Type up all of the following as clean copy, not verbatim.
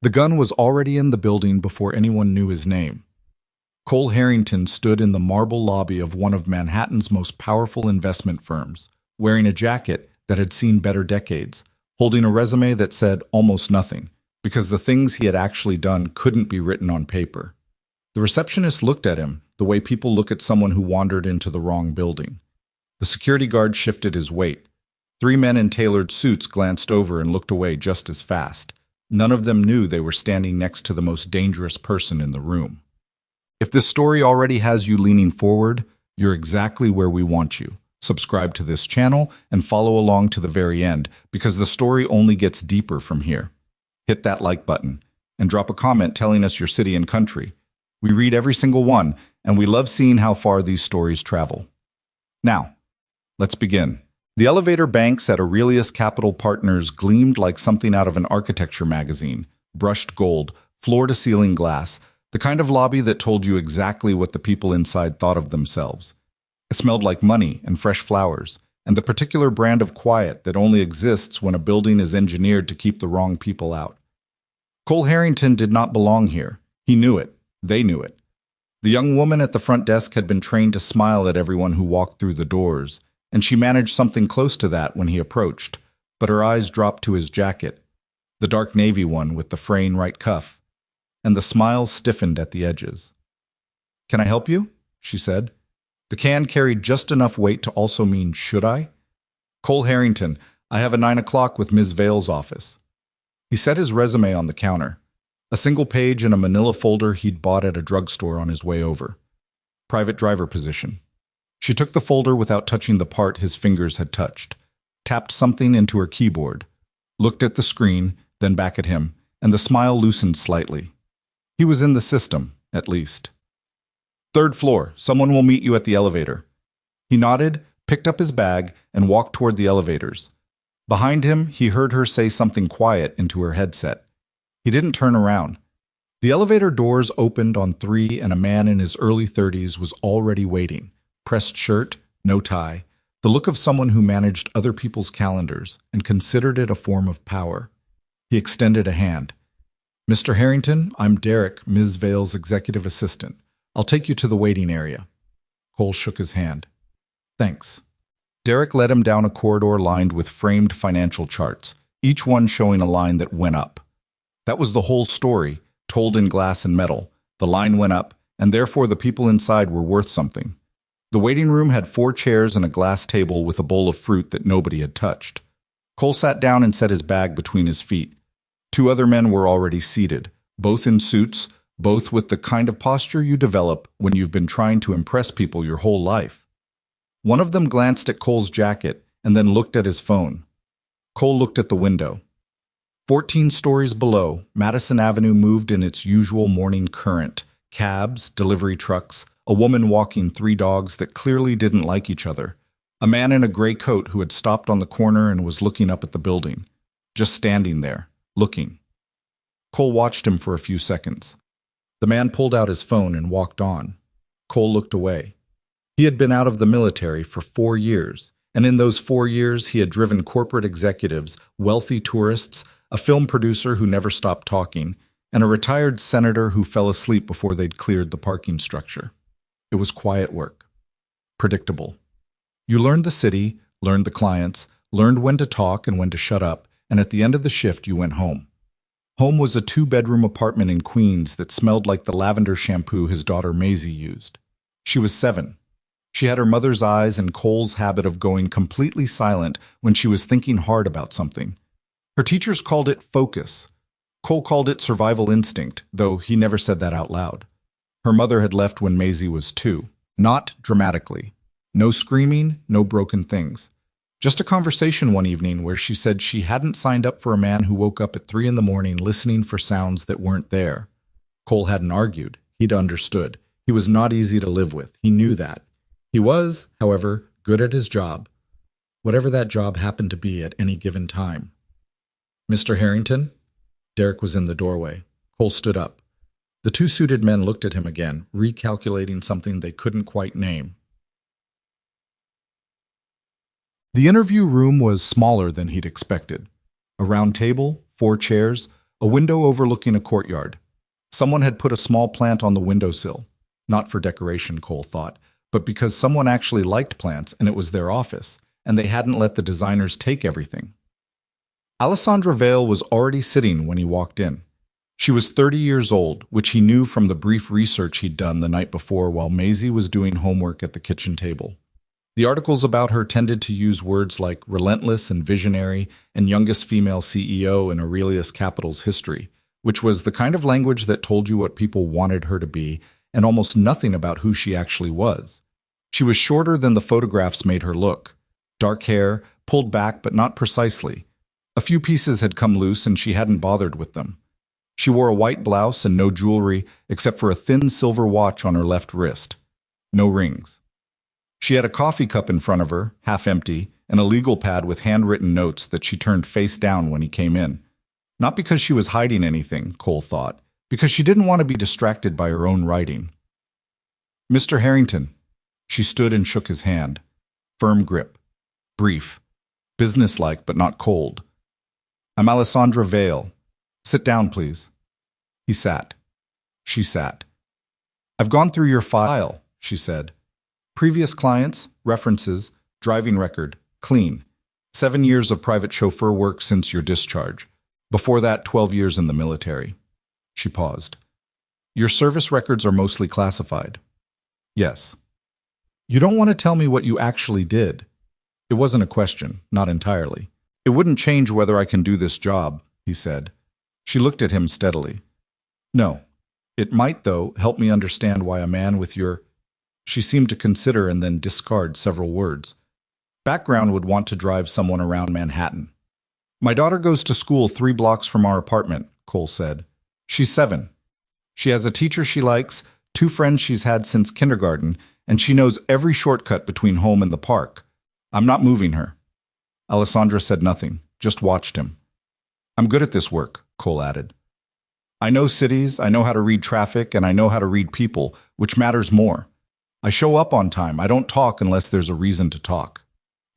The gun was already in the building before anyone knew his name. Cole Harrington stood in the marble lobby of one of Manhattan's most powerful investment firms, wearing a jacket that had seen better decades, holding a resume that said almost nothing, because the things he had actually done couldn't be written on paper. The receptionist looked at him the way people look at someone who wandered into the wrong building. The security guard shifted his weight. 3 men in tailored suits glanced over and looked away just as fast. None of them knew they were standing next to the most dangerous person in the room. If this story already has you leaning forward, you're exactly where we want you. Subscribe to this channel and follow along to the very end, because the story only gets deeper from here. Hit that like button and drop a comment telling us your city and country. We read every single one, and we love seeing how far these stories travel. Now, let's begin. The elevator banks at Aurelius Capital Partners gleamed like something out of an architecture magazine. Brushed gold, floor-to-ceiling glass, the kind of lobby that told you exactly what the people inside thought of themselves. It smelled like money and fresh flowers, and the particular brand of quiet that only exists when a building is engineered to keep the wrong people out. Cole Harrington did not belong here. He knew it. They knew it. The young woman at the front desk had been trained to smile at everyone who walked through the doors, and she managed something close to that when he approached, but her eyes dropped to his jacket, the dark navy one with the fraying right cuff, and the smile stiffened at the edges. "Can I help you?" she said. The can carried just enough weight to also mean, "Should I?" "Cole Harrington, I have a 9 o'clock with Ms. Vale's office." He set his resume on the counter, a single page in a manila folder he'd bought at a drugstore on his way over. Private driver position. She took the folder without touching the part his fingers had touched, tapped something into her keyboard, looked at the screen, then back at him, and the smile loosened slightly. He was in the system, at least. "3rd floor, someone will meet you at the elevator." He nodded, picked up his bag, and walked toward the elevators. Behind him, he heard her say something quiet into her headset. He didn't turn around. The elevator doors opened on 3, and a man in his early 30s was already waiting. Pressed shirt, no tie, the look of someone who managed other people's calendars and considered it a form of power. He extended a hand. "Mr. Harrington, I'm Derek, Ms. Vale's executive assistant. I'll take you to the waiting area." Cole shook his hand. "Thanks." Derek led him down a corridor lined with framed financial charts, each one showing a line that went up. That was the whole story, told in glass and metal. The line went up, and therefore the people inside were worth something. The waiting room had 4 chairs and a glass table with a bowl of fruit that nobody had touched. Cole sat down and set his bag between his feet. 2 other men were already seated, both in suits, both with the kind of posture you develop when you've been trying to impress people your whole life. One of them glanced at Cole's jacket and then looked at his phone. Cole looked at the window. 14 stories below, Madison Avenue moved in its usual morning current. Cabs, delivery trucks, a woman walking 3 dogs that clearly didn't like each other, a man in a gray coat who had stopped on the corner and was looking up at the building, just standing there, looking. Cole watched him for a few seconds. The man pulled out his phone and walked on. Cole looked away. He had been out of the military for 4 years, and in those 4 years he had driven corporate executives, wealthy tourists, a film producer who never stopped talking, and a retired senator who fell asleep before they'd cleared the parking structure. It was quiet work. Predictable. You learned the city, learned the clients, learned when to talk and when to shut up, and at the end of the shift you went home. Home was a 2-bedroom apartment in Queens that smelled like the lavender shampoo his daughter Maisie used. She was 7. She had her mother's eyes and Cole's habit of going completely silent when she was thinking hard about something. Her teachers called it focus. Cole called it survival instinct, though he never said that out loud. Her mother had left when Maisie was 2. Not dramatically. No screaming, no broken things. Just a conversation one evening where she said she hadn't signed up for a man who woke up at 3 in the morning listening for sounds that weren't there. Cole hadn't argued. He'd understood. He was not easy to live with. He knew that. He was, however, good at his job, whatever that job happened to be at any given time. "Mr. Harrington?" Derek was in the doorway. Cole stood up. The 2 suited men looked at him again, recalculating something they couldn't quite name. The interview room was smaller than he'd expected. A round table, 4 chairs, A window overlooking a courtyard. Someone had put a small plant on the windowsill. Not for decoration, Cole thought, but because someone actually liked plants and it was their office, and they hadn't let the designers take everything. Alessandra Vale was already sitting when he walked in. She was 30 years old, which he knew from the brief research he'd done the night before while Maisie was doing homework at the kitchen table. The articles about her tended to use words like relentless and visionary and youngest female CEO in Aurelius Capital's history, which was the kind of language that told you what people wanted her to be and almost nothing about who she actually was. She was shorter than the photographs made her look. Dark hair, pulled back but not precisely. A few pieces had come loose and she hadn't bothered with them. She wore a white blouse and no jewelry except for a thin silver watch on her left wrist. No rings. She had a coffee cup in front of her, half empty, and a legal pad with handwritten notes that she turned face down when he came in. Not because she was hiding anything, Cole thought, because she didn't want to be distracted by her own writing. Mr. Harrington. She stood and shook his hand. Firm grip. Brief. Businesslike but not cold. I'm Alessandra Vale. Sit down, please. He sat. She sat. I've gone through your file, she said. Previous clients, references, driving record, clean. 7 years of private chauffeur work since your discharge. Before that, 12 years in the military. She paused. Your service records are mostly classified. Yes. You don't want to tell me what you actually did. It wasn't a question, not entirely. It wouldn't change whether I can do this job, he said. She looked at him steadily. No. It might, though, help me understand why a man with your... She seemed to consider and then discard several words. Background would want to drive someone around Manhattan. My daughter goes to school 3 blocks from our apartment, Cole said. She's 7. She has a teacher she likes, 2 friends she's had since kindergarten, and she knows every shortcut between home and the park. I'm not moving her. Alessandra said nothing, just watched him. I'm good at this work, Cole added. I know cities, I know how to read traffic, and I know how to read people, which matters more. I show up on time, I don't talk unless there's a reason to talk.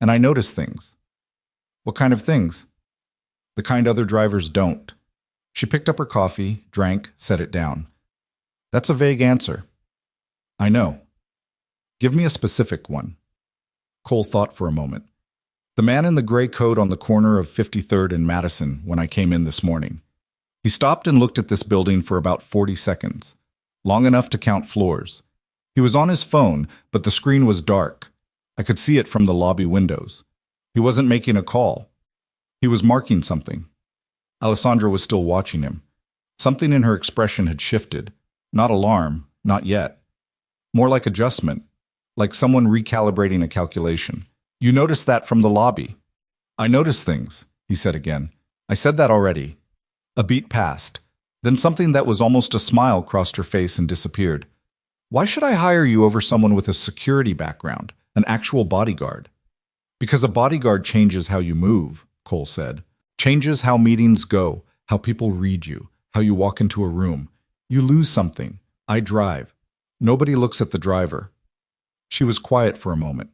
And I notice things. What kind of things? The kind other drivers don't. She picked up her coffee, drank, set it down. That's a vague answer. I know. Give me a specific one. Cole thought for a moment. The man in the gray coat on the corner of 53rd and Madison when I came in this morning. He stopped and looked at this building for about 40 seconds, long enough to count floors. He was on his phone, but the screen was dark. I could see it from the lobby windows. He wasn't making a call. He was marking something. Alessandra was still watching him. Something in her expression had shifted. Not alarm, not yet. More like adjustment, like someone recalibrating a calculation. You noticed that from the lobby. I notice things, he said again. I said that already. A beat passed. Then something that was almost a smile crossed her face and disappeared. Why should I hire you over someone with a security background, an actual bodyguard? Because a bodyguard changes how you move, Cole said. Changes how meetings go, how people read you, how you walk into a room. You lose something. I drive. Nobody looks at the driver. She was quiet for a moment.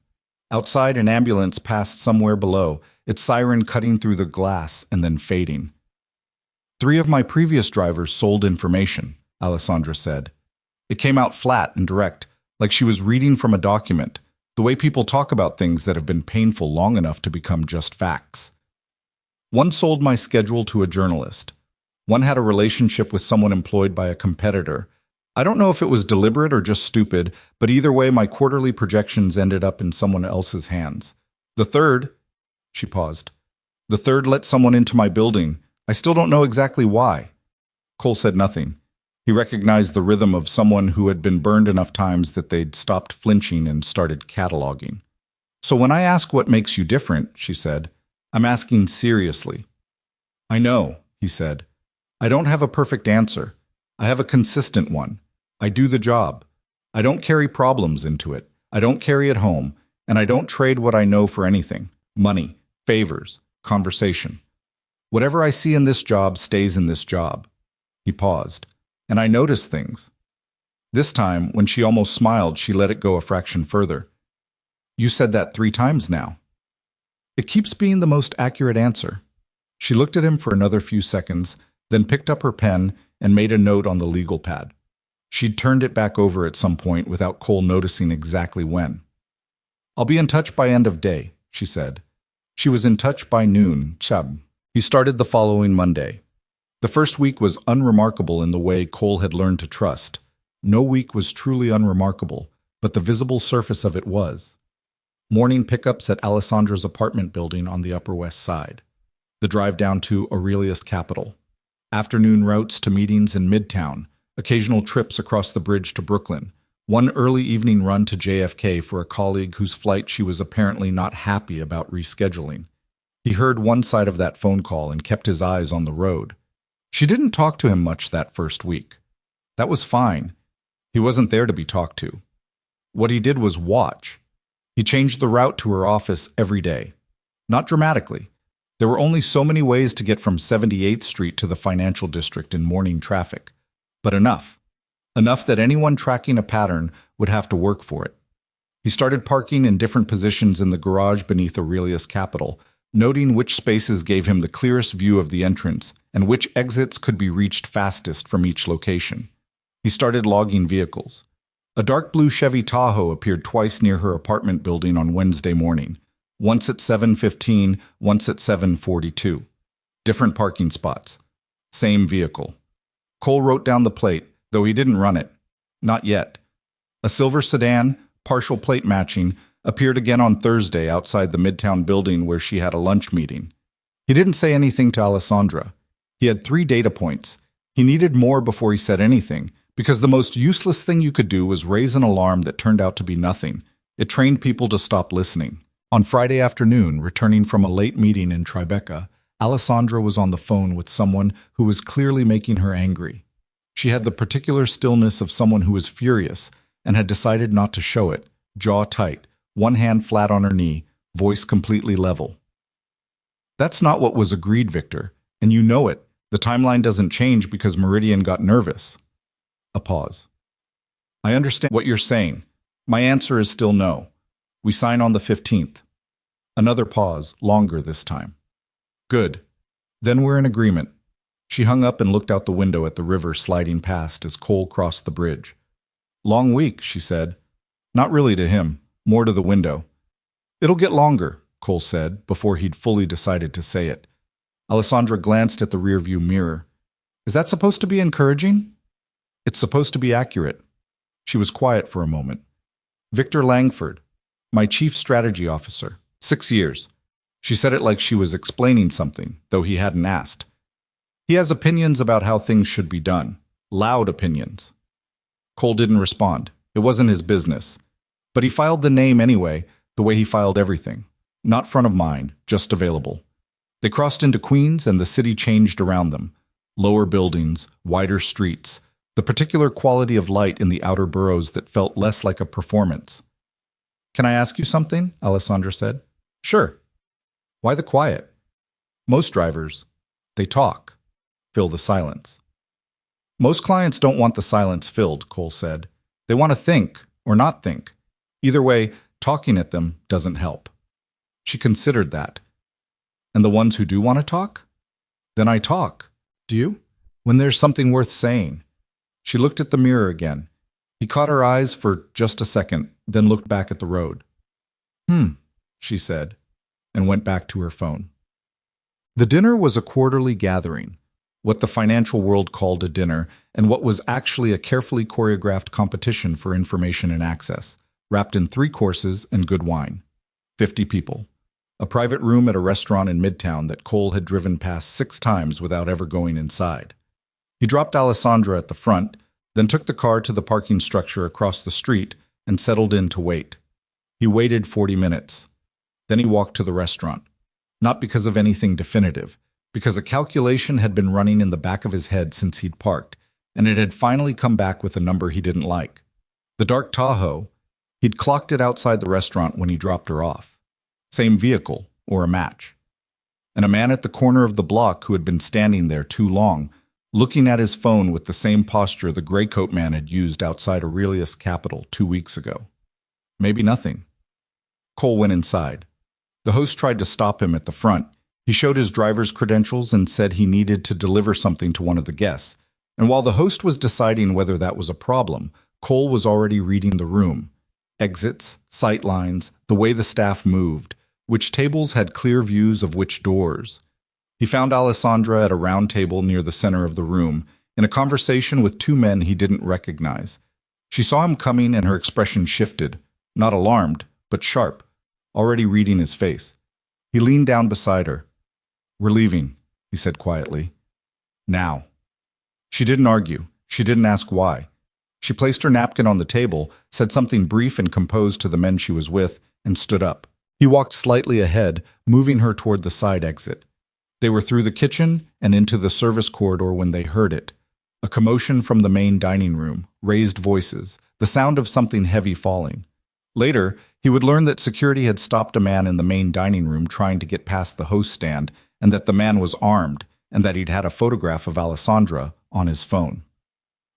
Outside, an ambulance passed somewhere below, its siren cutting through the glass and then fading. 3 of my previous drivers sold information, Alessandra said. It came out flat and direct, like she was reading from a document, the way people talk about things that have been painful long enough to become just facts. One sold my schedule to a journalist. One had a relationship with someone employed by a competitor. I don't know if it was deliberate or just stupid, but either way my quarterly projections ended up in someone else's hands. The third, she paused. The third let someone into my building. I still don't know exactly why. Cole said nothing. He recognized the rhythm of someone who had been burned enough times that they'd stopped flinching and started cataloging. So when I ask what makes you different, she said, I'm asking seriously. I know, he said. I don't have a perfect answer. I have a consistent one. I do the job. I don't carry problems into it. I don't carry it home. And I don't trade what I know for anything. Money, favors, conversation. Whatever I see in this job stays in this job. He paused. And I notice things. This time, when she almost smiled, she let it go a fraction further. You said that 3 times now. It keeps being the most accurate answer. She looked at him for another few seconds, then picked up her pen and made a note on the legal pad. She'd turned it back over at some point without Cole noticing exactly when. "I'll be in touch by end of day," she said. She was in touch by noon. Chub. He started the following Monday. The first week was unremarkable in the way Cole had learned to trust. No week was truly unremarkable, but the visible surface of it was. Morning pickups at Alessandra's apartment building on the Upper West Side. The drive down to Aurelius Capital. Afternoon routes to meetings in Midtown. Occasional trips across the bridge to Brooklyn. One early evening run to JFK for a colleague whose flight she was apparently not happy about rescheduling. He heard one side of that phone call and kept his eyes on the road. She didn't talk to him much that first week. That was fine. He wasn't there to be talked to. What he did was watch. He changed the route to her office every day. Not dramatically. There were only so many ways to get from 78th Street to the financial district in morning traffic. But enough. Enough that anyone tracking a pattern would have to work for it. He started parking in different positions in the garage beneath Aurelius Capital, noting which spaces gave him the clearest view of the entrance and which exits could be reached fastest from each location. He started logging vehicles. A dark blue Chevy Tahoe appeared twice near her apartment building on Wednesday morning, once at 7:15, once at 7:42. Different parking spots. Same vehicle. Cole wrote down the plate, though he didn't run it. Not yet. A silver sedan, partial plate matching, appeared again on Thursday outside the Midtown building where she had a lunch meeting. He didn't say anything to Alessandra. He had 3 data points. He needed more before he said anything, because the most useless thing you could do was raise an alarm that turned out to be nothing. It trained people to stop listening. On Friday afternoon, returning from a late meeting in Tribeca, Alessandra was on the phone with someone who was clearly making her angry. She had the particular stillness of someone who was furious and had decided not to show it, jaw tight, one hand flat on her knee, voice completely level. "That's not what was agreed, Victor, and you know it. The timeline doesn't change because Meridian got nervous." A pause. "I understand what you're saying. My answer is still no. We sign on the 15th. Another pause, longer this time. "Good. Then we're in agreement." She hung up and looked out the window at the river sliding past as Cole crossed the bridge. "Long week," she said. Not really to him, more to the window. "It'll get longer," Cole said, before he'd fully decided to say it. Alessandra glanced at the rearview mirror. "Is that supposed to be encouraging?" "It's supposed to be accurate." She was quiet for a moment. "Victor Langford, my chief strategy officer, 6 years. She said it like she was explaining something, though he hadn't asked. "He has opinions about how things should be done. Loud opinions." Cole didn't respond. It wasn't his business. But he filed the name anyway, the way he filed everything. Not front of mind, just available. They crossed into Queens and the city changed around them. Lower buildings, wider streets, the particular quality of light in the outer boroughs that felt less like a performance. "Can I ask you something?" Alessandra said. "Sure." "Why the quiet?" "Most drivers, they talk. Fill the silence." "Most clients don't want the silence filled," Cole said. "They want to think, or not think. Either way, talking at them doesn't help." She considered that. "And the ones who do want to talk?" "Then I talk. Do you? When there's something worth saying." She looked at the mirror again. He caught her eyes for just a second, then looked back at the road. She said, and went back to her phone. The dinner was a quarterly gathering, what the financial world called a dinner, and what was actually a carefully choreographed competition for information and access, wrapped in 3 courses and good wine. 50 people. A private room at a restaurant in Midtown that Cole had driven past 6 times without ever going inside. He dropped Alessandra at the front, then took the car to the parking structure across the street and settled in to wait. He waited 40 minutes. Then he walked to the restaurant. Not because of anything definitive, because a calculation had been running in the back of his head since he'd parked, and it had finally come back with a number he didn't like. The dark Tahoe, he'd clocked it outside the restaurant when he dropped her off. Same vehicle, or a match. And a man at the corner of the block who had been standing there too long, looking at his phone with the same posture the gray coat man had used outside Aurelius Capital 2 weeks ago. Maybe nothing. Cole went inside. The host tried to stop him at the front. He showed his driver's credentials and said he needed to deliver something to one of the guests. And while the host was deciding whether that was a problem, Cole was already reading the room. Exits, sight lines, the way the staff moved, which tables had clear views of which doors. He found Alessandra at a round table near the center of the room, in a conversation with two men he didn't recognize. She saw him coming and her expression shifted, not alarmed, but sharp, already reading his face. He leaned down beside her. "We're leaving," he said quietly. "Now." She didn't argue. She didn't ask why. She placed her napkin on the table, said something brief and composed to the men she was with, and stood up. He walked slightly ahead, moving her toward the side exit. They were through the kitchen and into the service corridor when they heard it. A commotion from the main dining room, raised voices, the sound of something heavy falling. Later, he would learn that security had stopped a man in the main dining room trying to get past the host stand, and that the man was armed, and that he'd had a photograph of Alessandra on his phone.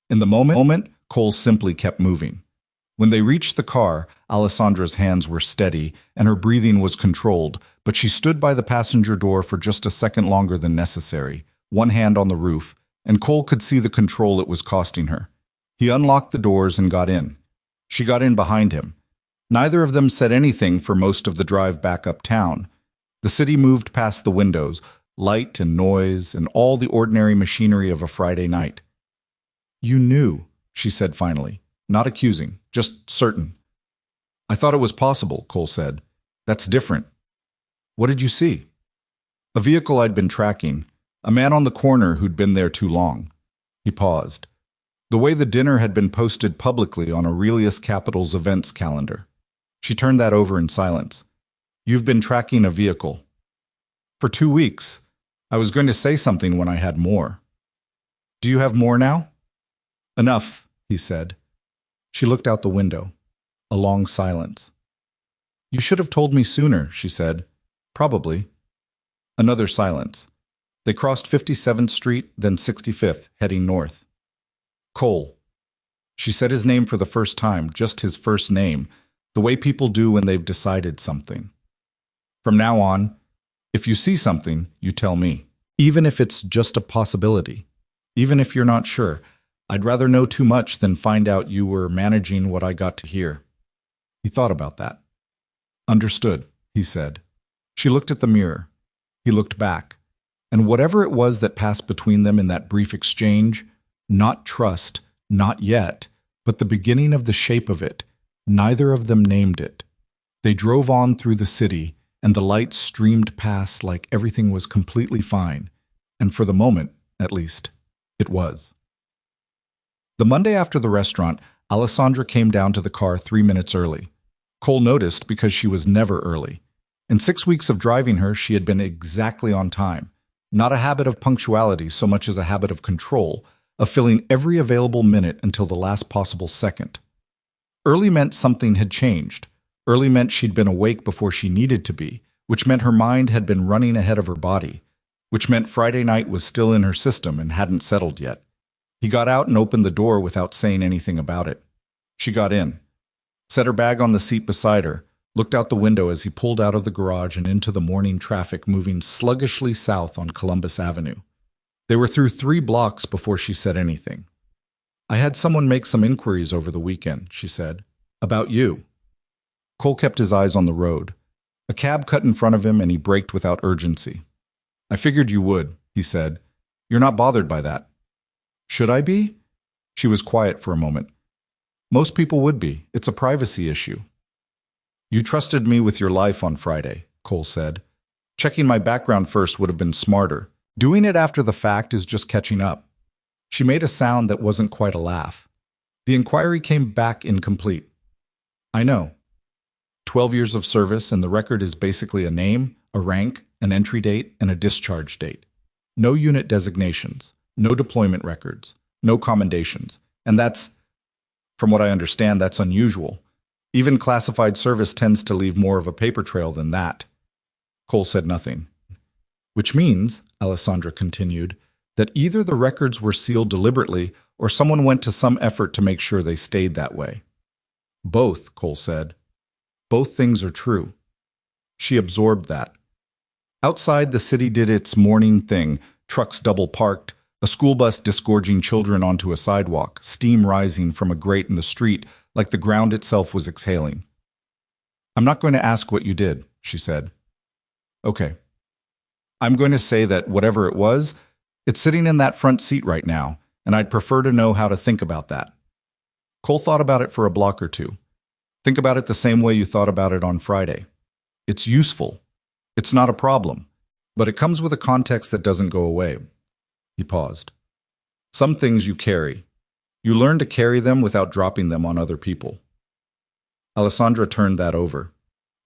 In the moment, Cole simply kept moving. When they reached the car, Alessandra's hands were steady, and her breathing was controlled, but she stood by the passenger door for just a second longer than necessary, one hand on the roof, and Cole could see the control it was costing her. He unlocked the doors and got in. She got in behind him. Neither of them said anything for most of the drive back uptown. The city moved past the windows, light and noise and all the ordinary machinery of a Friday night. "You knew," she said finally, not accusing, just certain. "I thought it was possible," Cole said. "That's different." "What did you see?" "A vehicle I'd been tracking. A man on the corner who'd been there too long." He paused. The way the dinner had been posted publicly on Aurelius Capital's events calendar. She turned that over in silence. "You've been tracking a vehicle." "For 2 weeks. I was going to say something when I had more." "Do you have more now?" "Enough," he said. She looked out the window. A long silence. "You should have told me sooner," she said. "Probably." Another silence. They crossed 57th Street, then 65th, heading north. "Cole." She said his name for the first time, just his first name, the way people do when they've decided something. "From now on, if you see something, you tell me. Even if it's just a possibility. Even if you're not sure. I'd rather know too much than find out you were managing what I got to hear." He thought about that. "Understood," he said. She looked at the mirror. He looked back. And whatever it was that passed between them in that brief exchange, not trust, not yet, but the beginning of the shape of it, neither of them named it. They drove on through the city, and the lights streamed past like everything was completely fine. And for the moment, at least, it was. The Monday after the restaurant, Alessandra came down to the car 3 minutes early. Cole noticed because she was never early. In 6 weeks of driving her, she had been exactly on time. Not a habit of punctuality so much as a habit of control, of filling every available minute until the last possible second. Early meant something had changed. Early meant she'd been awake before she needed to be, which meant her mind had been running ahead of her body, which meant Friday night was still in her system and hadn't settled yet. He got out and opened the door without saying anything about it. She got in, set her bag on the seat beside her, looked out the window as he pulled out of the garage and into the morning traffic moving sluggishly south on Columbus Avenue. They were through 3 blocks before she said anything. "I had someone make some inquiries over the weekend," she said. "About you." Cole kept his eyes on the road. A cab cut in front of him and he braked without urgency. "I figured you would," he said. "You're not bothered by that." "Should I be?" She was quiet for a moment. "Most people would be. It's a privacy issue." "You trusted me with your life on Friday," Cole said. "Checking my background first would have been smarter. Doing it after the fact is just catching up." She made a sound that wasn't quite a laugh. "The inquiry came back incomplete." "I know. 12 years of service, and the record is basically a name, a rank, an entry date, and a discharge date. No unit designations, no deployment records, no commendations. And that's, from what I understand, that's unusual. Even classified service tends to leave more of a paper trail than that." Cole said nothing. "Which means," Alessandra continued, "that either the records were sealed deliberately or someone went to some effort to make sure they stayed that way." "Both," Cole said. "Both things are true." She absorbed that. Outside, the city did its morning thing, trucks double parked, a school bus disgorging children onto a sidewalk, steam rising from a grate in the street like the ground itself was exhaling. "I'm not going to ask what you did," she said. "Okay. I'm going to say that whatever it was, it's sitting in that front seat right now, and I'd prefer to know how to think about that." Cole thought about it for a block or two. "Think about it the same way you thought about it on Friday. It's useful. It's not a problem, but it comes with a context that doesn't go away." He paused. "Some things you carry. You learn to carry them without dropping them on other people." Alessandra turned that over.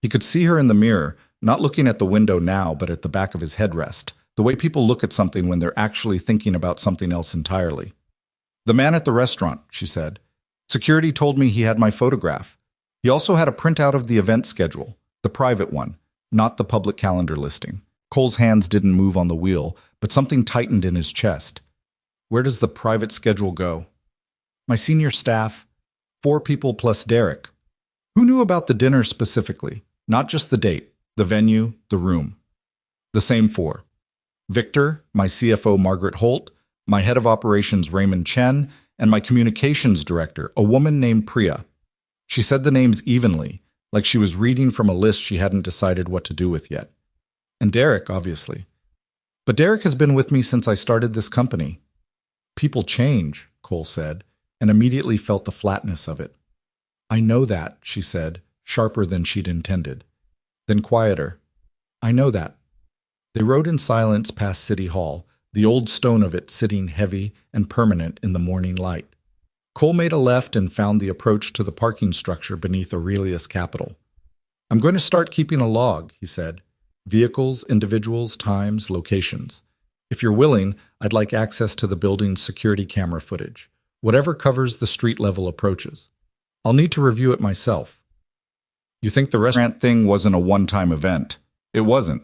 He could see her in the mirror, not looking at the window now, but at the back of his headrest, the way people look at something when they're actually thinking about something else entirely. "The man at the restaurant," she said. "Security told me he had my photograph. He also had a printout of the event schedule, the private one, not the public calendar listing." Cole's hands didn't move on the wheel, but something tightened in his chest. "Where does the private schedule go?" "My senior staff, 4 people plus Derek." Who knew about the dinner specifically? Not just the date, the venue, the room. "The same 4. Victor, my CFO Margaret Holt, my head of operations Raymond Chen, and my communications director, a woman named Priya." She said the names evenly, like she was reading from a list she hadn't decided what to do with yet. "And Derek, obviously. But Derek has been with me since I started this company." "People change," Cole said, and immediately felt the flatness of it. "I know that," she said, sharper than she'd intended. Then quieter. "I know that." They rode in silence past City Hall, the old stone of it sitting heavy and permanent in the morning light. Cole made a left and found the approach to the parking structure beneath Aurelius Capital. "I'm going to start keeping a log," he said. "Vehicles, individuals, times, locations. If you're willing, I'd like access to the building's security camera footage, whatever covers the street-level approaches. I'll need to review it myself." "You think the restaurant thing wasn't a one-time event?" "It wasn't."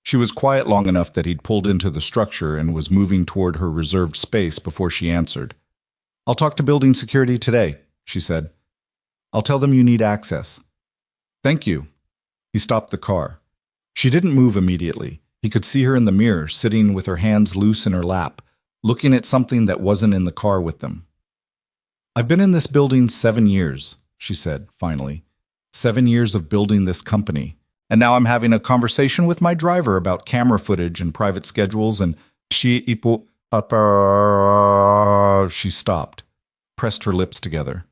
She was quiet long enough that he'd pulled into the structure and was moving toward her reserved space before she answered. "I'll talk to building security today," she said. "I'll tell them you need access." "Thank you." He stopped the car. She didn't move immediately. He could see her in the mirror, sitting with her hands loose in her lap, looking at something that wasn't in the car with them. "I've been in this building 7 years," she said, finally. 7 years of building this company. And now I'm having a conversation with my driver about camera footage and private schedules, and she stopped, pressed her lips together.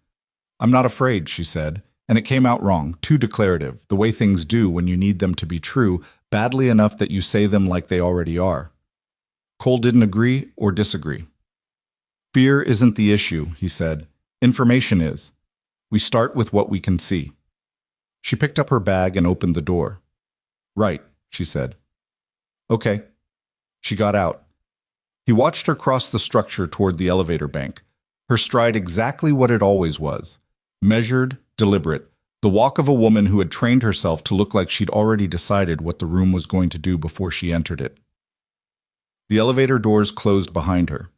"I'm not afraid," she said, and it came out wrong, too declarative, the way things do when you need them to be true, badly enough that you say them like they already are. Cole didn't agree or disagree. "Fear isn't the issue," he said. "Information is. We start with what we can see." She picked up her bag and opened the door. "Right," she said. "Okay." She got out. He watched her cross the structure toward the elevator bank, her stride exactly what it always was, measured, deliberate, the walk of a woman who had trained herself to look like she'd already decided what the room was going to do before she entered it. The elevator doors closed behind her.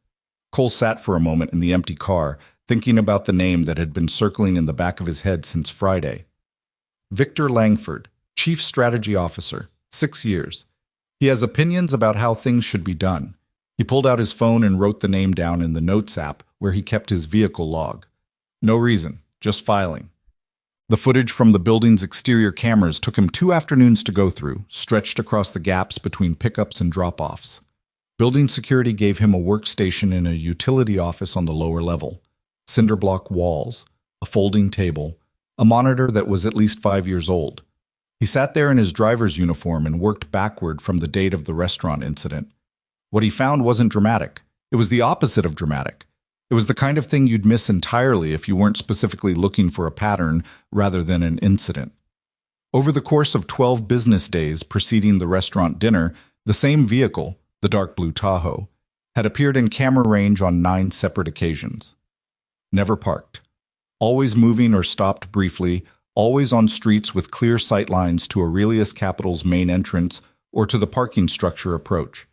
Cole sat for a moment in the empty car, thinking about the name that had been circling in the back of his head since Friday. Victor Langford, Chief Strategy Officer, 6 years. He has opinions about how things should be done. He pulled out his phone and wrote the name down in the Notes app where he kept his vehicle log. No reason, just filing. The footage from the building's exterior cameras took him 2 afternoons to go through, stretched across the gaps between pickups and drop-offs. Building security gave him a workstation in a utility office on the lower level. Cinder block walls, a folding table, a monitor that was at least 5 years old. He sat there in his driver's uniform and worked backward from the date of the restaurant incident. What he found wasn't dramatic. It was the opposite of dramatic. It was the kind of thing you'd miss entirely if you weren't specifically looking for a pattern rather than an incident. Over the course of 12 business days preceding the restaurant dinner, the same vehicle, the dark blue Tahoe, had appeared in camera range on 9 separate occasions. Never parked. Always moving or stopped briefly, always on streets with clear sightlines to Aurelius Capital's main entrance or to the parking structure approach.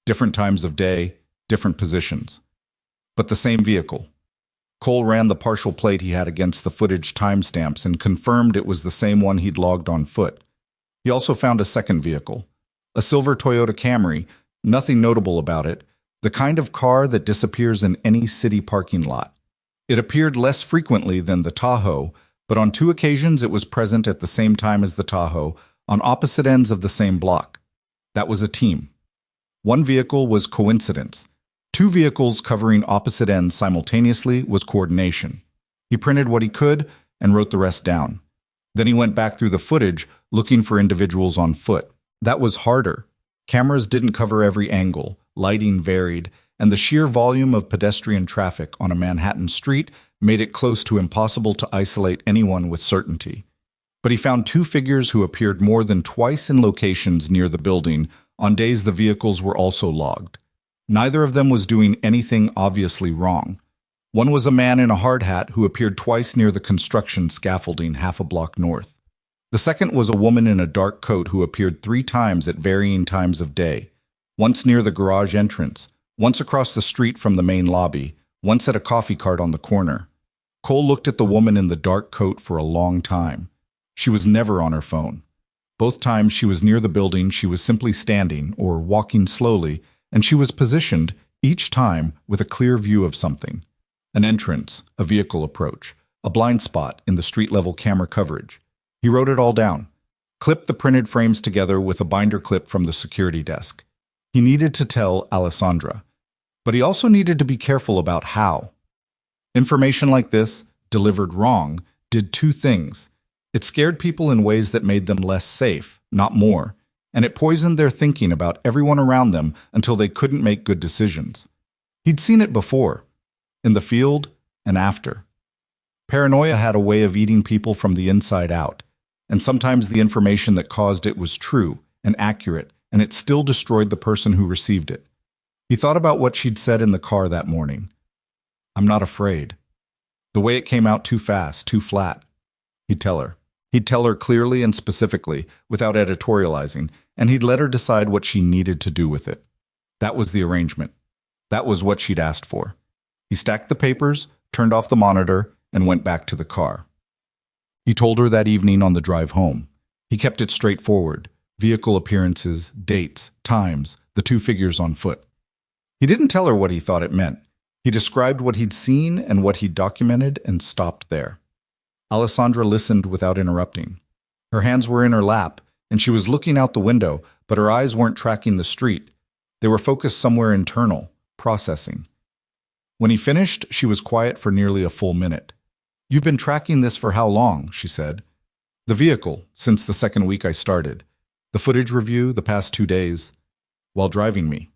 Different times of day, different positions. But the same vehicle. Cole ran the partial plate he had against the footage timestamps and confirmed it was the same one he'd logged on foot. He also found a second vehicle, A silver Toyota Camry, nothing notable about it, the kind of car that disappears in any city parking lot. It appeared less frequently than the Tahoe, but on 2 occasions it was present at the same time as the Tahoe, on opposite ends of the same block. That was a team. One vehicle was coincidence. 2 vehicles covering opposite ends simultaneously was coordination. He printed what he could and wrote the rest down. Then he went back through the footage, looking for individuals on foot. That was harder. Cameras didn't cover every angle, lighting varied, and the sheer volume of pedestrian traffic on a Manhattan street made it close to impossible to isolate anyone with certainty. But he found 2 figures who appeared more than twice in locations near the building on days the vehicles were also logged. Neither of them was doing anything obviously wrong. One was a man in a hard hat who appeared twice near the construction scaffolding half a block north. The second was a woman in a dark coat who appeared 3 times at varying times of day, once near the garage entrance, once across the street from the main lobby, once at a coffee cart on the corner. Cole looked at the woman in the dark coat for a long time. She was never on her phone. Both times she was near the building, she was simply standing or walking slowly, and she was positioned, each time, with a clear view of something. An entrance, a vehicle approach, a blind spot in the street-level camera coverage. He wrote it all down, clipped the printed frames together with a binder clip from the security desk. He needed to tell Alessandra, but he also needed to be careful about how. Information like this, delivered wrong, did 2 things. It scared people in ways that made them less safe, not more, and it poisoned their thinking about everyone around them until they couldn't make good decisions. He'd seen it before, in the field and after. Paranoia had a way of eating people from the inside out, and sometimes the information that caused it was true and accurate, and it still destroyed the person who received it. He thought about what she'd said in the car that morning. "I'm not afraid." The way it came out too fast, too flat. He'd tell her. He'd tell her clearly and specifically, without editorializing, and he'd let her decide what she needed to do with it. That was the arrangement. That was what she'd asked for. He stacked the papers, turned off the monitor, and went back to the car. He told her that evening on the drive home. He kept it straightforward. Vehicle appearances, dates, times, the 2 figures on foot. He didn't tell her what he thought it meant. He described what he'd seen and what he'd documented and stopped there. Alessandra listened without interrupting. Her hands were in her lap, and she was looking out the window, but her eyes weren't tracking the street. They were focused somewhere internal, processing. When he finished, she was quiet for nearly a full minute. "You've been tracking this for how long?" she said. "The vehicle, since the 2nd week I started. The footage review, the past 2 days. While driving me.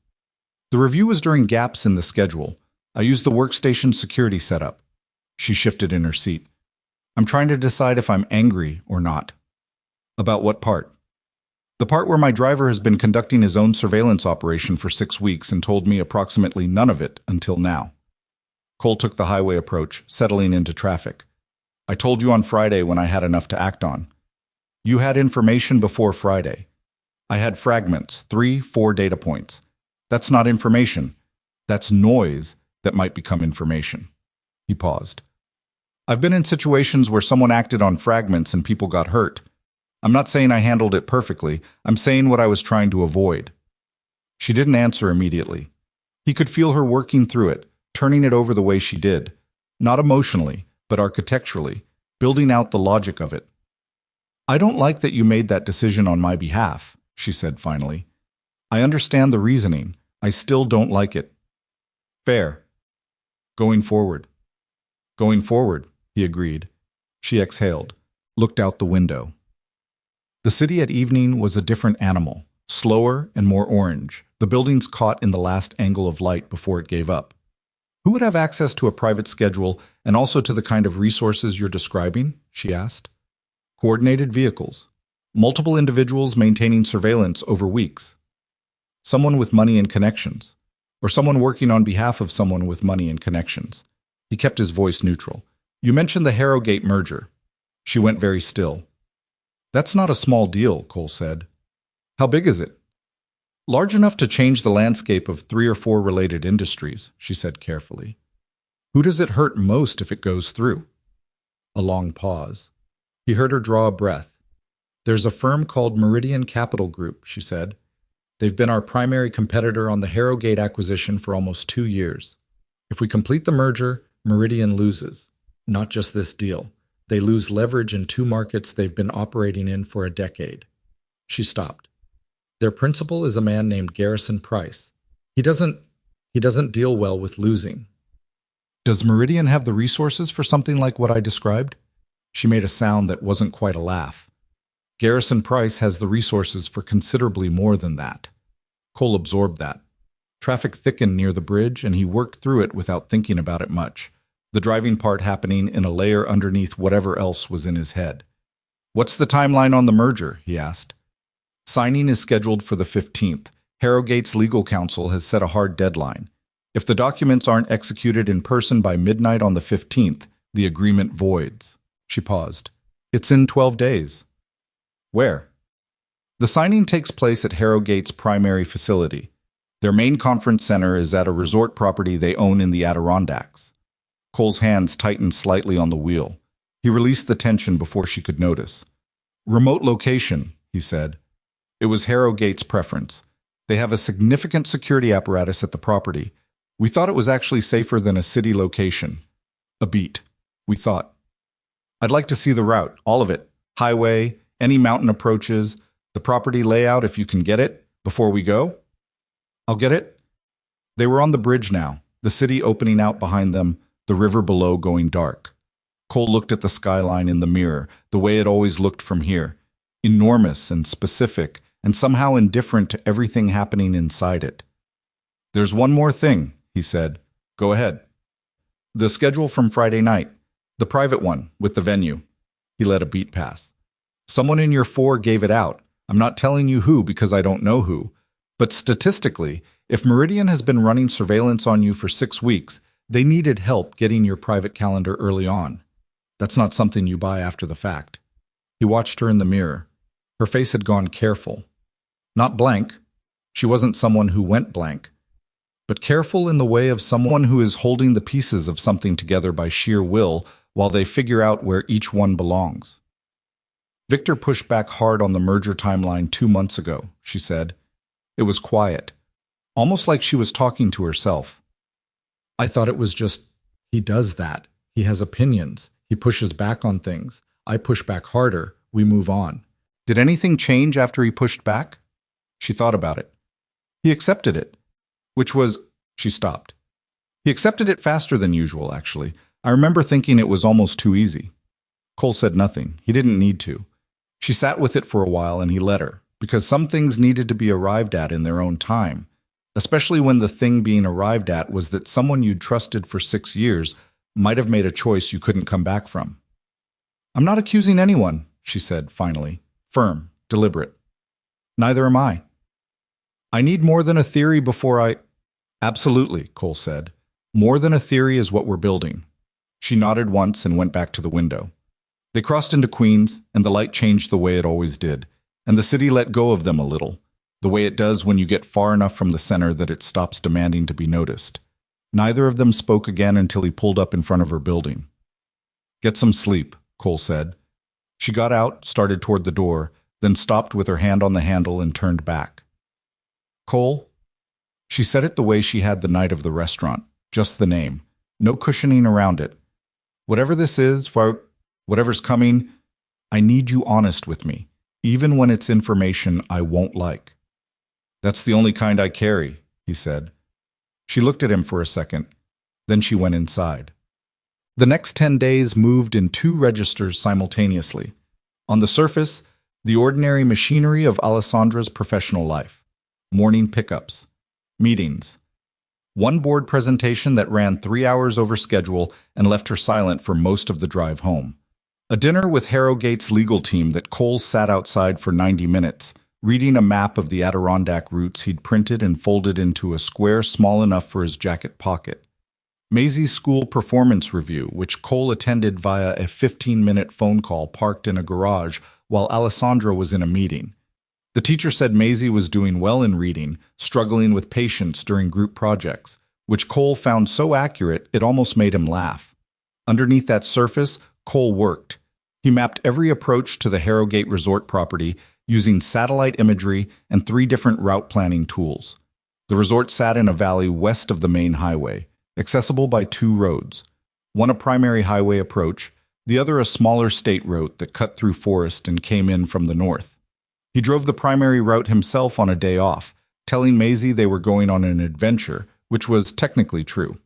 The review was during gaps in the schedule. I used the workstation security setup." She shifted in her seat. "I'm trying to decide if I'm angry or not." "About what part?" "The part where my driver has been conducting his own surveillance operation for 6 weeks and told me approximately none of it until now." Cole took the highway approach, settling into traffic. "I told you on Friday when I had enough to act on." "You had information before Friday." "I had fragments, 3, 4 data points. That's not information. That's noise that might become information." He paused. "I've been in situations where someone acted on fragments and people got hurt. I'm not saying I handled it perfectly. I'm saying what I was trying to avoid." She didn't answer immediately. He could feel her working through it, turning it over the way she did, not emotionally, but architecturally, building out the logic of it. "I don't like that you made that decision on my behalf," she said finally. "I understand the reasoning. I still don't like it." "Fair. Going forward." "Going forward," he agreed. She exhaled, looked out the window. The city at evening was a different animal, slower and more orange, the buildings caught in the last angle of light before it gave up. "Who would have access to a private schedule and also to the kind of resources you're describing?" she asked. "Coordinated vehicles. Multiple individuals maintaining surveillance over weeks. Someone with money and connections. Or someone working on behalf of someone with money and connections." He kept his voice neutral. "You mentioned the Harrogate merger." She went very still. "That's not a small deal," Cole said. "How big is it?" "Large enough to change the landscape of 3 or 4 related industries," she said carefully. "Who does it hurt most if it goes through?" A long pause. He heard her draw a breath. "There's a firm called Meridian Capital Group," she said. They've been our primary competitor on the Harrogate acquisition for almost 2 years. If we complete the merger, Meridian loses. Not just this deal. They lose leverage in two markets they've been operating in for a decade. She stopped. Their principal is a man named Garrison Price. He doesn't deal well with losing. Does Meridian have the resources for something like what I described? She made a sound that wasn't quite a laugh. Garrison Price has the resources for considerably more than that. Cole absorbed that. Traffic thickened near the bridge, and he worked through it without thinking about it much, the driving part happening in a layer underneath whatever else was in his head. What's the timeline on the merger? He asked. Signing is scheduled for the 15th. Harrogate's legal counsel has set a hard deadline. If the documents aren't executed in person by midnight on the 15th, the agreement voids. She paused. It's in 12 days. Where? The signing takes place at Harrogate's primary facility. Their main conference center is at a resort property they own in the Adirondacks. Cole's hands tightened slightly on the wheel. He released the tension before she could notice. Remote location, he said. It was Harrogate's preference. They have a significant security apparatus at the property. We thought it was actually safer than a city location. A beat, we thought. I'd like to see the route, all of it. Highway, any mountain approaches, the property layout if you can get it, before we go. I'll get it. They were on the bridge now, the city opening out behind them, the river below going dark. Cole looked at the skyline in the mirror, the way it always looked from here. Enormous and specific, and somehow indifferent to everything happening inside it. There's one more thing, he said. Go ahead. The schedule from Friday night. The private one, with the venue. He let a beat pass. Someone in your four gave it out. I'm not telling you who because I don't know who. But statistically, if Meridian has been running surveillance on you for 6 weeks, they needed help getting your private calendar early on. That's not something you buy after the fact. He watched her in the mirror. Her face had gone careful. Not blank. She wasn't someone who went blank. But careful in the way of someone who is holding the pieces of something together by sheer will while they figure out where each one belongs. Victor pushed back hard on the merger timeline 2 months ago, she said. It was quiet, almost like she was talking to herself. I thought it was just, he does that. He has opinions. He pushes back on things. I push back harder. We move on. Did anything change after he pushed back? She thought about it. He accepted it, which was, she stopped. He accepted it faster than usual, actually. I remember thinking it was almost too easy. Cole said nothing. He didn't need to. She sat with it for a while and he let her, because some things needed to be arrived at in their own time, especially when the thing being arrived at was that someone you'd trusted for 6 years might have made a choice you couldn't come back from. I'm not accusing anyone, she said finally, firm, deliberate. Neither am I. I need more than a theory before I... Absolutely, Cole said. More than a theory is what we're building. She nodded once and went back to the window. They crossed into Queens, and the light changed the way it always did, and the city let go of them a little, the way it does when you get far enough from the center that it stops demanding to be noticed. Neither of them spoke again until he pulled up in front of her building. Get some sleep, Cole said. She got out, started toward the door, then stopped with her hand on the handle and turned back. Cole? She said it the way she had the night of the restaurant, just the name, no cushioning around it. Whatever this is, whatever's coming, I need you honest with me, even when it's information I won't like. That's the only kind I carry, he said. She looked at him for a second, then she went inside. The next 10 days moved in 2 registers simultaneously. On the surface, the ordinary machinery of Alessandra's professional life. Morning pickups. Meetings. One board presentation that ran 3 hours over schedule and left her silent for most of the drive home. A dinner with Harrogate's legal team that Cole sat outside for 90 minutes, reading a map of the Adirondack routes he'd printed and folded into a square small enough for his jacket pocket. Maisie's school performance review, which Cole attended via a 15-minute phone call parked in a garage while Alessandra was in a meeting. The teacher said Maisie was doing well in reading, struggling with patience during group projects, which Cole found so accurate it almost made him laugh. Underneath that surface, Cole worked. He mapped every approach to the Harrogate resort property, using satellite imagery and 3 different route planning tools. The resort sat in a valley west of the main highway, accessible by 2 roads, one a primary highway approach, the other a smaller state road that cut through forest and came in from the north. He drove the primary route himself on a day off, telling Maisie they were going on an adventure, which was technically true.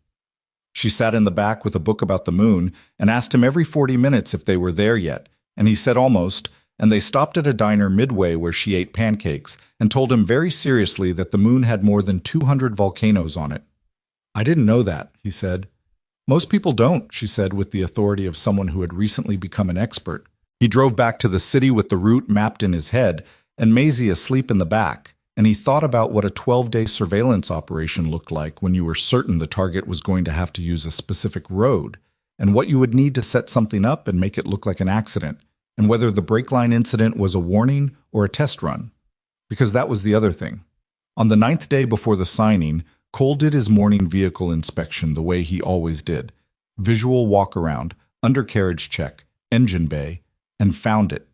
She sat in the back with a book about the moon and asked him every 40 minutes if they were there yet, and he said almost, and they stopped at a diner midway where she ate pancakes and told him very seriously that the moon had more than 200 volcanoes on it. "I didn't know that," he said. "Most people don't," she said with the authority of someone who had recently become an expert. He drove back to the city with the route mapped in his head and Maisie asleep in the back, and he thought about what a 12-day surveillance operation looked like when you were certain the target was going to have to use a specific road, and what you would need to set something up and make it look like an accident, and whether the brake line incident was a warning or a test run. Because that was the other thing. On the 9th day before the signing, Cole did his morning vehicle inspection the way he always did. Visual walk-around, undercarriage check, engine bay, and found it.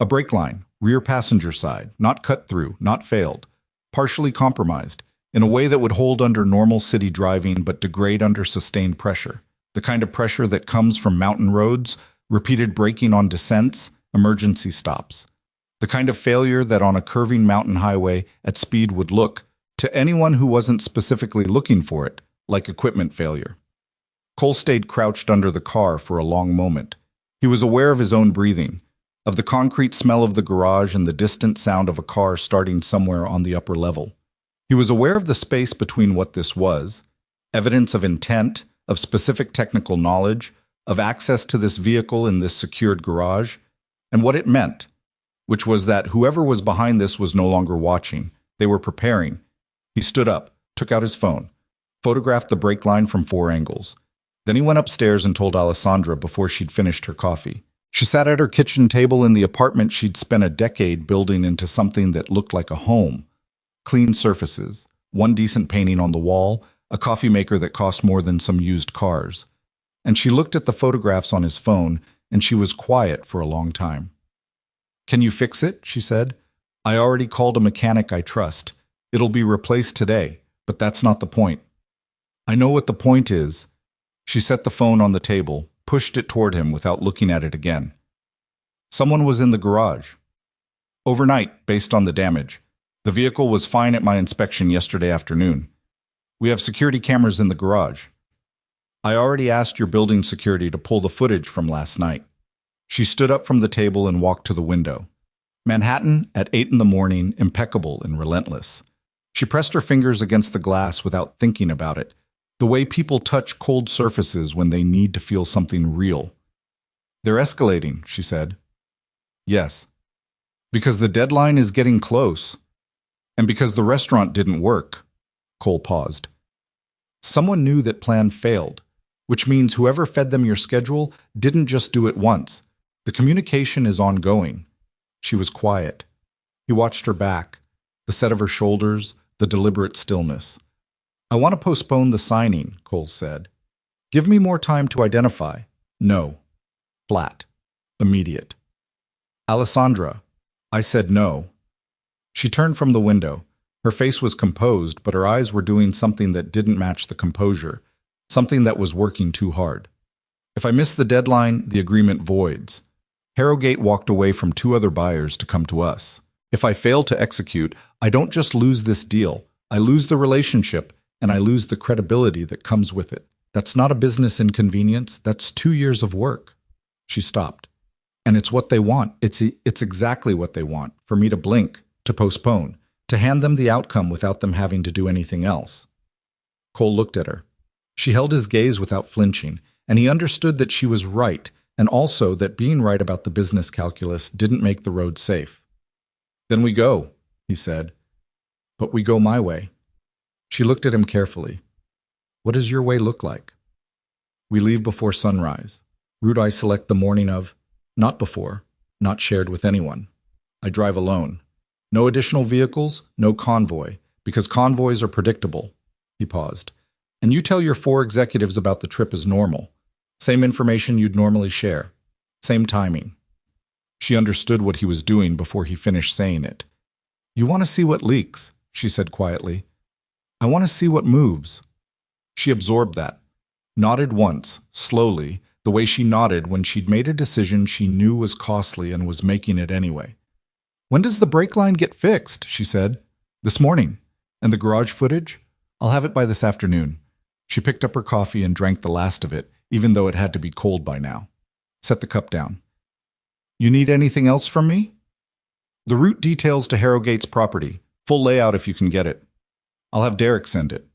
A brake line, rear passenger side, not cut through, not failed, partially compromised, in a way that would hold under normal city driving but degrade under sustained pressure. The kind of pressure that comes from mountain roads, repeated braking on descents, emergency stops. The kind of failure that on a curving mountain highway at speed would look, to anyone who wasn't specifically looking for it, like equipment failure. Cole stayed crouched under the car for a long moment. He was aware of his own breathing, of the concrete smell of the garage and the distant sound of a car starting somewhere on the upper level. He was aware of the space between what this was, evidence of intent, of specific technical knowledge, of access to this vehicle in this secured garage, and what it meant, which was that whoever was behind this was no longer watching. They were preparing. He stood up, took out his phone, photographed the brake line from 4 angles. Then he went upstairs and told Alessandra before she'd finished her coffee. She sat at her kitchen table in the apartment she'd spent a decade building into something that looked like a home. Clean surfaces, 1 decent painting on the wall, a coffee maker that cost more than some used cars. And she looked at the photographs on his phone, and she was quiet for a long time. "Can you fix it?" she said. "I already called a mechanic I trust. It'll be replaced today, but that's not the point." "I know what the point is." She set the phone on the table, pushed it toward him without looking at it again. "Someone was in the garage. Overnight, based on the damage. The vehicle was fine at my inspection yesterday afternoon. We have security cameras in the garage. I already asked your building security to pull the footage from last night." She stood up from the table and walked to the window. Manhattan, at 8 in the morning, impeccable and relentless. She pressed her fingers against the glass without thinking about it, the way people touch cold surfaces when they need to feel something real. "They're escalating," she said. "Yes. Because the deadline is getting close. And because the restaurant didn't work." Cole paused. "Someone knew that plan failed, which means whoever fed them your schedule didn't just do it once. The communication is ongoing." She was quiet. He watched her back, the set of her shoulders, the deliberate stillness. "I want to postpone the signing," Cole said. "Give me more time to identify." "No." Flat. Immediate. "Alessandra." I said no. She turned from the window. Her face was composed, but her eyes were doing something that didn't match the composure, something that was working too hard. "If I miss the deadline, the agreement voids. Harrogate walked away from 2 other buyers to come to us. If I fail to execute, I don't just lose this deal. I lose the relationship, and I lose the credibility that comes with it. That's not a business inconvenience. That's 2 years of work." She stopped. "And it's what they want. It's exactly what they want, for me to blink, to postpone, to hand them the outcome without them having to do anything else." Cole looked at her. She held his gaze without flinching, and he understood that she was right, and also that being right about the business calculus didn't make the road safe. "Then we go," he said. "But we go my way." She looked at him carefully. "What does your way look like?" "We leave before sunrise. Route I select the morning of, not before, not shared with anyone. I drive alone. No additional vehicles, no convoy, because convoys are predictable." He paused. "And you tell your 4 executives about the trip as normal. Same information you'd normally share. Same timing." She understood what he was doing before he finished saying it. "You want to see what leaks," she said quietly. "I want to see what moves." She absorbed that, nodded once, slowly, the way she nodded when she'd made a decision she knew was costly and was making it anyway. "When does the brake line get fixed?" she said. "This morning. And the garage footage? I'll have it by this afternoon." She picked up her coffee and drank the last of it, even though it had to be cold by now. Set the cup down. "You need anything else from me?" "The route details to Harrowgate's property. Full layout if you can get it." "I'll have Derek send it."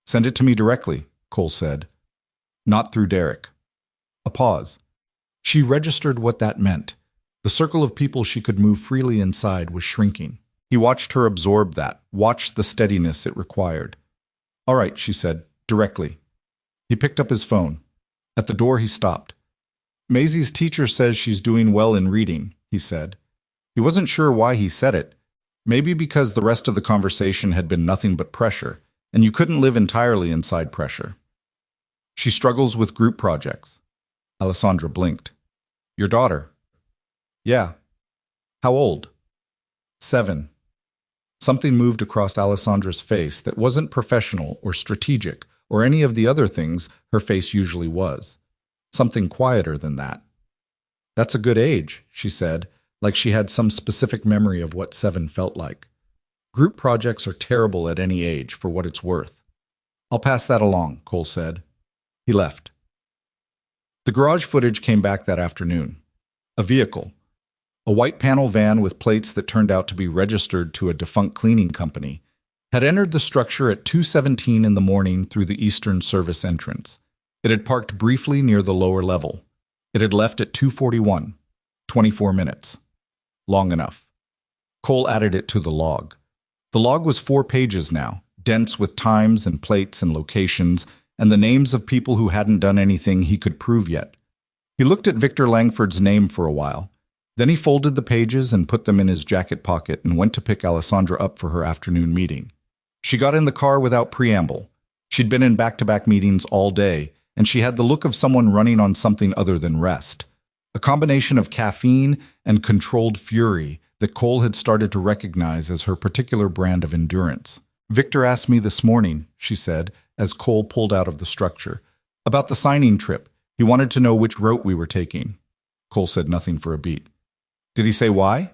"Send it to me directly," Cole said. "Not through Derek." A pause. She registered what that meant. The circle of people she could move freely inside was shrinking. He watched her absorb that, watched the steadiness it required. "All right," she said, directly. He picked up his phone. At the door he stopped. "Maisie's teacher says she's doing well in reading," he said. He wasn't sure why he said it. Maybe because the rest of the conversation had been nothing but pressure, and you couldn't live entirely inside pressure. "She struggles with group projects." Alessandra blinked. "Your daughter?" "Yeah." "How old?" 7. Something moved across Alessandra's face that wasn't professional or strategic or any of the other things her face usually was. Something quieter than that. "That's a good age," she said, like she had some specific memory of what 7 felt like. "Group projects are terrible at any age, for what it's worth." "I'll pass that along," Cole said. He left. The garage footage came back that afternoon. A vehicle. A white panel van with plates that turned out to be registered to a defunct cleaning company had entered the structure at 2:17 in the morning through the Eastern Service entrance. It had parked briefly near the lower level. It had left at 2:41, 24 minutes. Long enough. Cole added it to the log. The log was 4 pages now, dense with times and plates and locations, and the names of people who hadn't done anything he could prove yet. He looked at Victor Langford's name for a while. Then he folded the pages and put them in his jacket pocket and went to pick Alessandra up for her afternoon meeting. She got in the car without preamble. She'd been in back-to-back meetings all day, and she had the look of someone running on something other than rest. A combination of caffeine and controlled fury that Cole had started to recognize as her particular brand of endurance. "Victor asked me this morning," she said, as Cole pulled out of the structure, "about the signing trip. He wanted to know which route we were taking." Cole said nothing for a beat. "Did he say why?"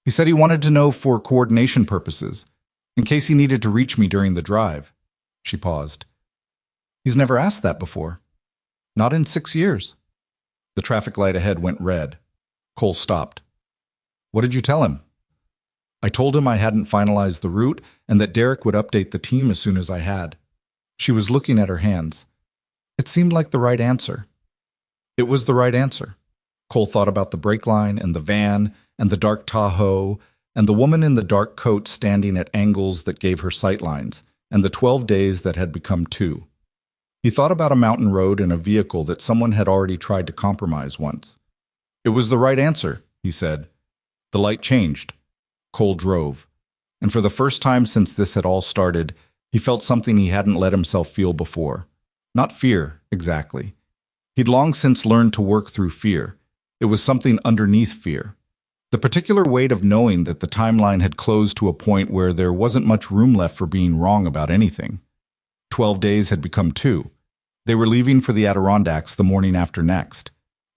"He said he wanted to know for coordination purposes, in case he needed to reach me during the drive." She paused. "He's never asked that before." "Not in 6 years." The traffic light ahead went red. Cole stopped. "What did you tell him?" "I told him I hadn't finalized the route and that Derek would update the team as soon as I had." She was looking at her hands. It seemed like the right answer. It was the right answer. Cole thought about the brake line and the van and the dark Tahoe and the woman in the dark coat standing at angles that gave her sightlines and the 12 days that had become 2. He thought about a mountain road and a vehicle that someone had already tried to compromise once. "It was the right answer," he said. The light changed. Cole drove. And for the first time since this had all started, he felt something he hadn't let himself feel before. Not fear, exactly. He'd long since learned to work through fear. It was something underneath fear. The particular weight of knowing that the timeline had closed to a point where there wasn't much room left for being wrong about anything. 12 days had become 2. They were leaving for the Adirondacks the morning after next.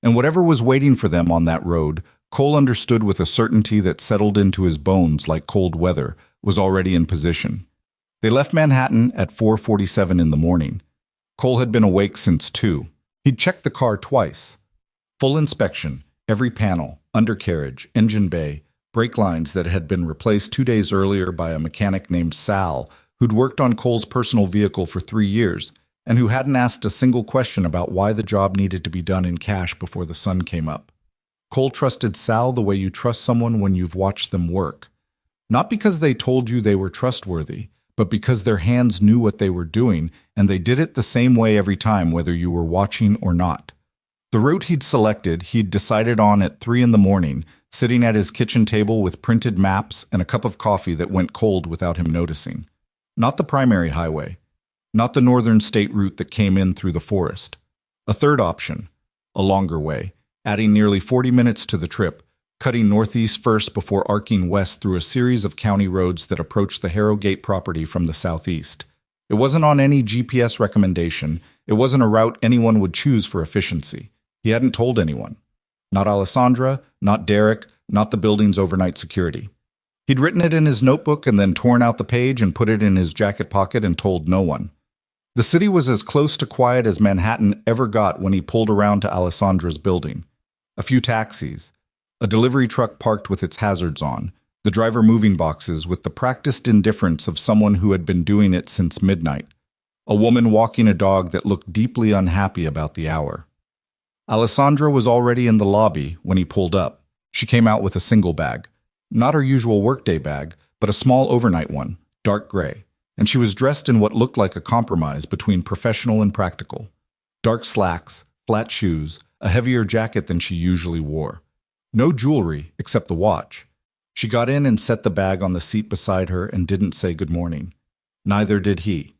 And whatever was waiting for them on that road, Cole understood with a certainty that settled into his bones like cold weather, was already in position. They left Manhattan at 4:47 in the morning. Cole had been awake since 2. He'd checked the car twice. Full inspection, every panel, undercarriage, engine bay, brake lines that had been replaced 2 days earlier by a mechanic named Sal, who'd worked on Cole's personal vehicle for 3 years, and who hadn't asked a single question about why the job needed to be done in cash before the sun came up. Cole trusted Sal the way you trust someone when you've watched them work. Not because they told you they were trustworthy, but because their hands knew what they were doing, and they did it the same way every time, whether you were watching or not. The route he'd selected, he'd decided on at 3 in the morning, sitting at his kitchen table with printed maps and a cup of coffee that went cold without him noticing. Not the primary highway. Not the northern state route that came in through the forest. A third option, a longer way, adding nearly 40 minutes to the trip, cutting northeast first before arcing west through a series of county roads that approached the Harrogate property from the southeast. It wasn't on any GPS recommendation. It wasn't a route anyone would choose for efficiency. He hadn't told anyone. Not Alessandra, not Derek, not the building's overnight security. He'd written it in his notebook and then torn out the page and put it in his jacket pocket and told no one. The city was as close to quiet as Manhattan ever got when he pulled around to Alessandra's building. A few taxis, a delivery truck parked with its hazards on, the driver moving boxes with the practiced indifference of someone who had been doing it since midnight, a woman walking a dog that looked deeply unhappy about the hour. Alessandra was already in the lobby when he pulled up. She came out with a single bag. Not her usual workday bag, but a small overnight one, dark gray, and she was dressed in what looked like a compromise between professional and practical. Dark slacks, flat shoes, a heavier jacket than she usually wore. No jewelry except the watch. She got in and set the bag on the seat beside her and didn't say good morning. Neither did he.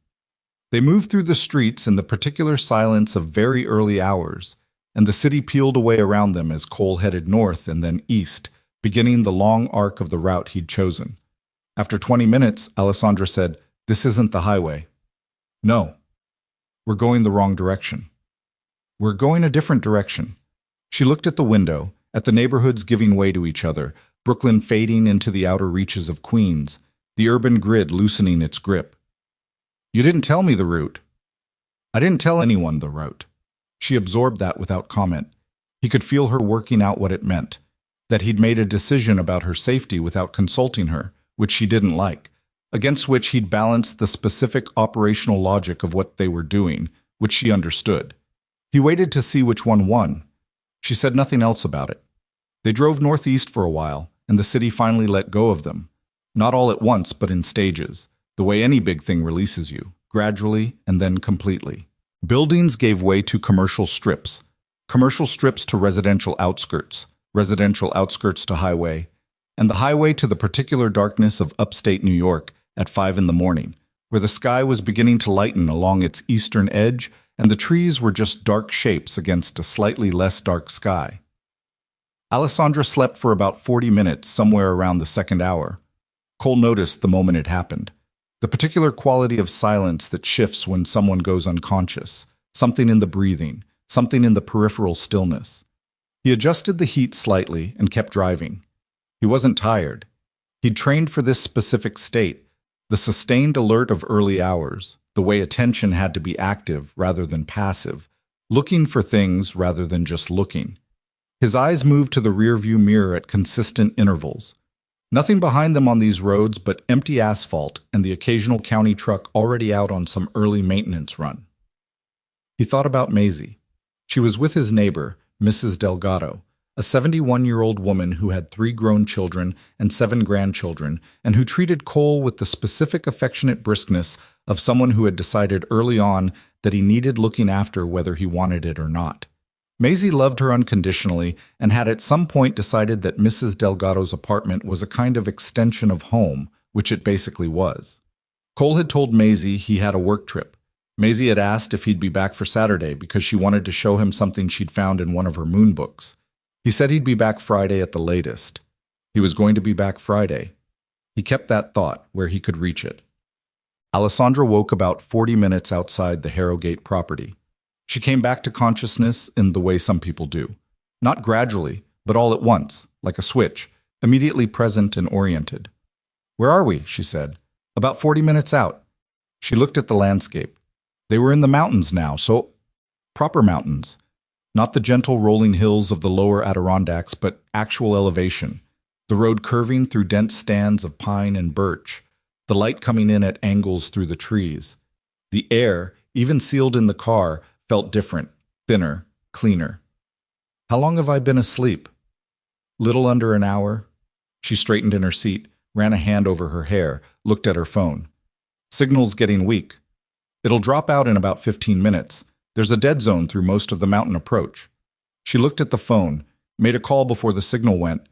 They moved through the streets in the particular silence of very early hours, and the city peeled away around them as Cole headed north and then east, beginning the long arc of the route he'd chosen. After 20 minutes, Alessandra said, "This isn't the highway." "No. We're going the wrong direction." "We're going a different direction." She looked at the window, at the neighborhoods giving way to each other, Brooklyn fading into the outer reaches of Queens, the urban grid loosening its grip. "You didn't tell me the route." "I didn't tell anyone the route." She absorbed that without comment. He could feel her working out what it meant, that he'd made a decision about her safety without consulting her, which she didn't like, against which he'd balanced the specific operational logic of what they were doing, which she understood. He waited to see which one won. She said nothing else about it. They drove northeast for a while, and the city finally let go of them. Not all at once, but in stages, the way any big thing releases you, gradually and then completely. Buildings gave way to commercial strips to residential outskirts to highway, and the highway to the particular darkness of upstate New York at 5 in the morning, where the sky was beginning to lighten along its eastern edge and the trees were just dark shapes against a slightly less dark sky. Alessandra slept for about 40 minutes, somewhere around the second hour. Cole noticed the moment it happened. The particular quality of silence that shifts when someone goes unconscious, something in the breathing, something in the peripheral stillness. He adjusted the heat slightly and kept driving. He wasn't tired. He'd trained for this specific state, the sustained alert of early hours, the way attention had to be active rather than passive, looking for things rather than just looking. His eyes moved to the rearview mirror at consistent intervals. Nothing behind them on these roads but empty asphalt and the occasional county truck already out on some early maintenance run. He thought about Maisie. She was with his neighbor, Mrs. Delgado, a 71-year-old woman who had 3 grown children and 7 grandchildren, and who treated Cole with the specific affectionate briskness of someone who had decided early on that he needed looking after whether he wanted it or not. Maisie loved her unconditionally and had at some point decided that Mrs. Delgado's apartment was a kind of extension of home, which it basically was. Cole had told Maisie he had a work trip. Maisie had asked if he'd be back for Saturday because she wanted to show him something she'd found in one of her moon books. He said he'd be back Friday at the latest. He was going to be back Friday. He kept that thought where he could reach it. Alessandra woke about 40 minutes outside the Harrogate property. She came back to consciousness in the way some people do. Not gradually, but all at once, like a switch, immediately present and oriented. "Where are we?" she said. "About 40 minutes out." She looked at the landscape. They were in the mountains now, so proper mountains. Not the gentle rolling hills of the lower Adirondacks, but actual elevation. The road curving through dense stands of pine and birch, the light coming in at angles through the trees. The air, even sealed in the car, felt different, thinner, cleaner. "How long have I been asleep?" "Little under an hour." She straightened in her seat, ran a hand over her hair, looked at her phone. "Signal's getting weak. It'll drop out in about 15 minutes. There's a dead zone through most of the mountain approach." She looked at the phone, made a call before the signal went,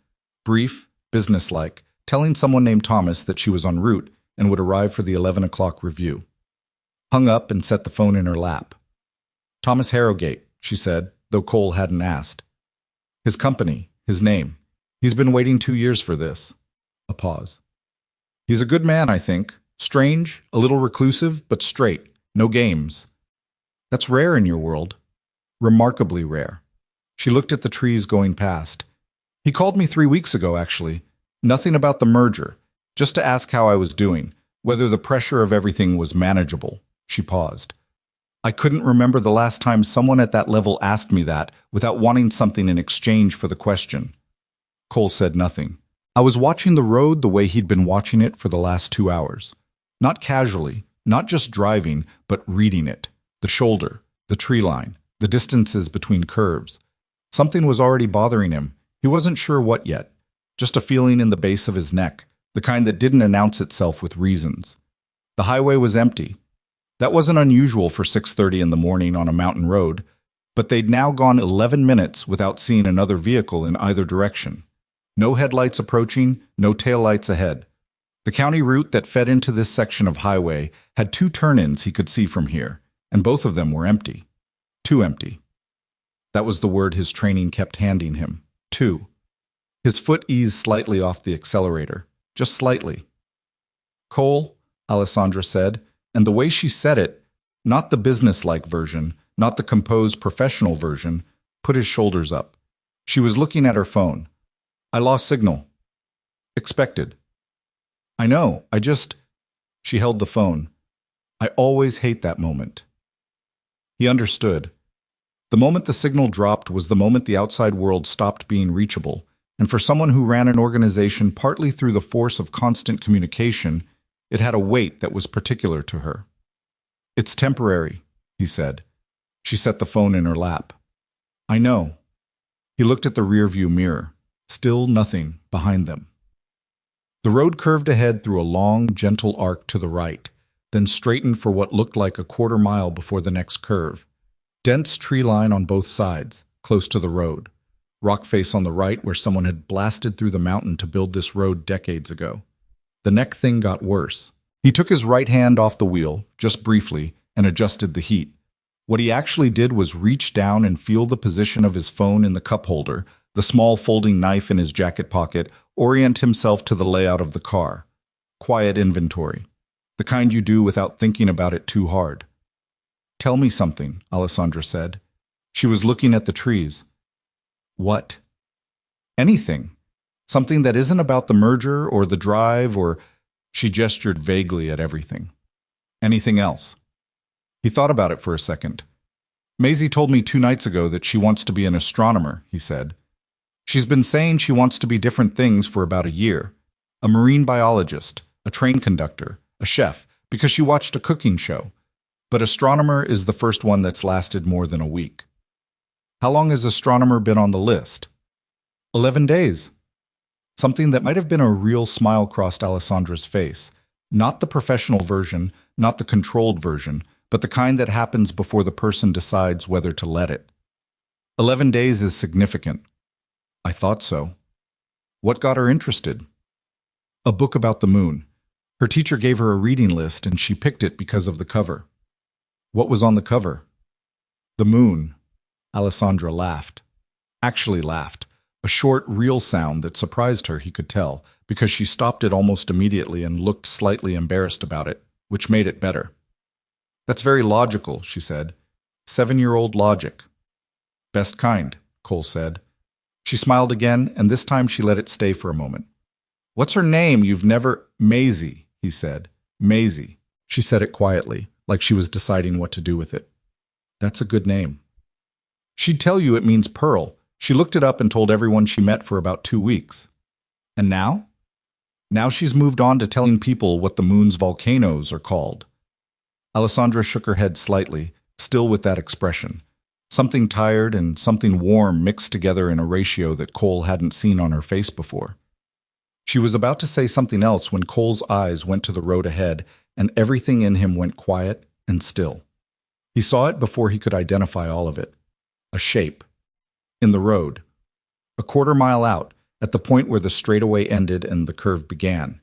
brief, businesslike, telling someone named Thomas that she was en route and would arrive for the 11 o'clock review. Hung up and set the phone in her lap. "Thomas Harrogate," she said, though Cole hadn't asked. His company, his name. He's been waiting 2 years for this. A pause. He's a good man, I think. Strange, a little reclusive, but straight. No games. That's rare in your world. Remarkably rare. She looked at the trees going past. He called me 3 weeks ago, actually. Nothing about the merger. Just to ask how I was doing. Whether the pressure of everything was manageable. She paused. I couldn't remember the last time someone at that level asked me that without wanting something in exchange for the question. Cole said nothing. I was watching the road the way he'd been watching it for the last 2 hours. Not casually, not just driving, but reading it. The shoulder, the tree line, the distances between curves. Something was already bothering him. He wasn't sure what yet. Just a feeling in the base of his neck, the kind that didn't announce itself with reasons. The highway was empty. That wasn't unusual for 6:30 in the morning on a mountain road, but they'd now gone 11 minutes without seeing another vehicle in either direction. No headlights approaching, no taillights ahead. The county route that fed into this section of highway had 2 turn-ins he could see from here, and both of them were empty. Too empty. That was the word his training kept handing him. Too. His foot eased slightly off the accelerator. Just slightly. Cole, Alessandra said, and the way she said it, not the business-like version, not the composed professional version, put his shoulders up. She was looking at her phone. I lost signal. Expected. I know, She held the phone. I always hate that moment. He understood. The moment the signal dropped was the moment the outside world stopped being reachable, and for someone who ran an organization partly through the force of constant communication, it had a weight that was particular to her. It's temporary, he said. She set the phone in her lap. I know. He looked at the rearview mirror. Still nothing behind them. The road curved ahead through a long, gentle arc to the right, then straightened for what looked like a quarter mile before the next curve. Dense tree line on both sides, close to the road. Rock face on the right where someone had blasted through the mountain to build this road decades ago. The neck thing got worse. He took his right hand off the wheel, just briefly, and adjusted the heat. What he actually did was reach down and feel the position of his phone in the cup holder, the small folding knife in his jacket pocket, orient himself to the layout of the car. Quiet inventory. The kind you do without thinking about it too hard. Tell me something, Alessandra said. She was looking at the trees. What? Anything. Something that isn't about the merger or the drive or... She gestured vaguely at everything. Anything else? He thought about it for a second. Maisie told me 2 nights ago that she wants to be an astronomer, he said. She's been saying she wants to be different things for about a year. A marine biologist, a train conductor, a chef, because she watched a cooking show. But astronomer is the first one that's lasted more than a week. How long has astronomer been on the list? 11 days. Something that might have been a real smile crossed Alessandra's face. Not the professional version, not the controlled version, but the kind that happens before the person decides whether to let it. 11 days is significant. I thought so. What got her interested? A book about the moon. Her teacher gave her a reading list and she picked it because of the cover. What was on the cover? The moon. Alessandra laughed. Actually laughed. A short, real sound that surprised her, he could tell, because she stopped it almost immediately and looked slightly embarrassed about it, which made it better. That's very logical, she said. 7-year-old logic. Best kind, Cole said. She smiled again, and this time she let it stay for a moment. What's her name? You've never... Maisie, he said. Maisie. She said it quietly, like she was deciding what to do with it. That's a good name. She'd tell you it means pearl. She looked it up and told everyone she met for about 2 weeks. And now? Now she's moved on to telling people what the moon's volcanoes are called. Alessandra shook her head slightly, still with that expression. Something tired and something warm mixed together in a ratio that Cole hadn't seen on her face before. She was about to say something else when Cole's eyes went to the road ahead and everything in him went quiet and still. He saw it before he could identify all of it. A shape. In the road. A quarter mile out, at the point where the straightaway ended and the curve began.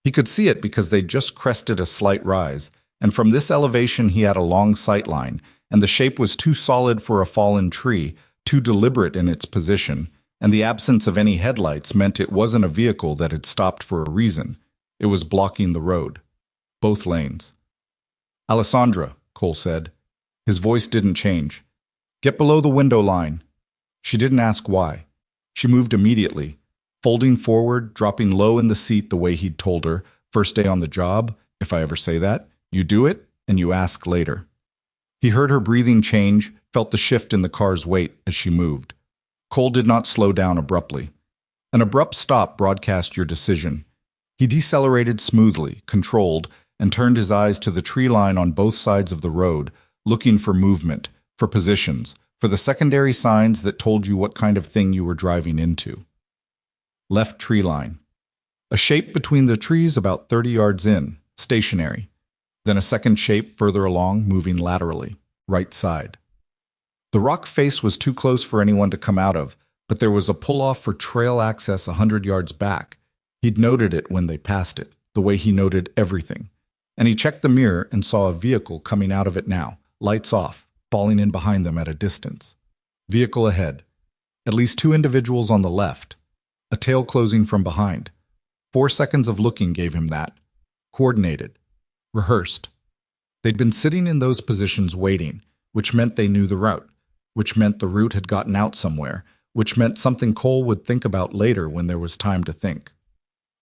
He could see it because they'd just crested a slight rise, and from this elevation he had a long sight line, and the shape was too solid for a fallen tree, too deliberate in its position, and the absence of any headlights meant it wasn't a vehicle that had stopped for a reason. It was blocking the road. Both lanes. "Alessandra," Cole said. His voice didn't change. "Get below the window line." She didn't ask why. She moved immediately, folding forward, dropping low in the seat the way he'd told her, "First day on the job, if I ever say that, you do it, and you ask later." He heard her breathing change, felt the shift in the car's weight as she moved. Cole did not slow down abruptly. An abrupt stop broadcast your decision. He decelerated smoothly, controlled, and turned his eyes to the tree line on both sides of the road, looking for movement, for positions, for the secondary signs that told you what kind of thing you were driving into. Left tree line. A shape between the trees about 30 yards in, stationary. Then a second shape further along, moving laterally, right side. The rock face was too close for anyone to come out of, but there was a pull-off for trail access 100 yards back. He'd noted it when they passed it, the way he noted everything. And he checked the mirror and saw a vehicle coming out of it now, lights off, falling in behind them at a distance. Vehicle ahead. At least 2 individuals on the left. A tail closing from behind. 4 seconds of looking gave him that. Coordinated. Rehearsed. They'd been sitting in those positions waiting, which meant they knew the route, which meant the route had gotten out somewhere, which meant something Cole would think about later when there was time to think.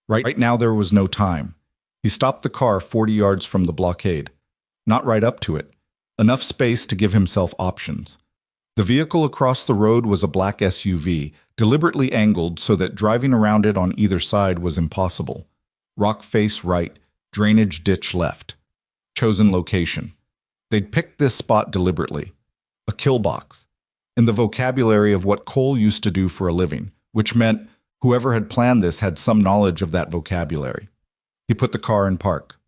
Right now there was no time. He stopped the car 40 yards from the blockade. Not right up to it. Enough space to give himself options. The vehicle across the road was a black SUV, deliberately angled so that driving around it on either side was impossible. Rock face right, drainage ditch left. Chosen location. They'd picked this spot deliberately. A kill box. In the vocabulary of what Cole used to do for a living, which meant whoever had planned this had some knowledge of that vocabulary. He put the car in park.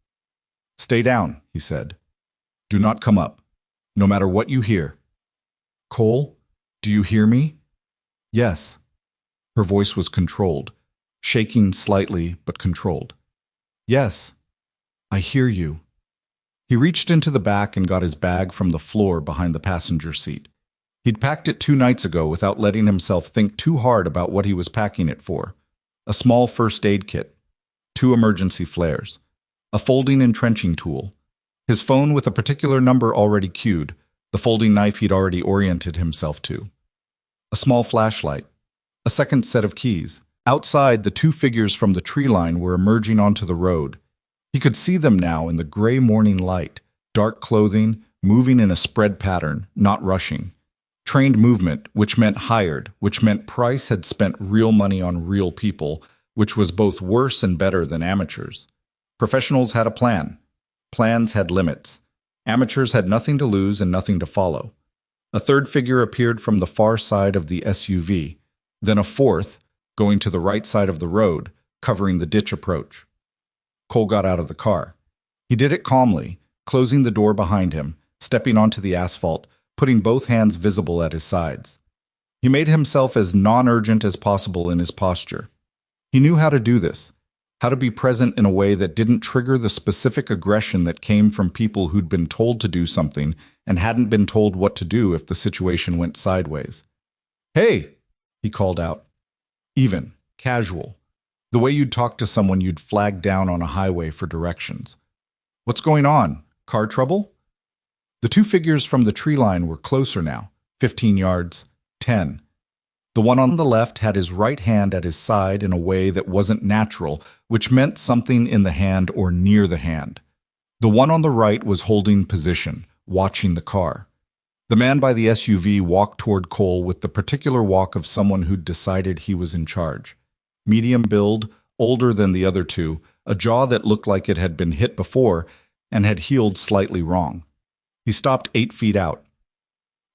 "Stay down," he said. "Do not come up, no matter what you hear." "Cole, do you hear me?" "Yes." Her voice was controlled, shaking slightly but controlled. "Yes, I hear you." He reached into the back and got his bag from the floor behind the passenger seat. He'd packed it 2 nights ago without letting himself think too hard about what he was packing it for. A small first aid kit, 2 emergency flares, a folding entrenching tool, his phone with a particular number already queued, the folding knife he'd already oriented himself to, a small flashlight, a second set of keys. Outside, the 2 figures from the tree line were emerging onto the road. He could see them now in the gray morning light, dark clothing, moving in a spread pattern, not rushing. Trained movement, which meant hired, which meant Price had spent real money on real people, which was both worse and better than amateurs. Professionals had a plan. Plans had limits. Amateurs had nothing to lose and nothing to follow. A third figure appeared from the far side of the SUV, then a fourth, going to the right side of the road, covering the ditch approach. Cole got out of the car. He did it calmly, closing the door behind him, stepping onto the asphalt, putting both hands visible at his sides. He made himself as non-urgent as possible in his posture. He knew how to do this, how to be present in a way that didn't trigger the specific aggression that came from people who'd been told to do something and hadn't been told what to do if the situation went sideways. "Hey!" he called out. Even, casual, the way you'd talk to someone you'd flag down on a highway for directions. "What's going on? Car trouble?" The 2 figures from the tree line were closer now, 15 yards, 10. The one on the left had his right hand at his side in a way that wasn't natural, which meant something in the hand or near the hand. The one on the right was holding position, watching the car. The man by the SUV walked toward Cole with the particular walk of someone who'd decided he was in charge. Medium build, older than the other 2, a jaw that looked like it had been hit before and had healed slightly wrong. He stopped 8 feet out.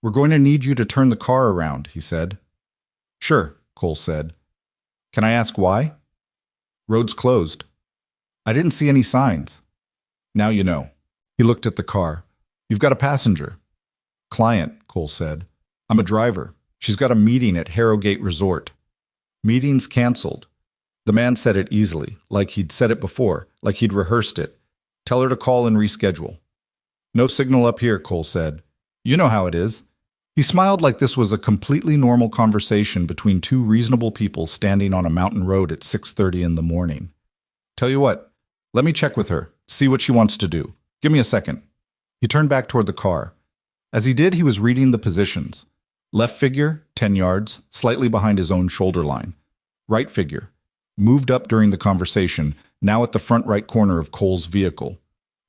"We're going to need you to turn the car around," he said. "Sure," Cole said. "Can I ask why?" "Road's closed." "I didn't see any signs." "Now you know." He looked at the car. "You've got a passenger." "Client," Cole said. "I'm a driver. She's got a meeting at Harrogate Resort." "Meeting's canceled." The man said it easily, like he'd said it before, like he'd rehearsed it. "Tell her to call and reschedule." "No signal up here," Cole said. "You know how it is." He smiled like this was a completely normal conversation between two reasonable people standing on a mountain road at 6:30 in the morning. Tell you what, let me check with her, see what she wants to do. Give me a second. He turned back toward the car. As he did, he was reading the positions. Left figure, 10 yards, slightly behind his own shoulder line. Right figure, moved up during the conversation, now at the front right corner of Cole's vehicle.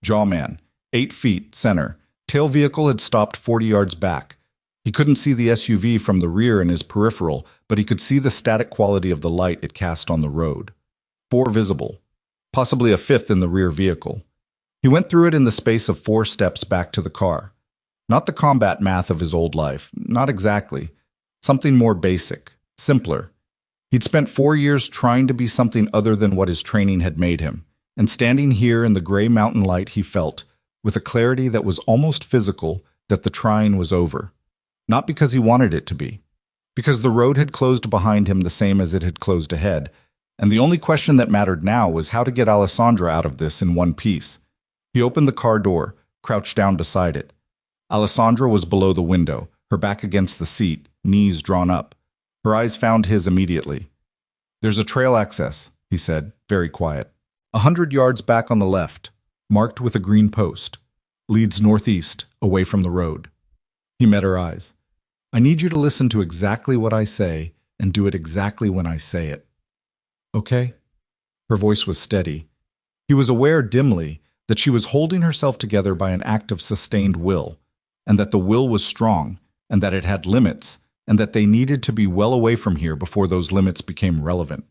Jawman, 8 feet, center. Tail vehicle had stopped 40 yards back. He couldn't see the SUV from the rear in his peripheral, but he could see the static quality of the light it cast on the road. 4 visible, possibly a 5th in the rear vehicle. He went through it in the space of 4 steps back to the car. Not the combat math of his old life, not exactly. Something more basic, simpler. He'd spent 4 years trying to be something other than what his training had made him, and standing here in the gray mountain light he felt, with a clarity that was almost physical, that the trying was over. Not because he wanted it to be, because the road had closed behind him the same as it had closed ahead, and the only question that mattered now was how to get Alessandra out of this in one piece. He opened the car door, crouched down beside it. Alessandra was below the window, her back against the seat, knees drawn up. Her eyes found his immediately. "There's a trail access," he said, very quiet. 100 yards back on the left, marked with a green post. Leads northeast, away from the road. He met her eyes. "I need you to listen to exactly what I say and do it exactly when I say it. Okay?" Her voice was steady. He was aware dimly that she was holding herself together by an act of sustained will, and that the will was strong, and that it had limits, and that they needed to be well away from here before those limits became relevant.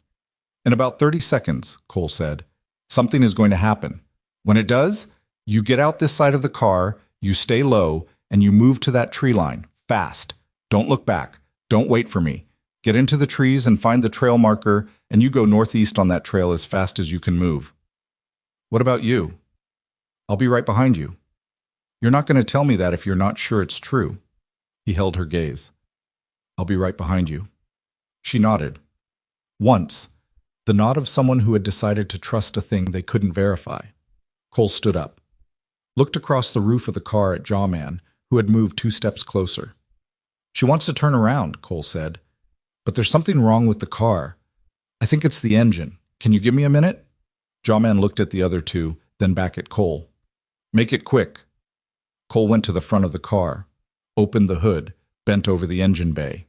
"In about 30 seconds, Cole said, something is going to happen. When it does, you get out this side of the car, you stay low, and you move to that tree line, fast. Don't look back. Don't wait for me. Get into the trees and find the trail marker, and you go northeast on that trail as fast as you can move." "What about you?" "I'll be right behind you." "You're not going to tell me that if you're not sure it's true." He held her gaze. "I'll be right behind you." She nodded. Once, the nod of someone who had decided to trust a thing they couldn't verify. Cole stood up, looked across the roof of the car at Jawman, who had moved 2 steps closer. "She wants to turn around," Cole said. "But there's something wrong with the car. I think it's the engine. Can you give me a minute?" Jawman looked at the other two, then back at Cole. "Make it quick." Cole went to the front of the car, opened the hood, bent over the engine bay.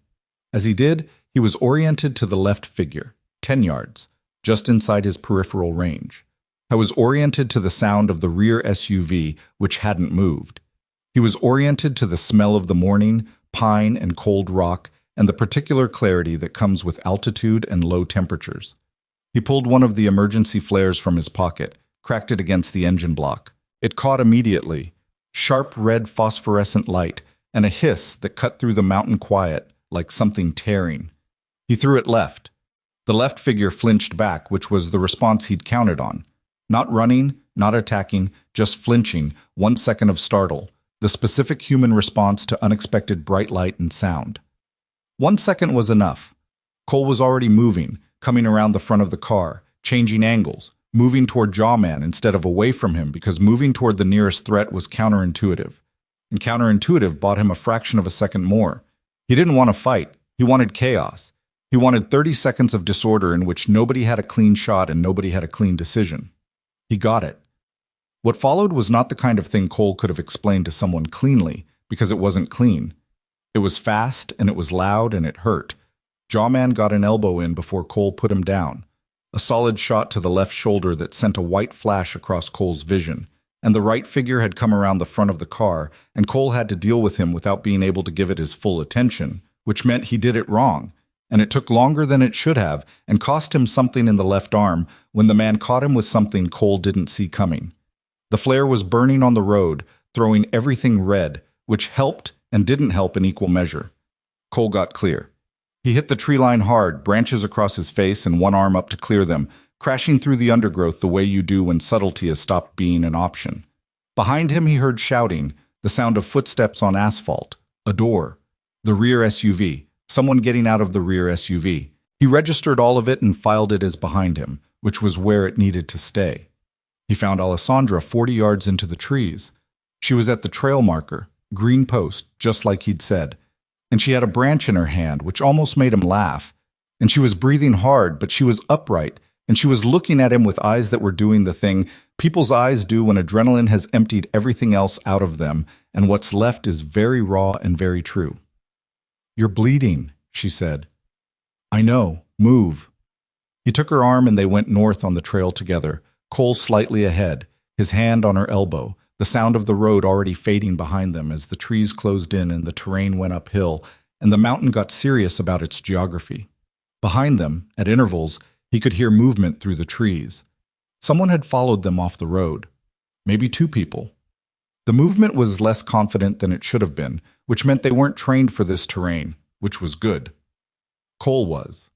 As he did, he was oriented to the left figure, 10 yards, just inside his peripheral range. I was oriented to the sound of the rear SUV, which hadn't moved. He was oriented to the smell of the morning, pine and cold rock, and the particular clarity that comes with altitude and low temperatures. He pulled one of the emergency flares from his pocket, cracked it against the engine block. It caught immediately, sharp red phosphorescent light, and a hiss that cut through the mountain quiet like something tearing. He threw it left. The left figure flinched back, which was the response he'd counted on. Not running, not attacking, just flinching, 1 second of startle, the specific human response to unexpected bright light and sound. 1 second was enough. Cole was already moving, coming around the front of the car, changing angles, moving toward Jawman instead of away from him because moving toward the nearest threat was counterintuitive. And counterintuitive bought him a fraction of a second more. He didn't want to fight. He wanted chaos. He wanted 30 seconds of disorder in which nobody had a clean shot and nobody had a clean decision. He got it. What followed was not the kind of thing Cole could have explained to someone cleanly, because it wasn't clean. It was fast, and it was loud, and it hurt. Jawman got an elbow in before Cole put him down. A solid shot to the left shoulder that sent a white flash across Cole's vision, and the right figure had come around the front of the car, and Cole had to deal with him without being able to give it his full attention, which meant he did it wrong, and it took longer than it should have, and cost him something in the left arm when the man caught him with something Cole didn't see coming. The flare was burning on the road, throwing everything red, which helped and didn't help in equal measure. Cole got clear. He hit the tree line hard, branches across his face and one arm up to clear them, crashing through the undergrowth the way you do when subtlety has stopped being an option. Behind him he heard shouting, the sound of footsteps on asphalt, a door, the rear SUV, someone getting out of the rear SUV. He registered all of it and filed it as behind him, which was where it needed to stay. He found Alessandra 40 yards into the trees. She was at the trail marker, green post, just like he'd said, and she had a branch in her hand, which almost made him laugh. And she was breathing hard, but she was upright, and she was looking at him with eyes that were doing the thing people's eyes do when adrenaline has emptied everything else out of them, and what's left is very raw and very true. "You're bleeding," she said. "I know. Move." He took her arm and they went north on the trail together, Cole slightly ahead, his hand on her elbow, the sound of the road already fading behind them as the trees closed in and the terrain went uphill, and the mountain got serious about its geography. Behind them, at intervals, he could hear movement through the trees. Someone had followed them off the road. Maybe two people. The movement was less confident than it should have been, which meant they weren't trained for this terrain, which was good. Cole was.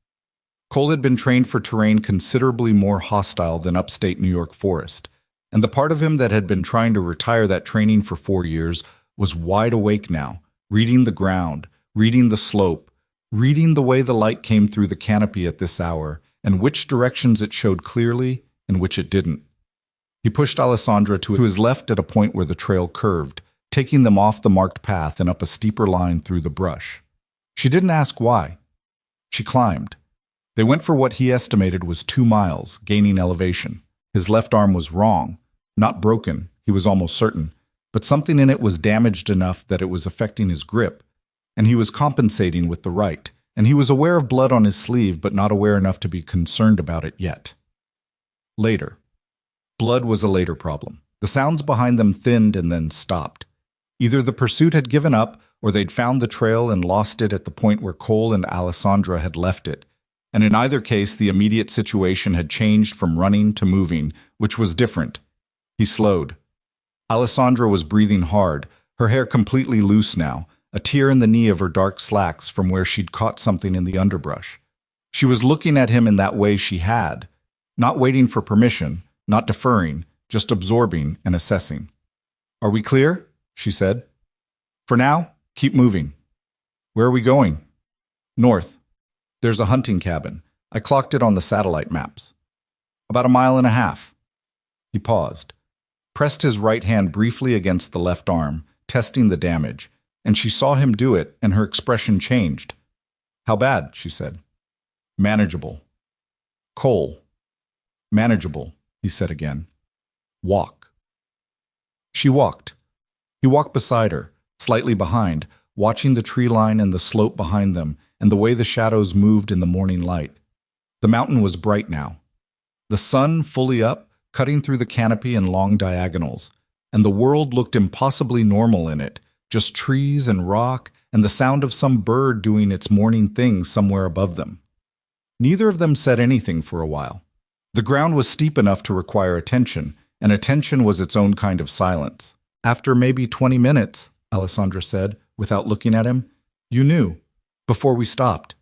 Cole had been trained for terrain considerably more hostile than upstate New York forest, and the part of him that had been trying to retire that training for 4 years was wide awake now, reading the ground, reading the slope, reading the way the light came through the canopy at this hour, and which directions it showed clearly and which it didn't. He pushed Alessandra to his left at a point where the trail curved, taking them off the marked path and up a steeper line through the brush. She didn't ask why. She climbed. They went for what he estimated was 2 miles, gaining elevation. His left arm was wrong. Not broken, he was almost certain, but something in it was damaged enough that it was affecting his grip, and he was compensating with the right, and he was aware of blood on his sleeve but not aware enough to be concerned about it yet. Later. Blood was a later problem. The sounds behind them thinned and then stopped. Either the pursuit had given up, or they'd found the trail and lost it at the point where Cole and Alessandra had left it, and in either case the immediate situation had changed from running to moving, which was different. He slowed. Alessandra was breathing hard, her hair completely loose now, a tear in the knee of her dark slacks from where she'd caught something in the underbrush. She was looking at him in that way she had, not waiting for permission, not deferring, just absorbing and assessing. "Are we clear?" she said. "For now, keep moving." "Where are we going?" "North. There's a hunting cabin. I clocked it on the satellite maps." "About 1.5 miles." He paused, pressed his right hand briefly against the left arm, testing the damage, and she saw him do it, and her expression changed. "How bad?" she said. "Manageable." "Cole." "Manageable," he said again. "Walk." She walked. He walked beside her, slightly behind, watching the tree line and the slope behind them and the way the shadows moved in the morning light. The mountain was bright now. The sun, fully up, cutting through the canopy in long diagonals, and the world looked impossibly normal in it, just trees and rock and the sound of some bird doing its morning thing somewhere above them. Neither of them said anything for a while. The ground was steep enough to require attention, and attention was its own kind of silence. "After maybe 20 minutes, Alessandra said, without looking at him, "you knew. Before we stopped.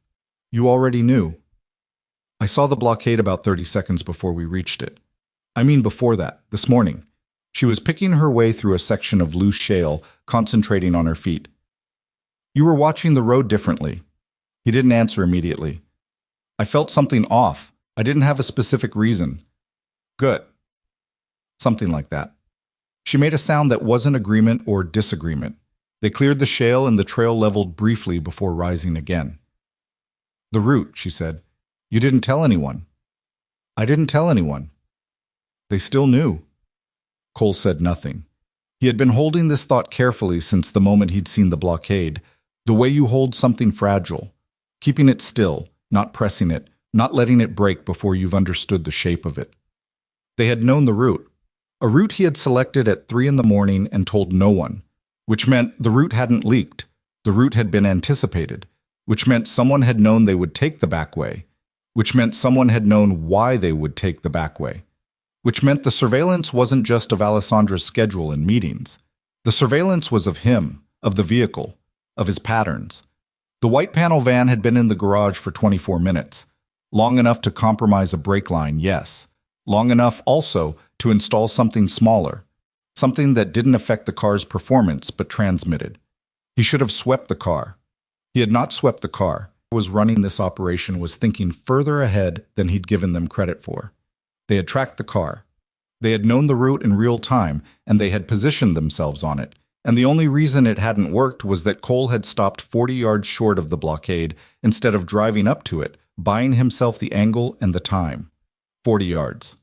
You already knew." "I saw the blockade about 30 seconds before we reached it. I mean before that, this morning." She was picking her way through a section of loose shale, concentrating on her feet. "You were watching the road differently." He didn't answer immediately. "I felt something off. I didn't have a specific reason." "Good." Something like that. She made a sound that wasn't agreement or disagreement. They cleared the shale and the trail leveled briefly before rising again. "The route," she said. "You didn't tell anyone." "I didn't tell anyone." "They still knew." Cole said nothing. He had been holding this thought carefully since the moment he'd seen the blockade, the way you hold something fragile, keeping it still, not pressing it, not letting it break before you've understood the shape of it. They had known the route. A route he had selected at 3 in the morning and told no one, which meant the route hadn't leaked. The route had been anticipated, which meant someone had known they would take the back way, which meant someone had known why they would take the back way, which meant the surveillance wasn't just of Alessandra's schedule and meetings. The surveillance was of him, of the vehicle, of his patterns. The white panel van had been in the garage for 24 minutes, long enough to compromise a brake line, yes, long enough also to install something smaller, something that didn't affect the car's performance but transmitted. He should have swept the car. He had not swept the car. Whoever was running this operation was thinking further ahead than he'd given them credit for. They had tracked the car. They had known the route in real time, and they had positioned themselves on it, And the only reason it hadn't worked was that Cole had stopped 40 yards short of the blockade instead of driving up to it, buying himself the angle and the time. 40 yards.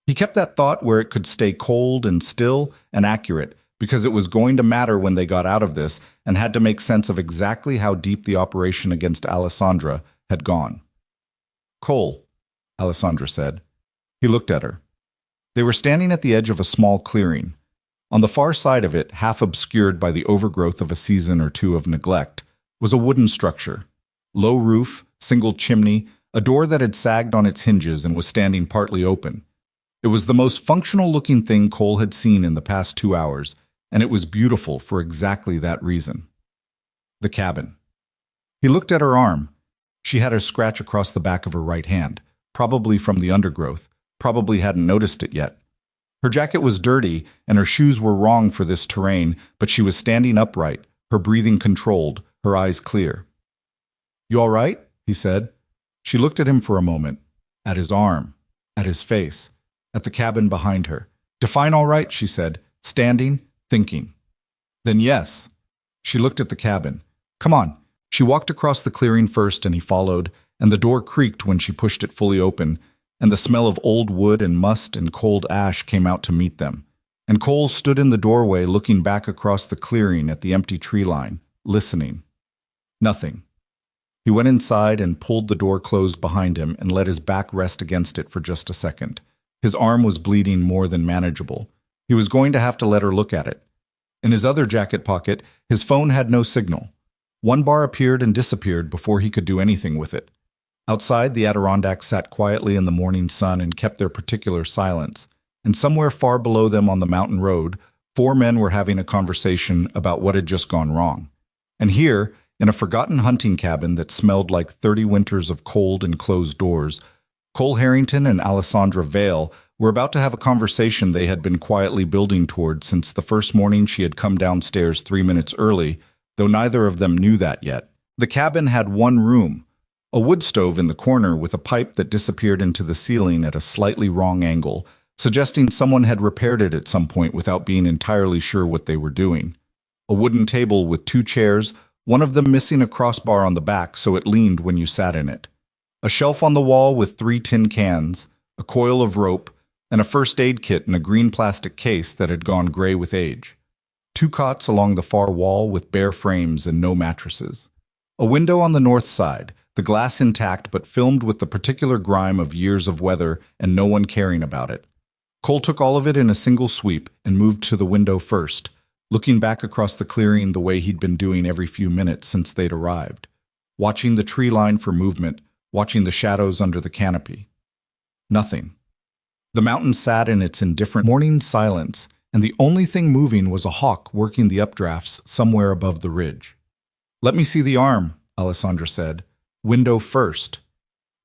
He kept that thought where it could stay cold and still and accurate, because it was going to matter when they got out of this and had to make sense of exactly how deep the operation against Alessandra had gone. "Cole," Alessandra said. He looked at her. They were standing at the edge of a small clearing. On the far side of it, half obscured by the overgrowth of a season or two of neglect, was a wooden structure. Low roof, single chimney, a door that had sagged on its hinges and was standing partly open. It was the most functional-looking thing Cole had seen in the past 2 hours, and it was beautiful for exactly that reason. The cabin. He looked at her arm. She had a scratch across the back of her right hand, probably from the undergrowth, probably hadn't noticed it yet. Her jacket was dirty, and her shoes were wrong for this terrain, but she was standing upright, her breathing controlled, her eyes clear. "You all right?" he said. She looked at him for a moment, at his arm, at his face, at the cabin behind her. "Define all right," she said, standing, thinking. "Then yes." She looked at the cabin. "Come on." She walked across the clearing first, and he followed, and the door creaked when she pushed it fully open, and the smell of old wood and must and cold ash came out to meet them. And Cole stood in the doorway looking back across the clearing at the empty tree line, listening. Nothing. He went inside and pulled the door closed behind him and let his back rest against it for just a second. His arm was bleeding more than manageable. He was going to have to let her look at it. In his other jacket pocket, his phone had no signal. One bar appeared and disappeared before he could do anything with it. Outside, the Adirondacks sat quietly in the morning sun and kept their particular silence. And somewhere far below them on the mountain road, 4 men were having a conversation about what had just gone wrong. And here, in a forgotten hunting cabin that smelled like 30 winters of cold and closed doors, Cole Harrington and Alessandra Vale were about to have a conversation they had been quietly building toward since the first morning she had come downstairs 3 minutes early, though neither of them knew that yet. The cabin had one room, a wood stove in the corner with a pipe that disappeared into the ceiling at a slightly wrong angle, suggesting someone had repaired it at some point without being entirely sure what they were doing. A wooden table with 2 chairs, one of them missing a crossbar on the back so it leaned when you sat in it. A shelf on the wall with 3 tin cans, a coil of rope, and a first aid kit in a green plastic case that had gone gray with age. 2 cots along the far wall with bare frames and no mattresses. A window on the north side, the glass intact but filmed with the particular grime of years of weather and no one caring about it. Cole took all of it in a single sweep and moved to the window first, looking back across the clearing the way he'd been doing every few minutes since they'd arrived, watching the tree line for movement, watching the shadows under the canopy. Nothing. The mountain sat in its indifferent morning silence, and the only thing moving was a hawk working the updrafts somewhere above the ridge. "Let me see the arm," Alessandra said. "Window first."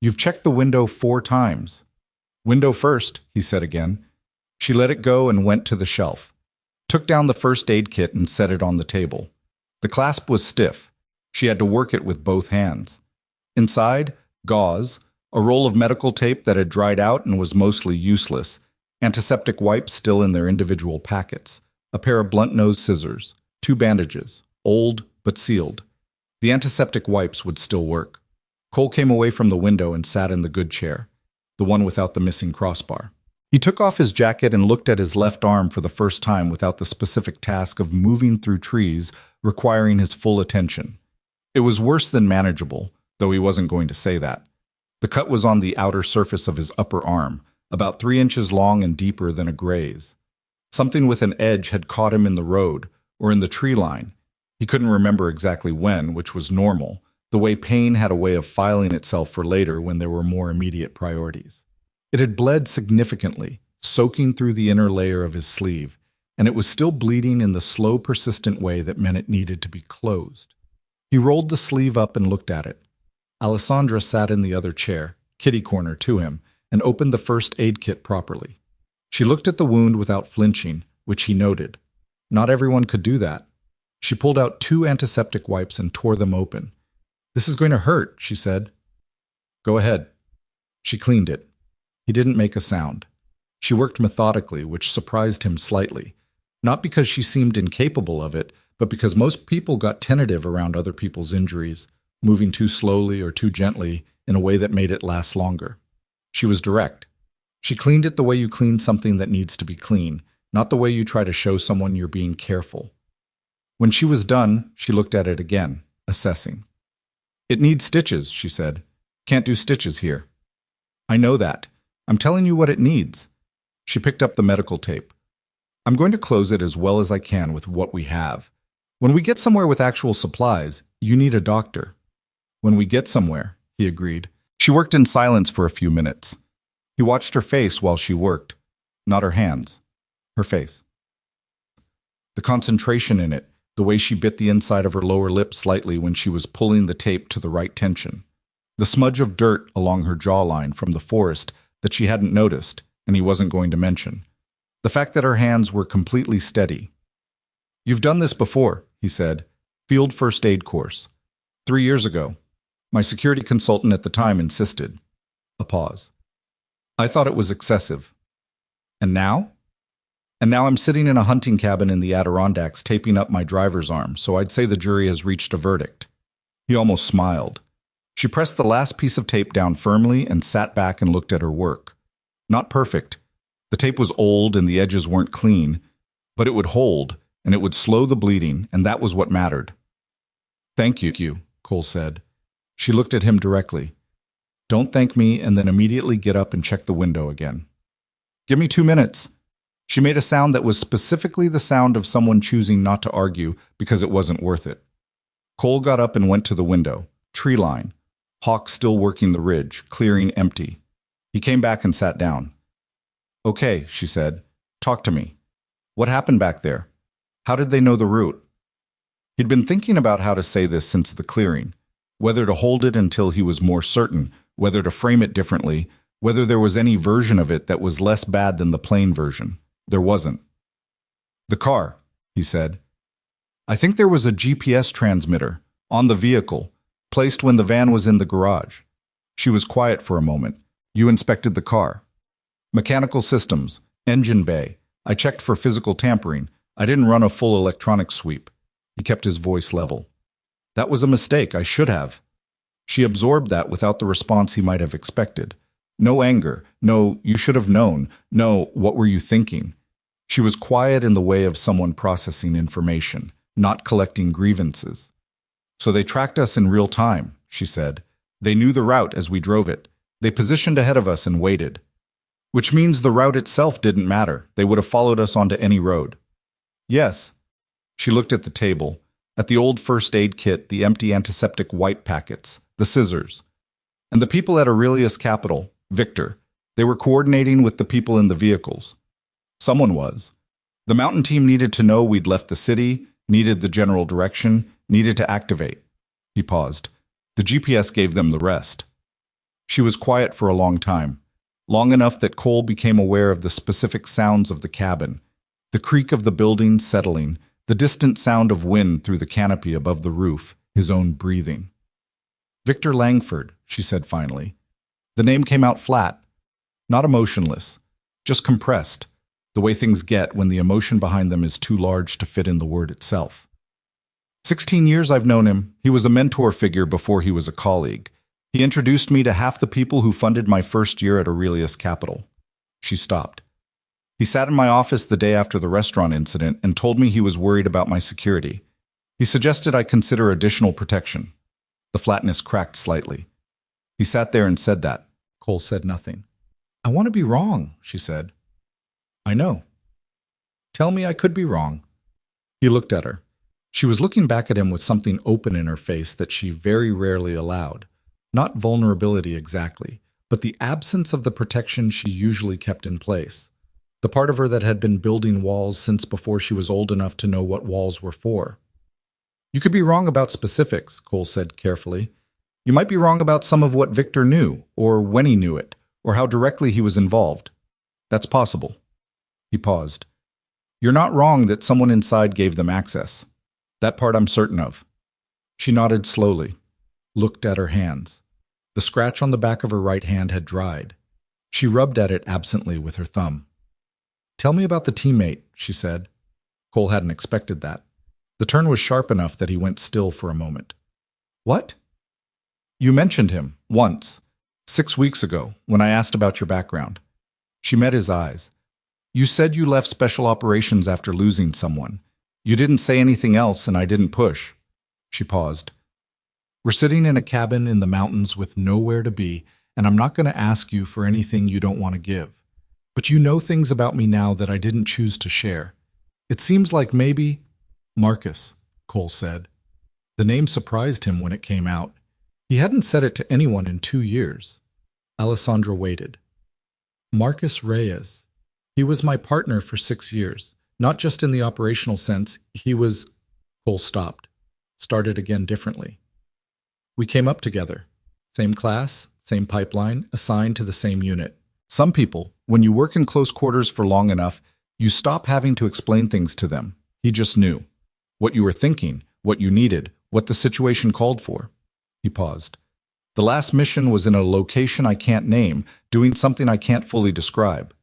"You've checked the window 4 times. "Window first," he said again. She let it go and went to the shelf, took down the first aid kit and set it on the table. The clasp was stiff. She had to work it with both hands. Inside, gauze, a roll of medical tape that had dried out and was mostly useless, antiseptic wipes still in their individual packets, a pair of blunt-nosed scissors, 2 bandages, old but sealed. The antiseptic wipes would still work. Cole came away from the window and sat in the good chair, the one without the missing crossbar. He took off his jacket and looked at his left arm for the first time without the specific task of moving through trees requiring his full attention. It was worse than manageable, though he wasn't going to say that. The cut was on the outer surface of his upper arm, about 3 inches long and deeper than a graze. Something with an edge had caught him in the road, or in the tree line. He couldn't remember exactly when, which was normal, the way pain had a way of filing itself for later when there were more immediate priorities. It had bled significantly, soaking through the inner layer of his sleeve, and it was still bleeding in the slow, persistent way that meant it needed to be closed. He rolled the sleeve up and looked at it. Alessandra sat in the other chair, kitty-corner to him, and opened the first aid kit properly. She looked at the wound without flinching, which he noted. Not everyone could do that. She pulled out 2 antiseptic wipes and tore them open. "This is going to hurt," she said. "Go ahead." She cleaned it. He didn't make a sound. She worked methodically, which surprised him slightly. Not because she seemed incapable of it, but because most people got tentative around other people's injuries, moving too slowly or too gently in a way that made it last longer. She was direct. She cleaned it the way you clean something that needs to be clean, not the way you try to show someone you're being careful. When she was done, she looked at it again, assessing. "It needs stitches," she said. "Can't do stitches here." "I know that. I'm telling you what it needs." She picked up the medical tape. "I'm going to close it as well as I can with what we have. When we get somewhere with actual supplies, you need a doctor." "When we get somewhere," he agreed. She worked in silence for a few minutes. He watched her face while she worked. Not her hands. Her face. The concentration in it, the way she bit the inside of her lower lip slightly when she was pulling the tape to the right tension. The smudge of dirt along her jawline from the forest that she hadn't noticed, and he wasn't going to mention. The fact that her hands were completely steady. "You've done this before," he said. "Field first aid course. 3 years ago. My security consultant at the time insisted." A pause. "I thought it was excessive." "And now?" "And now I'm sitting in a hunting cabin in the Adirondacks taping up my driver's arm, so I'd say the jury has reached a verdict." He almost smiled. She pressed the last piece of tape down firmly and sat back and looked at her work. Not perfect. The tape was old and the edges weren't clean, but it would hold, and it would slow the bleeding, and that was what mattered. "Thank you," Cole said. She looked at him directly. "Don't thank me and then immediately get up and check the window again." "Give me 2 minutes." She made a sound that was specifically the sound of someone choosing not to argue because it wasn't worth it. Cole got up and went to the window. Tree line. Hawk still working the ridge, clearing empty. He came back and sat down. "Okay," she said. "Talk to me. What happened back there? How did they know the route?" He'd been thinking about how to say this since the clearing, whether to hold it until he was more certain, whether to frame it differently, whether there was any version of it that was less bad than the plain version. There wasn't. "The car," he said. "I think there was a GPS transmitter on the vehicle, placed when the van was in the garage." She was quiet for a moment. "You inspected the car." "Mechanical systems, engine bay. I checked for physical tampering. I didn't run a full electronic sweep." He kept his voice level. "That was a mistake. I should have." She absorbed that without the response he might have expected. No anger. No, "you should have known." No, "what were you thinking?" She was quiet in the way of someone processing information, not collecting grievances. "So they tracked us in real time," she said. "They knew the route as we drove it. They positioned ahead of us and waited." "Which means the route itself didn't matter. They would have followed us onto any road." "Yes." She looked at the table, at the old first aid kit, the empty antiseptic wipe packets, the scissors. "And the people at Aurelius Capital, Victor, they were coordinating with the people in the vehicles." "Someone was. The mountain team needed to know we'd left the city, needed the general direction, needed to activate." He paused. "The GPS gave them the rest." She was quiet for a long time, long enough that Cole became aware of the specific sounds of the cabin, the creak of the building settling, the distant sound of wind through the canopy above the roof, his own breathing. "Victor Langford," she said finally. The name came out flat, not emotionless, just compressed, the way things get when the emotion behind them is too large to fit in the word itself. 16 years I've known him. He was a mentor figure before he was a colleague. He introduced me to half the people who funded my first year at Aurelius Capital." She stopped. "He sat in my office the day after the restaurant incident and told me he was worried about my security. He suggested I consider additional protection." The flatness cracked slightly. "He sat there and said that." Cole said nothing. "I want to be wrong," she said. "I know." "Tell me I could be wrong." He looked at her. She was looking back at him with something open in her face that she very rarely allowed. Not vulnerability exactly, but the absence of the protection she usually kept in place. The part of her that had been building walls since before she was old enough to know what walls were for. "You could be wrong about specifics," Cole said carefully. "You might be wrong about some of what Victor knew, or when he knew it, or how directly he was involved. That's possible." He paused. "You're not wrong that someone inside gave them access. That part I'm certain of." She nodded slowly, looked at her hands. The scratch on the back of her right hand had dried. She rubbed at it absently with her thumb. "Tell me about the teammate," she said. Cole hadn't expected that. The turn was sharp enough that he went still for a moment. What? You mentioned him, once. 6 weeks ago, when I asked about your background. She met his eyes. You said you left special operations after losing someone. You didn't say anything else, and I didn't push. She paused. We're sitting in a cabin in the mountains with nowhere to be, and I'm not going to ask you for anything you don't want to give. But you know things about me now that I didn't choose to share. It seems like maybe... Marcus, Cole said. The name surprised him when it came out. He hadn't said it to anyone in 2 years. Alessandra waited. Marcus Reyes. He was my partner for 6 years. Not just in the operational sense, he was... Cole stopped. Started again differently. We came up together. Same class, same pipeline, assigned to the same unit. Some people, when you work in close quarters for long enough, you stop having to explain things to them. He just knew. What you were thinking, what you needed, what the situation called for. He paused. The last mission was in a location I can't name, doing something I can't fully describe.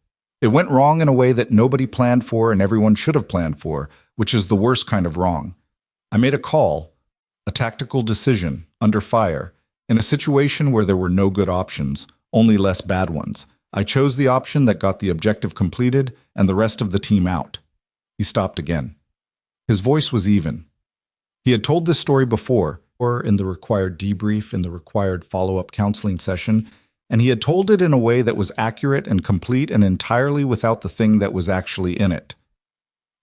It went wrong in a way that nobody planned for and everyone should have planned for, which is the worst kind of wrong. I made a call, a tactical decision, under fire, in a situation where there were no good options, only less bad ones. I chose the option that got the objective completed and the rest of the team out. He stopped again. His voice was even. He had told this story before, or in the required debrief, in the required follow-up counseling session, and he had told it in a way that was accurate and complete and entirely without the thing that was actually in it.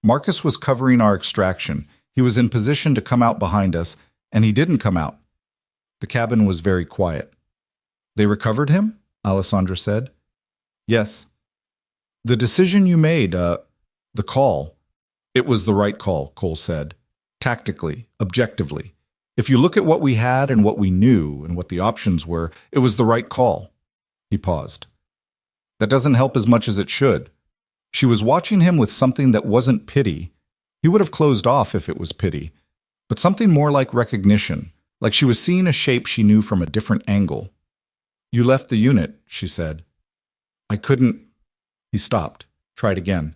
Marcus was covering our extraction. He was in position to come out behind us, and he didn't come out. The cabin was very quiet. They recovered him? Alessandra said. Yes. The decision you made, the call, it was the right call, Cole said. Tactically, objectively. If you look at what we had and what we knew and what the options were, it was the right call. He paused. That doesn't help as much as it should. She was watching him with something that wasn't pity. He would have closed off if it was pity, but something more like recognition, like she was seeing a shape she knew from a different angle. You left the unit, she said. I couldn't... He stopped, tried again.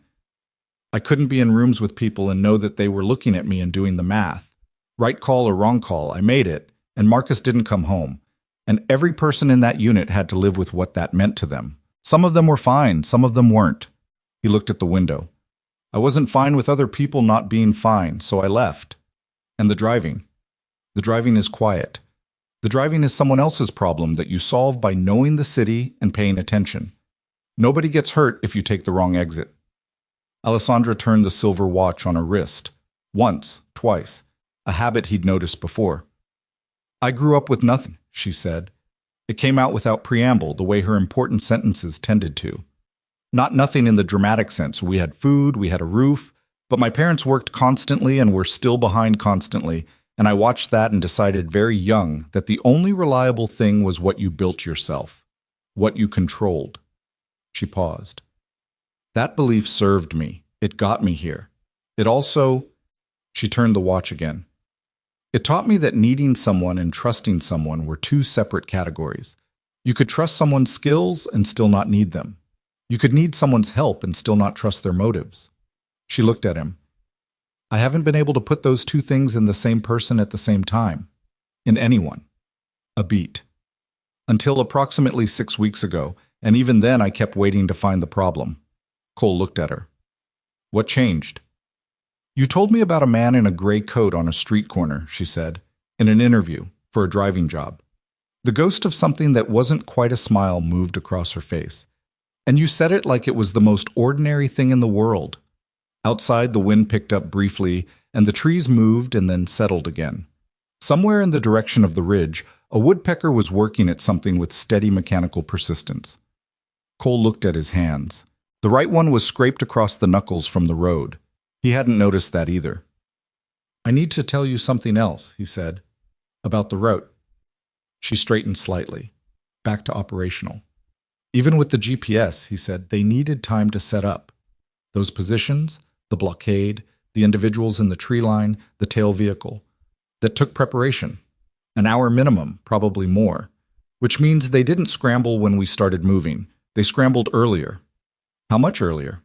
I couldn't be in rooms with people and know that they were looking at me and doing the math. Right call or wrong call, I made it, and Marcus didn't come home. And every person in that unit had to live with what that meant to them. Some of them were fine, some of them weren't. He looked at the window. I wasn't fine with other people not being fine, so I left. And the driving. The driving is quiet. The driving is someone else's problem that you solve by knowing the city and paying attention. Nobody gets hurt if you take the wrong exit. Alessandra turned the silver watch on her wrist. Once, twice. A habit he'd noticed before. I grew up with nothing, she said. It came out without preamble, the way her important sentences tended to. Not nothing in the dramatic sense. We had food, we had a roof, but my parents worked constantly and were still behind constantly, and I watched that and decided very young that the only reliable thing was what you built yourself, what you controlled. She paused. That belief served me. It got me here. It also... She turned the watch again. It taught me that needing someone and trusting someone were two separate categories. You could trust someone's skills and still not need them. You could need someone's help and still not trust their motives. She looked at him. I haven't been able to put those two things in the same person at the same time. In anyone. A beat. Until approximately 6 weeks ago, and even then I kept waiting to find the problem. Cole looked at her. What changed? You told me about a man in a gray coat on a street corner, she said, in an interview for a driving job. The ghost of something that wasn't quite a smile moved across her face. And you said it like it was the most ordinary thing in the world. Outside, the wind picked up briefly, and the trees moved and then settled again. Somewhere in the direction of the ridge, a woodpecker was working at something with steady mechanical persistence. Cole looked at his hands. The right one was scraped across the knuckles from the road. He hadn't noticed that either. I need to tell you something else, he said. About the route. She straightened slightly. Back to operational. Even with the GPS, he said, they needed time to set up. Those positions, the blockade, the individuals in the tree line, the tail vehicle. That took preparation. An hour minimum, probably more. Which means they didn't scramble when we started moving. They scrambled earlier. How much earlier?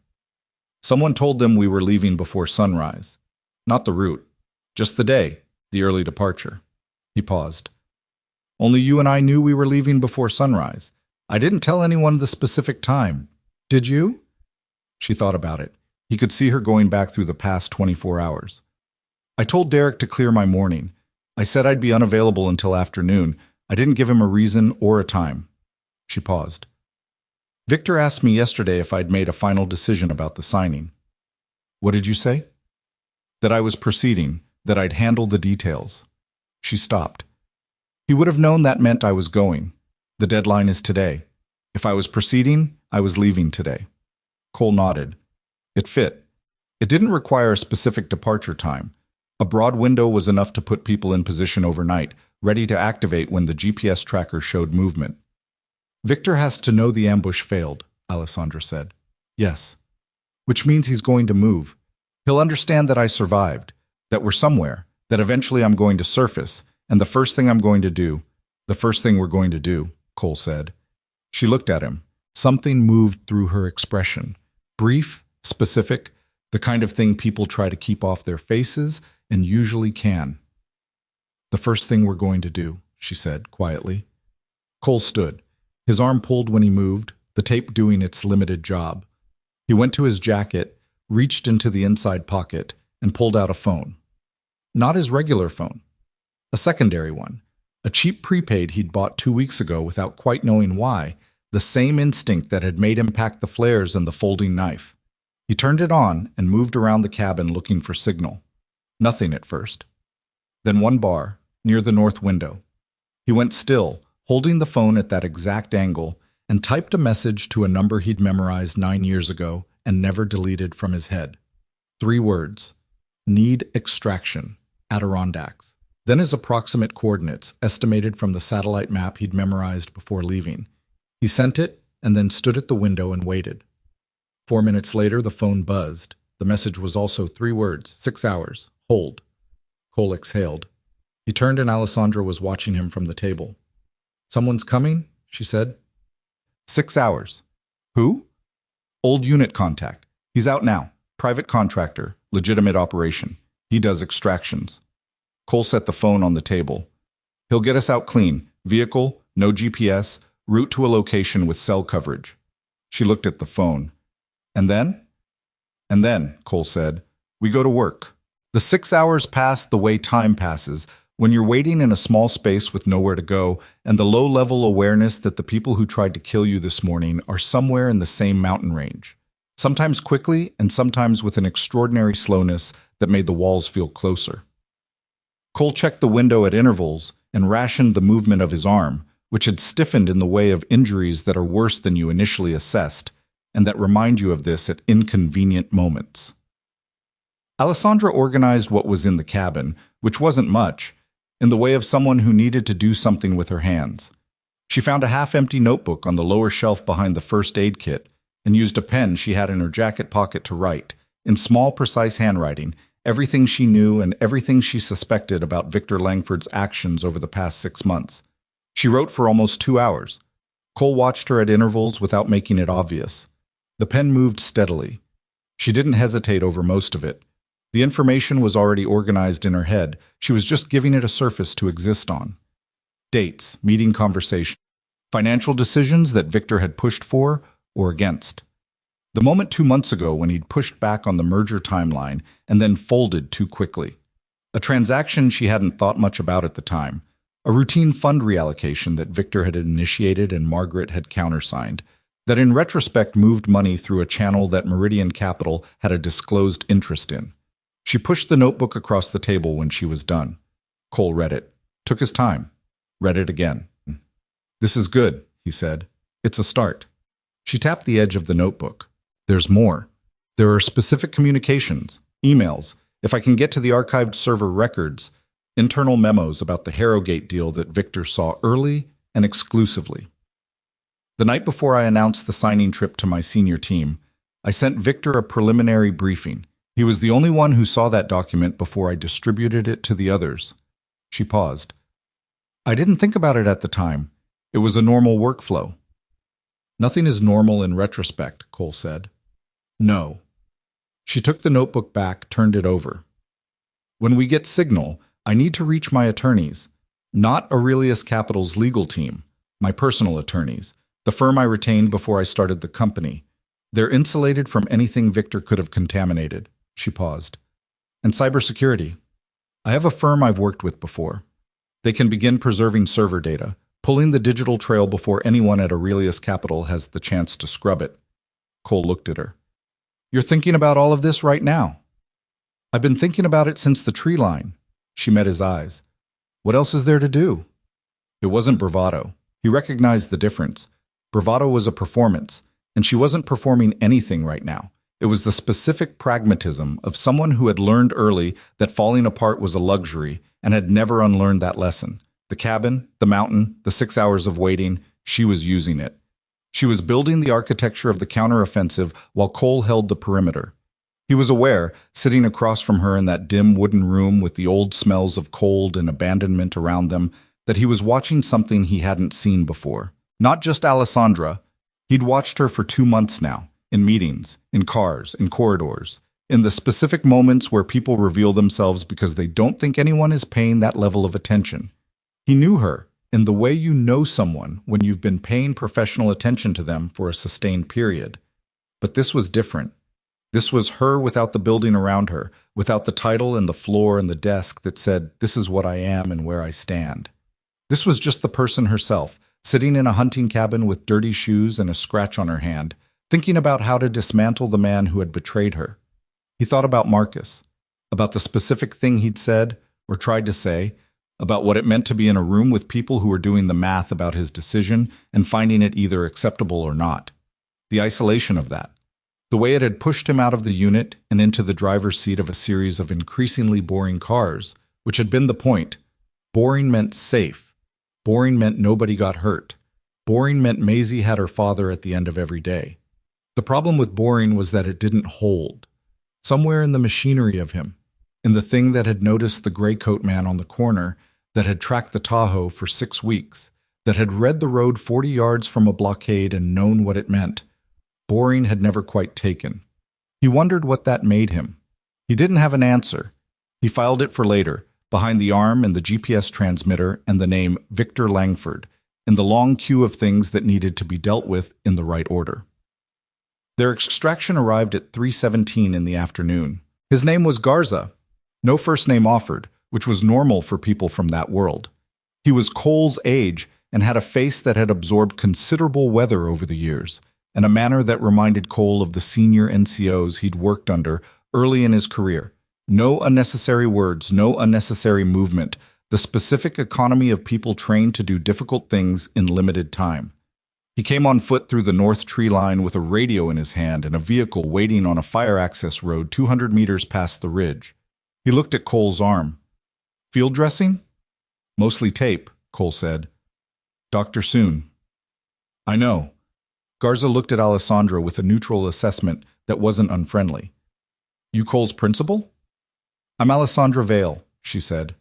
Someone told them we were leaving before sunrise. Not the route, just the day, the early departure. He paused. Only you and I knew we were leaving before sunrise. I didn't tell anyone the specific time. Did you? She thought about it. He could see her going back through the past 24 hours. I told Derek to clear my morning. I said I'd be unavailable until afternoon. I didn't give him a reason or a time. She paused. Victor asked me yesterday if I'd made a final decision about the signing. What did you say? That I was proceeding, that I'd handle the details. She stopped. He would have known that meant I was going. The deadline is today. If I was proceeding, I was leaving today. Cole nodded. It fit. It didn't require a specific departure time. A broad window was enough to put people in position overnight, ready to activate when the GPS tracker showed movement. Victor has to know the ambush failed, Alessandra said. Yes. Which means he's going to move. He'll understand that I survived, that we're somewhere, that eventually I'm going to surface, and the first thing we're going to do, Cole said. She looked at him. Something moved through her expression. Brief, specific, the kind of thing people try to keep off their faces and usually can. The first thing we're going to do, she said quietly. Cole stood. His arm pulled when he moved, the tape doing its limited job. He went to his jacket, reached into the inside pocket, and pulled out a phone. Not his regular phone. A secondary one. A cheap prepaid he'd bought 2 weeks ago without quite knowing why, the same instinct that had made him pack the flares and the folding knife. He turned it on and moved around the cabin looking for signal. Nothing at first. Then one bar, near the north window. He went still, holding the phone at that exact angle, and typed a message to a number he'd memorized 9 years ago and never deleted from his head. 3 words. Need extraction. Adirondacks. Then his approximate coordinates, estimated from the satellite map he'd memorized before leaving. He sent it and then stood at the window and waited. 4 minutes later, the phone buzzed. The message was also 3 words. 6 hours. Hold. Cole exhaled. He turned and Alessandra was watching him from the table. Someone's coming, she said. 6 hours. Who? Old unit contact. He's out now. Private contractor. Legitimate operation. He does extractions. Cole set the phone on the table. He'll get us out clean. Vehicle, no GPS, route to a location with cell coverage. She looked at the phone. And then? And then, Cole said, we go to work. The 6 hours pass the way time passes, when you're waiting in a small space with nowhere to go, and the low-level awareness that the people who tried to kill you this morning are somewhere in the same mountain range. Sometimes quickly, and sometimes with an extraordinary slowness that made the walls feel closer. Cole checked the window at intervals and rationed the movement of his arm, which had stiffened in the way of injuries that are worse than you initially assessed, and that remind you of this at inconvenient moments. Alessandra organized what was in the cabin, which wasn't much, in the way of someone who needed to do something with her hands. She found a half-empty notebook on the lower shelf behind the first aid kit and used a pen she had in her jacket pocket to write, in small, precise handwriting, everything she knew and everything she suspected about Victor Langford's actions over the past 6 months. She wrote for almost 2 hours. Cole watched her at intervals without making it obvious. The pen moved steadily. She didn't hesitate over most of it. The information was already organized in her head. She was just giving it a surface to exist on. Dates, meeting conversation, financial decisions that Victor had pushed for or against. The moment 2 months ago when he'd pushed back on the merger timeline and then folded too quickly. A transaction she hadn't thought much about at the time. A routine fund reallocation that Victor had initiated and Margaret had countersigned, that in retrospect moved money through a channel that Meridian Capital had a disclosed interest in. She pushed the notebook across the table when she was done. Cole read it, took his time, read it again. This is good, he said. It's a start. She tapped the edge of the notebook. There's more. There are specific communications, emails, if I can get to the archived server records, internal memos about the Harrogate deal that Victor saw early and exclusively. The night before I announced the signing trip to my senior team, I sent Victor a preliminary briefing. He was the only one who saw that document before I distributed it to the others. She paused. I didn't think about it at the time. It was a normal workflow. Nothing is normal in retrospect, Cole said. No. She took the notebook back, turned it over. When we get signal, I need to reach my attorneys, not Aurelius Capital's legal team, my personal attorneys, the firm I retained before I started the company. They're insulated from anything Victor could have contaminated. She paused. And cybersecurity. I have a firm I've worked with before. They can begin preserving server data, pulling the digital trail before anyone at Aurelius Capital has the chance to scrub it. Cole looked at her. You're thinking about all of this right now? I've been thinking about it since the tree line. She met his eyes. What else is there to do? It wasn't bravado. He recognized the difference. Bravado was a performance, and she wasn't performing anything right now. It was the specific pragmatism of someone who had learned early that falling apart was a luxury and had never unlearned that lesson. The cabin, the mountain, the 6 hours of waiting, she was using it. She was building the architecture of the counteroffensive while Cole held the perimeter. He was aware, sitting across from her in that dim wooden room with the old smells of cold and abandonment around them, that he was watching something he hadn't seen before. Not just Alessandra. He'd watched her for 2 months now, in meetings, in cars, in corridors, in the specific moments where people reveal themselves because they don't think anyone is paying that level of attention. He knew her in the way you know someone when you've been paying professional attention to them for a sustained period. But this was different. This was her without the building around her, without the title and the floor and the desk that said, "This is what I am and where I stand." This was just the person herself, sitting in a hunting cabin with dirty shoes and a scratch on her hand, thinking about how to dismantle the man who had betrayed her. He thought about Marcus, about the specific thing he'd said, or tried to say, about what it meant to be in a room with people who were doing the math about his decision and finding it either acceptable or not. The isolation of that. The way it had pushed him out of the unit and into the driver's seat of a series of increasingly boring cars, which had been the point. Boring meant safe. Boring meant nobody got hurt. Boring meant Maisie had her father at the end of every day. The problem with boring was that it didn't hold. Somewhere in the machinery of him, in the thing that had noticed the gray coat man on the corner, that had tracked the Tahoe for 6 weeks, that had read the road 40 yards from a blockade and known what it meant, boring had never quite taken. He wondered what that made him. He didn't have an answer. He filed it for later, behind the arm and the GPS transmitter and the name Victor Langford, in the long queue of things that needed to be dealt with in the right order. Their extraction arrived at 3:17 in the afternoon. His name was Garza. No first name offered, which was normal for people from that world. He was Cole's age and had a face that had absorbed considerable weather over the years, and a manner that reminded Cole of the senior NCOs he'd worked under early in his career. No unnecessary words, no unnecessary movement, the specific economy of people trained to do difficult things in limited time. He came on foot through the north tree line with a radio in his hand and a vehicle waiting on a fire access road 200 meters past the ridge. He looked at Cole's arm. "Field dressing?" "Mostly tape," Cole said. "Doctor soon." "I know." Garza looked at Alessandra with a neutral assessment that wasn't unfriendly. "You Cole's principal?" "I'm Alessandra Vale," she said.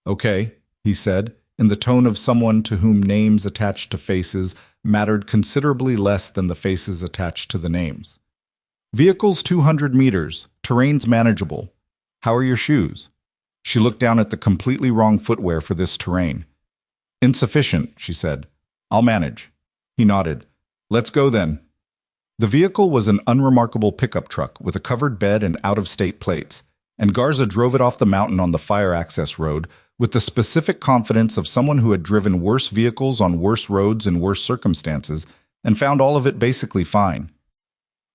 "Okay," he said, in the tone of someone to whom names attached to faces mattered considerably less than the faces attached to the names. "Vehicle's 200 meters. Terrain's manageable. How are your shoes?" She looked down at the completely wrong footwear for this terrain. "Insufficient," she said. "I'll manage." He nodded. "Let's go then." The vehicle was an unremarkable pickup truck with a covered bed and out-of-state plates, and Garza drove it off the mountain on the fire access road with the specific confidence of someone who had driven worse vehicles on worse roads in worse circumstances and found all of it basically fine.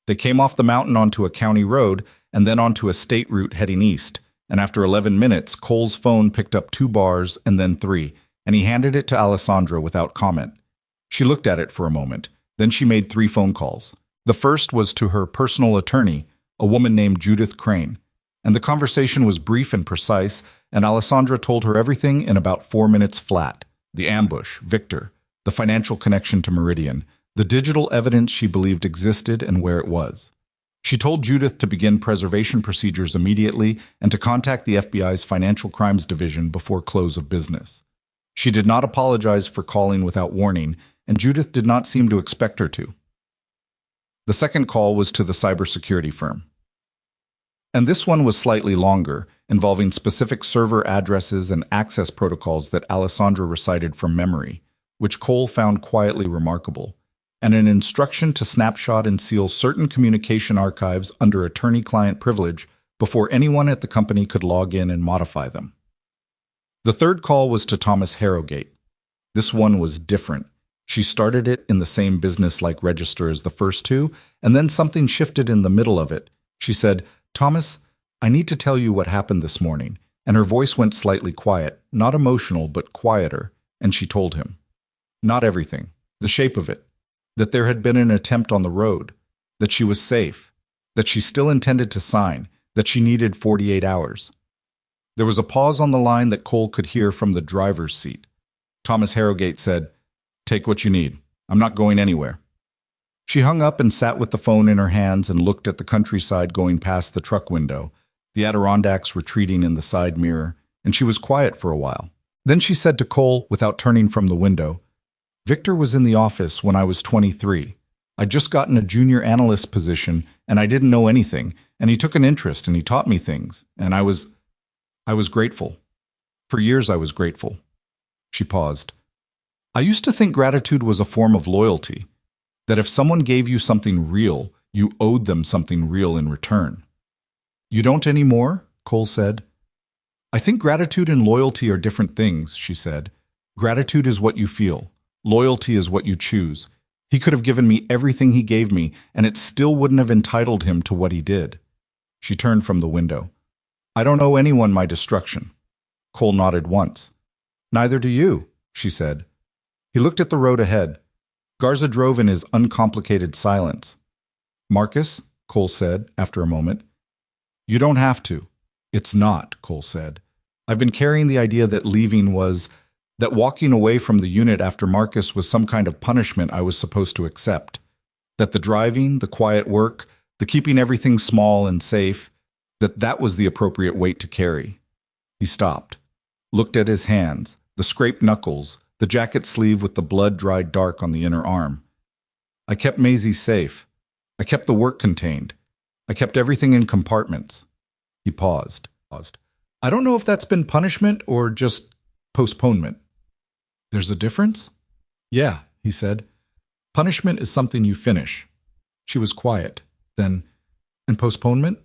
They came off the mountain onto a county road and then onto a state route heading east, and after 11 minutes, Cole's phone picked up 2 bars and then 3, and he handed it to Alessandra without comment. She looked at it for a moment. Then she made 3 phone calls. The first was to her personal attorney, a woman named Judith Crane, and the conversation was brief and precise, and Alessandra told her everything in about 4 minutes flat. The ambush, Victor, the financial connection to Meridian, the digital evidence she believed existed and where it was. She told Judith to begin preservation procedures immediately and to contact the FBI's Financial Crimes Division before close of business. She did not apologize for calling without warning, and Judith did not seem to expect her to. The second call was to the cybersecurity firm. And this one was slightly longer, involving specific server addresses and access protocols that Alessandra recited from memory, which Cole found quietly remarkable, and an instruction to snapshot and seal certain communication archives under attorney-client privilege before anyone at the company could log in and modify them. The third call was to Thomas Harrogate. This one was different. She started it in the same business-like register as the first two, and then something shifted in the middle of it. She said, "Thomas, I need to tell you what happened this morning," and her voice went slightly quiet, not emotional, but quieter, and she told him. Not everything, the shape of it, that there had been an attempt on the road, that she was safe, that she still intended to sign, that she needed 48 hours. There was a pause on the line that Cole could hear from the driver's seat. Thomas Harrogate said, "Take what you need. I'm not going anywhere." She hung up and sat with the phone in her hands and looked at the countryside going past the truck window, the Adirondacks retreating in the side mirror, and she was quiet for a while. Then she said to Cole, without turning from the window, "Victor was in the office when I was 23. I'd just gotten a junior analyst position, and I didn't know anything, and he took an interest, and he taught me things, and I was grateful. For years I was grateful." She paused. "I used to think gratitude was a form of loyalty, that if someone gave you something real, you owed them something real in return." "You don't anymore?" Cole said. "I think gratitude and loyalty are different things," she said. "Gratitude is what you feel. Loyalty is what you choose. He could have given me everything he gave me, and it still wouldn't have entitled him to what he did." She turned from the window. "I don't owe anyone my destruction." Cole nodded once. "Neither do you," she said. He looked at the road ahead. Garza drove in his uncomplicated silence. "Marcus," Cole said after a moment. "You don't have to." "It's not," Cole said. "I've been carrying the idea that that walking away from the unit after Marcus was some kind of punishment I was supposed to accept. That the driving, the quiet work, the keeping everything small and safe, that was the appropriate weight to carry." He stopped, looked at his hands, the scraped knuckles, the jacket sleeve with the blood dried dark on the inner arm. "I kept Maisie safe. I kept the work contained. I kept everything in compartments." He paused. "I don't know if that's been punishment or just postponement." "There's a difference?" "Yeah," he said. "Punishment is something you finish." She was quiet. Then, "And postponement?"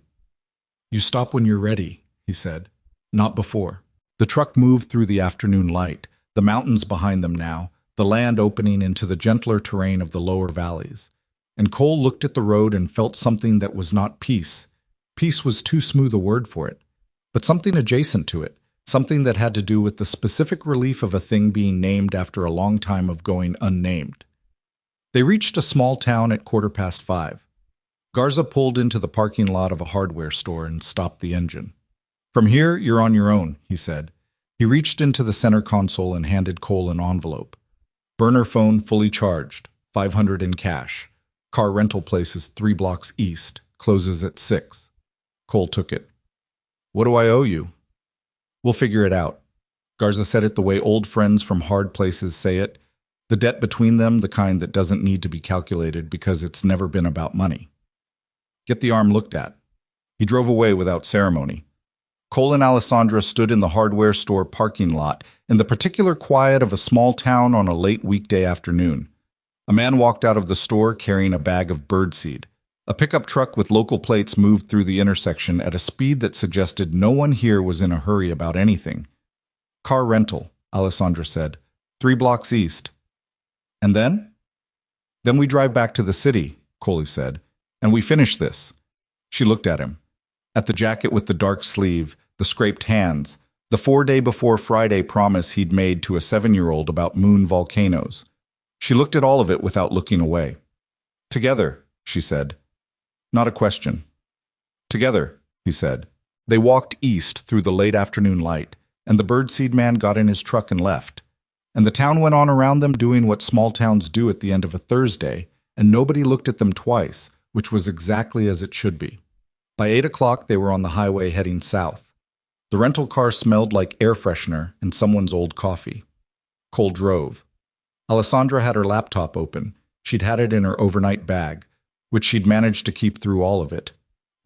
"You stop when you're ready," he said. "Not before." The truck moved through the afternoon light, the mountains behind them now, the land opening into the gentler terrain of the lower valleys. And Cole looked at the road and felt something that was not peace. Peace was too smooth a word for it, but something adjacent to it, something that had to do with the specific relief of a thing being named after a long time of going unnamed. They reached a small town at 5:15. Garza pulled into the parking lot of a hardware store and stopped the engine. "From here, you're on your own," he said. He reached into the center console and handed Cole an envelope. "Burner phone fully charged, 500 in cash. Car rental place is 3 blocks east, closes at 6. Cole took it. "What do I owe you?" "We'll figure it out." Garza said it the way old friends from hard places say it, the debt between them, the kind that doesn't need to be calculated because it's never been about money. "Get the arm looked at." He drove away without ceremony. Cole and Alessandra stood in the hardware store parking lot in the particular quiet of a small town on a late weekday afternoon. A man walked out of the store carrying a bag of birdseed. A pickup truck with local plates moved through the intersection at a speed that suggested no one here was in a hurry about anything. "Car rental," Alessandra said. 3 blocks east." "And then?" "Then we drive back to the city," Coley said. "And we finish this." She looked at him. At the jacket with the dark sleeve, the scraped hands, the 4-day before Friday promise he'd made to a 7-year-old about moon volcanoes. She looked at all of it without looking away. "Together," she said. Not a question. "Together," he said. They walked east through the late afternoon light, and the birdseed man got in his truck and left. And the town went on around them doing what small towns do at the end of a Thursday, and nobody looked at them twice, which was exactly as it should be. By 8 o'clock, they were on the highway heading south. The rental car smelled like air freshener and someone's old coffee. Cole drove. Alessandra had her laptop open. She'd had it in her overnight bag, which she'd managed to keep through all of it.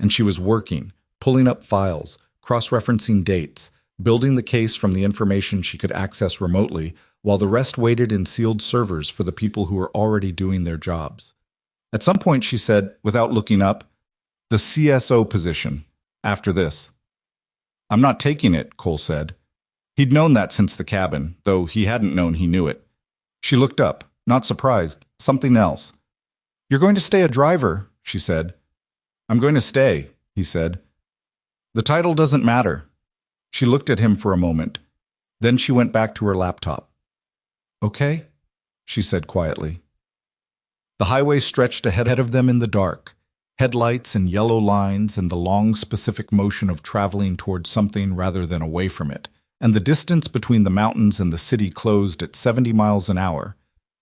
And she was working, pulling up files, cross-referencing dates, building the case from the information she could access remotely, while the rest waited in sealed servers for the people who were already doing their jobs. At some point, she said, without looking up, "The CSO position. After this." "I'm not taking it," Cole said. He'd known that since the cabin, though he hadn't known he knew it. She looked up, not surprised, something else. "You're going to stay a driver," she said. "I'm going to stay," he said. "The title doesn't matter." She looked at him for a moment. Then she went back to her laptop. "Okay," she said quietly. The highway stretched ahead of them in the dark, headlights and yellow lines and the long specific motion of traveling towards something rather than away from it, and the distance between the mountains and the city closed at 70 miles an hour.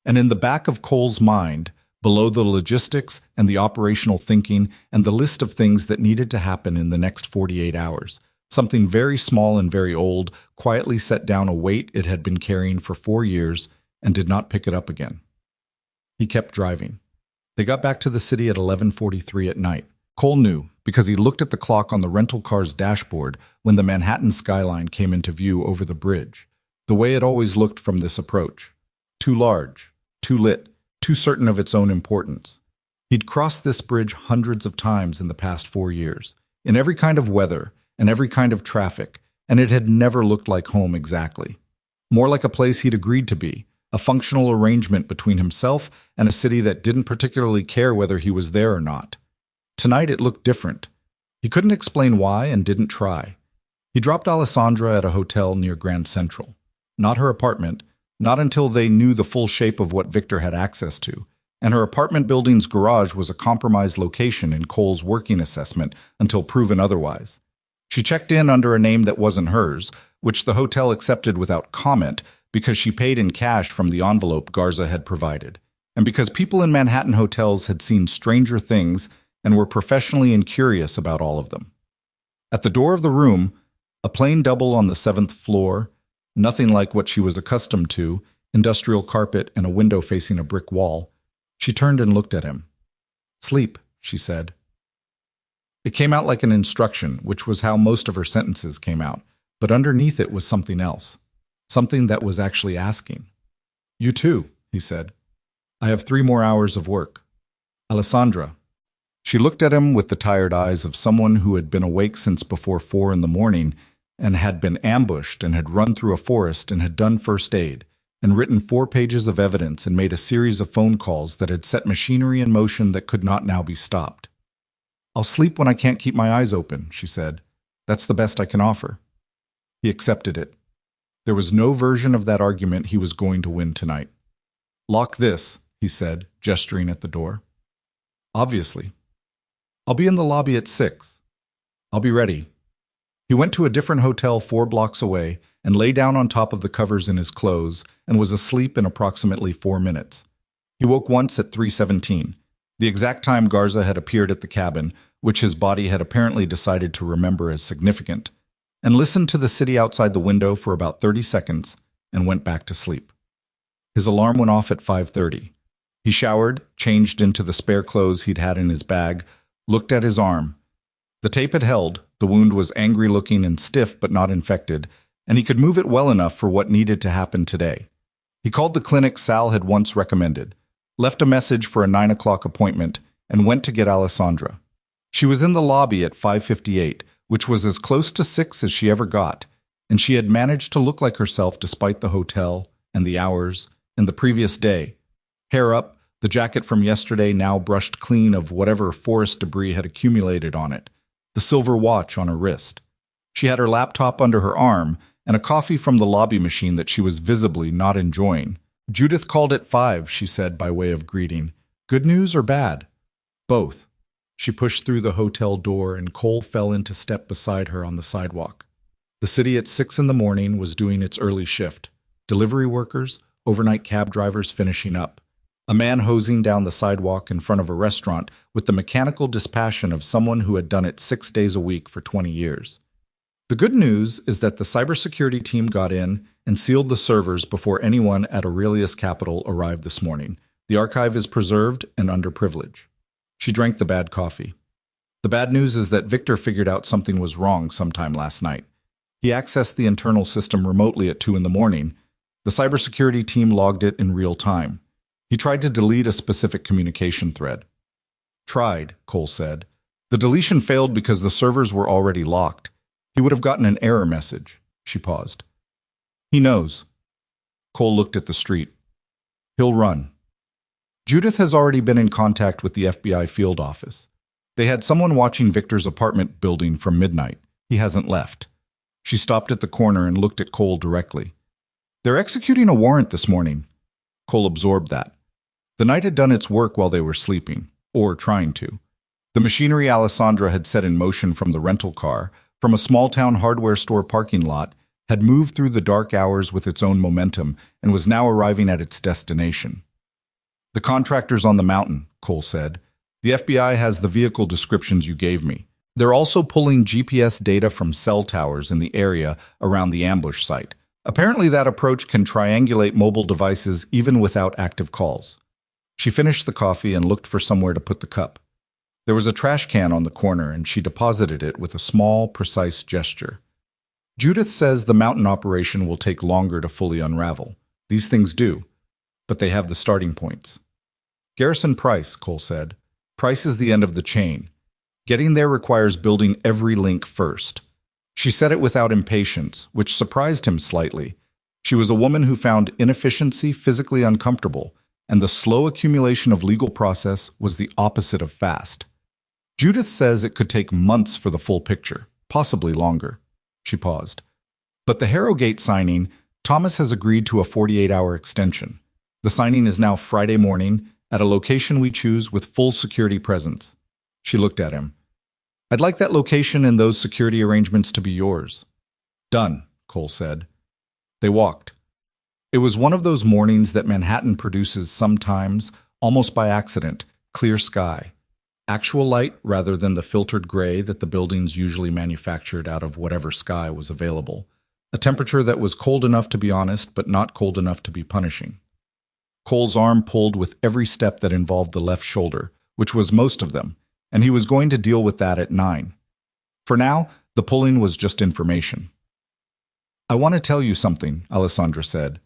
And in the back of Cole's mind, below the logistics and the operational thinking and the list of things that needed to happen in the next 48 hours, something very small and very old quietly set down a weight it had been carrying for 4 years and did not pick it up again. He kept driving. They got back to the city at 11:43 at night. Cole knew, because he looked at the clock on the rental car's dashboard when the Manhattan skyline came into view over the bridge, the way it always looked from this approach. Too large, too lit, too certain of its own importance. He'd crossed this bridge hundreds of times in the past 4 years, in every kind of weather and every kind of traffic, and it had never looked like home exactly. More like a place he'd agreed to be, a functional arrangement between himself and a city that didn't particularly care whether he was there or not. Tonight it looked different. He couldn't explain why and didn't try. He dropped Alessandra at a hotel near Grand Central. Not her apartment, not until they knew the full shape of what Victor had access to, and her apartment building's garage was a compromised location in Cole's working assessment until proven otherwise. She checked in under a name that wasn't hers, which the hotel accepted without comment, because she paid in cash from the envelope Garza had provided, and because people in Manhattan hotels had seen stranger things and were professionally incurious about all of them. At the door of the room, a plain double on the 7th floor, nothing like what she was accustomed to, industrial carpet and a window facing a brick wall, she turned and looked at him. "Sleep," she said. It came out like an instruction, which was how most of her sentences came out, but underneath it was something else. Something that was actually asking. "You too," he said. "I have 3 more hours of work. Alessandra." She looked at him with the tired eyes of someone who had been awake since before 4 in the morning and had been ambushed and had run through a forest and had done first aid and written 4 pages of evidence and made a series of phone calls that had set machinery in motion that could not now be stopped. "I'll sleep when I can't keep my eyes open," she said. "That's the best I can offer." He accepted it. There was no version of that argument he was going to win tonight. "Lock this," he said, gesturing at the door. "Obviously. I'll be in the lobby at 6. I'll be ready." He went to a different hotel 4 blocks away and lay down on top of the covers in his clothes and was asleep in approximately 4 minutes. He woke once at 3:17, the exact time Garza had appeared at the cabin, which his body had apparently decided to remember as significant, and listened to the city outside the window for about 30 seconds and went back to sleep. His alarm went off at 5:30. He showered, changed into the spare clothes he'd had in his bag, looked at his arm. The tape had held, the wound was angry-looking and stiff but not infected, and he could move it well enough for what needed to happen today. He called the clinic Sal had once recommended, left a message for a 9 o'clock appointment, and went to get Alessandra. She was in the lobby at 5:58, which was as close to 6 as she ever got, and she had managed to look like herself despite the hotel and the hours and the previous day. Hair up, the jacket from yesterday now brushed clean of whatever forest debris had accumulated on it, the silver watch on her wrist. She had her laptop under her arm and a coffee from the lobby machine that she was visibly not enjoying. "Judith called at 5, she said by way of greeting. "Good news or bad?" "Both." She pushed through the hotel door and Cole fell into step beside her on the sidewalk. The city at 6 in the morning was doing its early shift. Delivery workers, overnight cab drivers finishing up. A man hosing down the sidewalk in front of a restaurant with the mechanical dispassion of someone who had done it 6 days a week for 20 years. The good news is that the cybersecurity team got in and sealed the servers before anyone at Aurelius Capital arrived this morning. The archive is preserved and under privilege. She drank the bad coffee. The bad news is that Victor figured out something was wrong sometime last night. He accessed the internal system remotely at 2 in the morning. The cybersecurity team logged it in real time. He tried to delete a specific communication thread. Tried, Cole said. The deletion failed because the servers were already locked. He would have gotten an error message. She paused. He knows. Cole looked at the street. He'll run. Judith has already been in contact with the FBI field office. They had someone watching Victor's apartment building from midnight. He hasn't left. She stopped at the corner and looked at Cole directly. They're executing a warrant this morning. Cole absorbed that. The night had done its work while they were sleeping, or trying to. The machinery Alessandra had set in motion from the rental car, from a small-town hardware store parking lot, had moved through the dark hours with its own momentum and was now arriving at its destination. The contractor's on the mountain, Cole said. The FBI has the vehicle descriptions you gave me. They're also pulling GPS data from cell towers in the area around the ambush site. Apparently that approach can triangulate mobile devices even without active calls. She finished the coffee and looked for somewhere to put the cup. There was a trash can on the corner and she deposited it with a small, precise gesture. Judith says the mountain operation will take longer to fully unravel. These things do, but they have the starting points. Garrison Price, Cole said. Price is the end of the chain. Getting there requires building every link first. She said it without impatience, which surprised him slightly. She was a woman who found inefficiency physically uncomfortable, and the slow accumulation of legal process was the opposite of fast. Judith says it could take months for the full picture, possibly longer. She paused. But the Harrogate signing, Thomas has agreed to a 48-hour extension. The signing is now Friday morning at a location we choose with full security presence. She looked at him. I'd like that location and those security arrangements to be yours. Done, Cole said. They walked. It was one of those mornings that Manhattan produces sometimes, almost by accident, clear sky. Actual light rather than the filtered gray that the buildings usually manufactured out of whatever sky was available. A temperature that was cold enough to be honest, but not cold enough to be punishing. Cole's arm pulled with every step that involved the left shoulder, which was most of them, and he was going to deal with that at 9. For now, the pulling was just information. I want to tell you something, Alessandra said.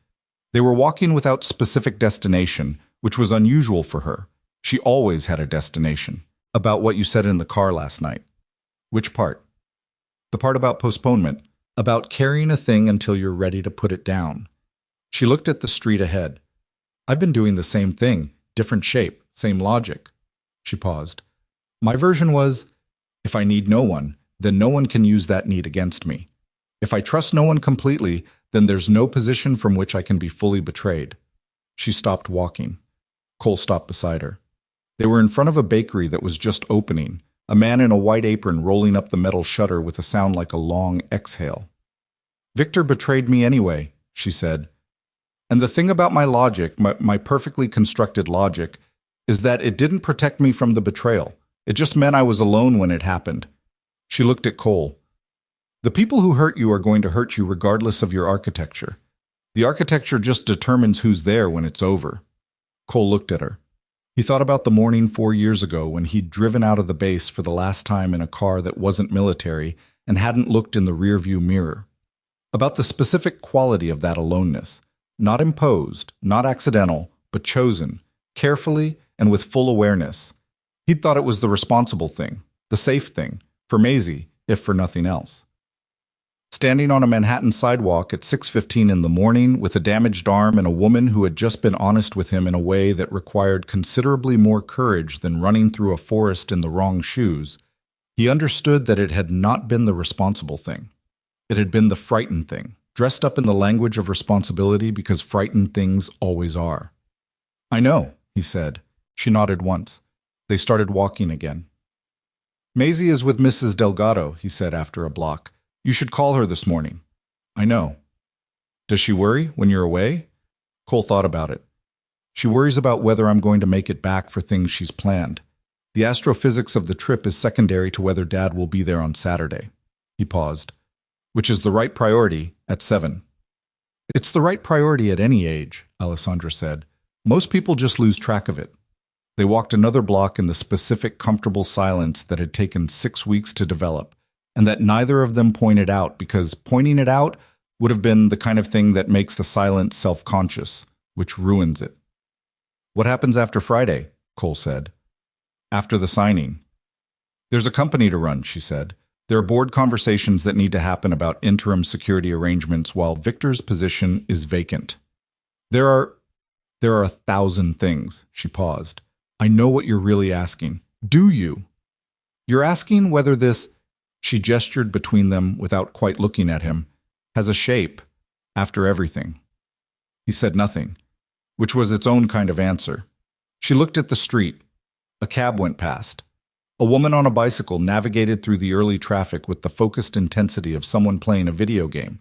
They were walking without specific destination, which was unusual for her. She always had a destination. About what you said in the car last night. Which part? The part about postponement. About carrying a thing until you're ready to put it down. She looked at the street ahead. I've been doing the same thing, different shape, same logic. She paused. My version was, if I need no one, then no one can use that need against me. If I trust no one completely, then there's no position from which I can be fully betrayed. She stopped walking. Cole stopped beside her. They were in front of a bakery that was just opening, a man in a white apron rolling up the metal shutter with a sound like a long exhale. Victor betrayed me anyway, she said. And the thing about my logic, my perfectly constructed logic, is that it didn't protect me from the betrayal. It just meant I was alone when it happened. She looked at Cole. The people who hurt you are going to hurt you regardless of your architecture. The architecture just determines who's there when it's over. Cole looked at her. He thought about the morning 4 years ago when he'd driven out of the base for the last time in a car that wasn't military and hadn't looked in the rearview mirror. About the specific quality of that aloneness. Not imposed, not accidental, but chosen, carefully and with full awareness. He'd thought it was the responsible thing, the safe thing, for Maisie, if for nothing else. Standing on a Manhattan sidewalk at 6:15 in the morning with a damaged arm and a woman who had just been honest with him in a way that required considerably more courage than running through a forest in the wrong shoes, he understood that it had not been the responsible thing. It had been the frightened thing, dressed up in the language of responsibility because frightened things always are. I know, he said. She nodded once. They started walking again. Maisie is with Mrs. Delgado, he said after a block. You should call her this morning. I know. Does she worry when you're away? Cole thought about it. She worries about whether I'm going to make it back for things she's planned. The astrophysics of the trip is secondary to whether Dad will be there on Saturday. He paused. Which is the right priority at 7. It's the right priority at any age, Alessandra said. Most people just lose track of it. They walked another block in the specific, comfortable silence that had taken 6 weeks to develop, and that neither of them pointed out, because pointing it out would have been the kind of thing that makes the silence self-conscious, which ruins it. "What happens after Friday?" Cole said. "After the signing." "There's a company to run," she said. "There are board conversations that need to happen about interim security arrangements while Victor's position is vacant. There are 1,000 things." She paused. "I know what you're really asking. Do you? You're asking whether this," she gestured between them without quite looking at him, "has a shape after everything." He said nothing, which was its own kind of answer. She looked at the street. A cab went past. A woman on a bicycle navigated through the early traffic with the focused intensity of someone playing a video game.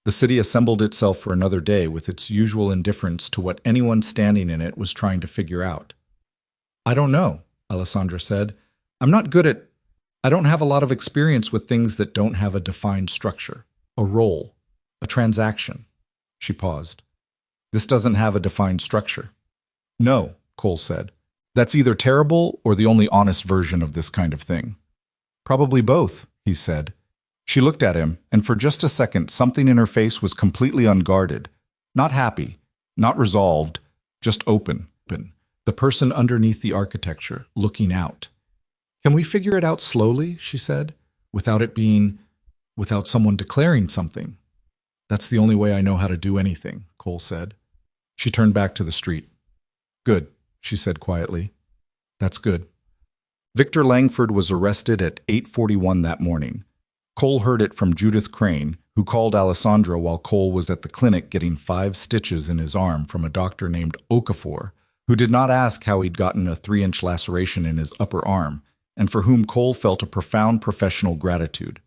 The city assembled itself for another day with its usual indifference to what anyone standing in it was trying to figure out. "I don't know," Alessandra said. I don't have a lot of experience with things that don't have a defined structure, a role, a transaction." She paused. "This doesn't have a defined structure." "No," Cole said. "That's either terrible or the only honest version of this kind of thing." "Probably both," he said. She looked at him, and for just a second something in her face was completely unguarded. Not happy, not resolved, just open. The person underneath the architecture, looking out. "Can we figure it out slowly?" she said, without someone declaring something." "That's the only way I know how to do anything," Cole said. She turned back to the street. "Good," she said quietly. "That's good." Victor Langford was arrested at 8:41 that morning. Cole heard it from Judith Crane, who called Alessandra while Cole was at the clinic getting 5 stitches in his arm from a doctor named Okafor, who did not ask how he'd gotten a 3-inch laceration in his upper arm, and for whom Cole felt a profound professional gratitude.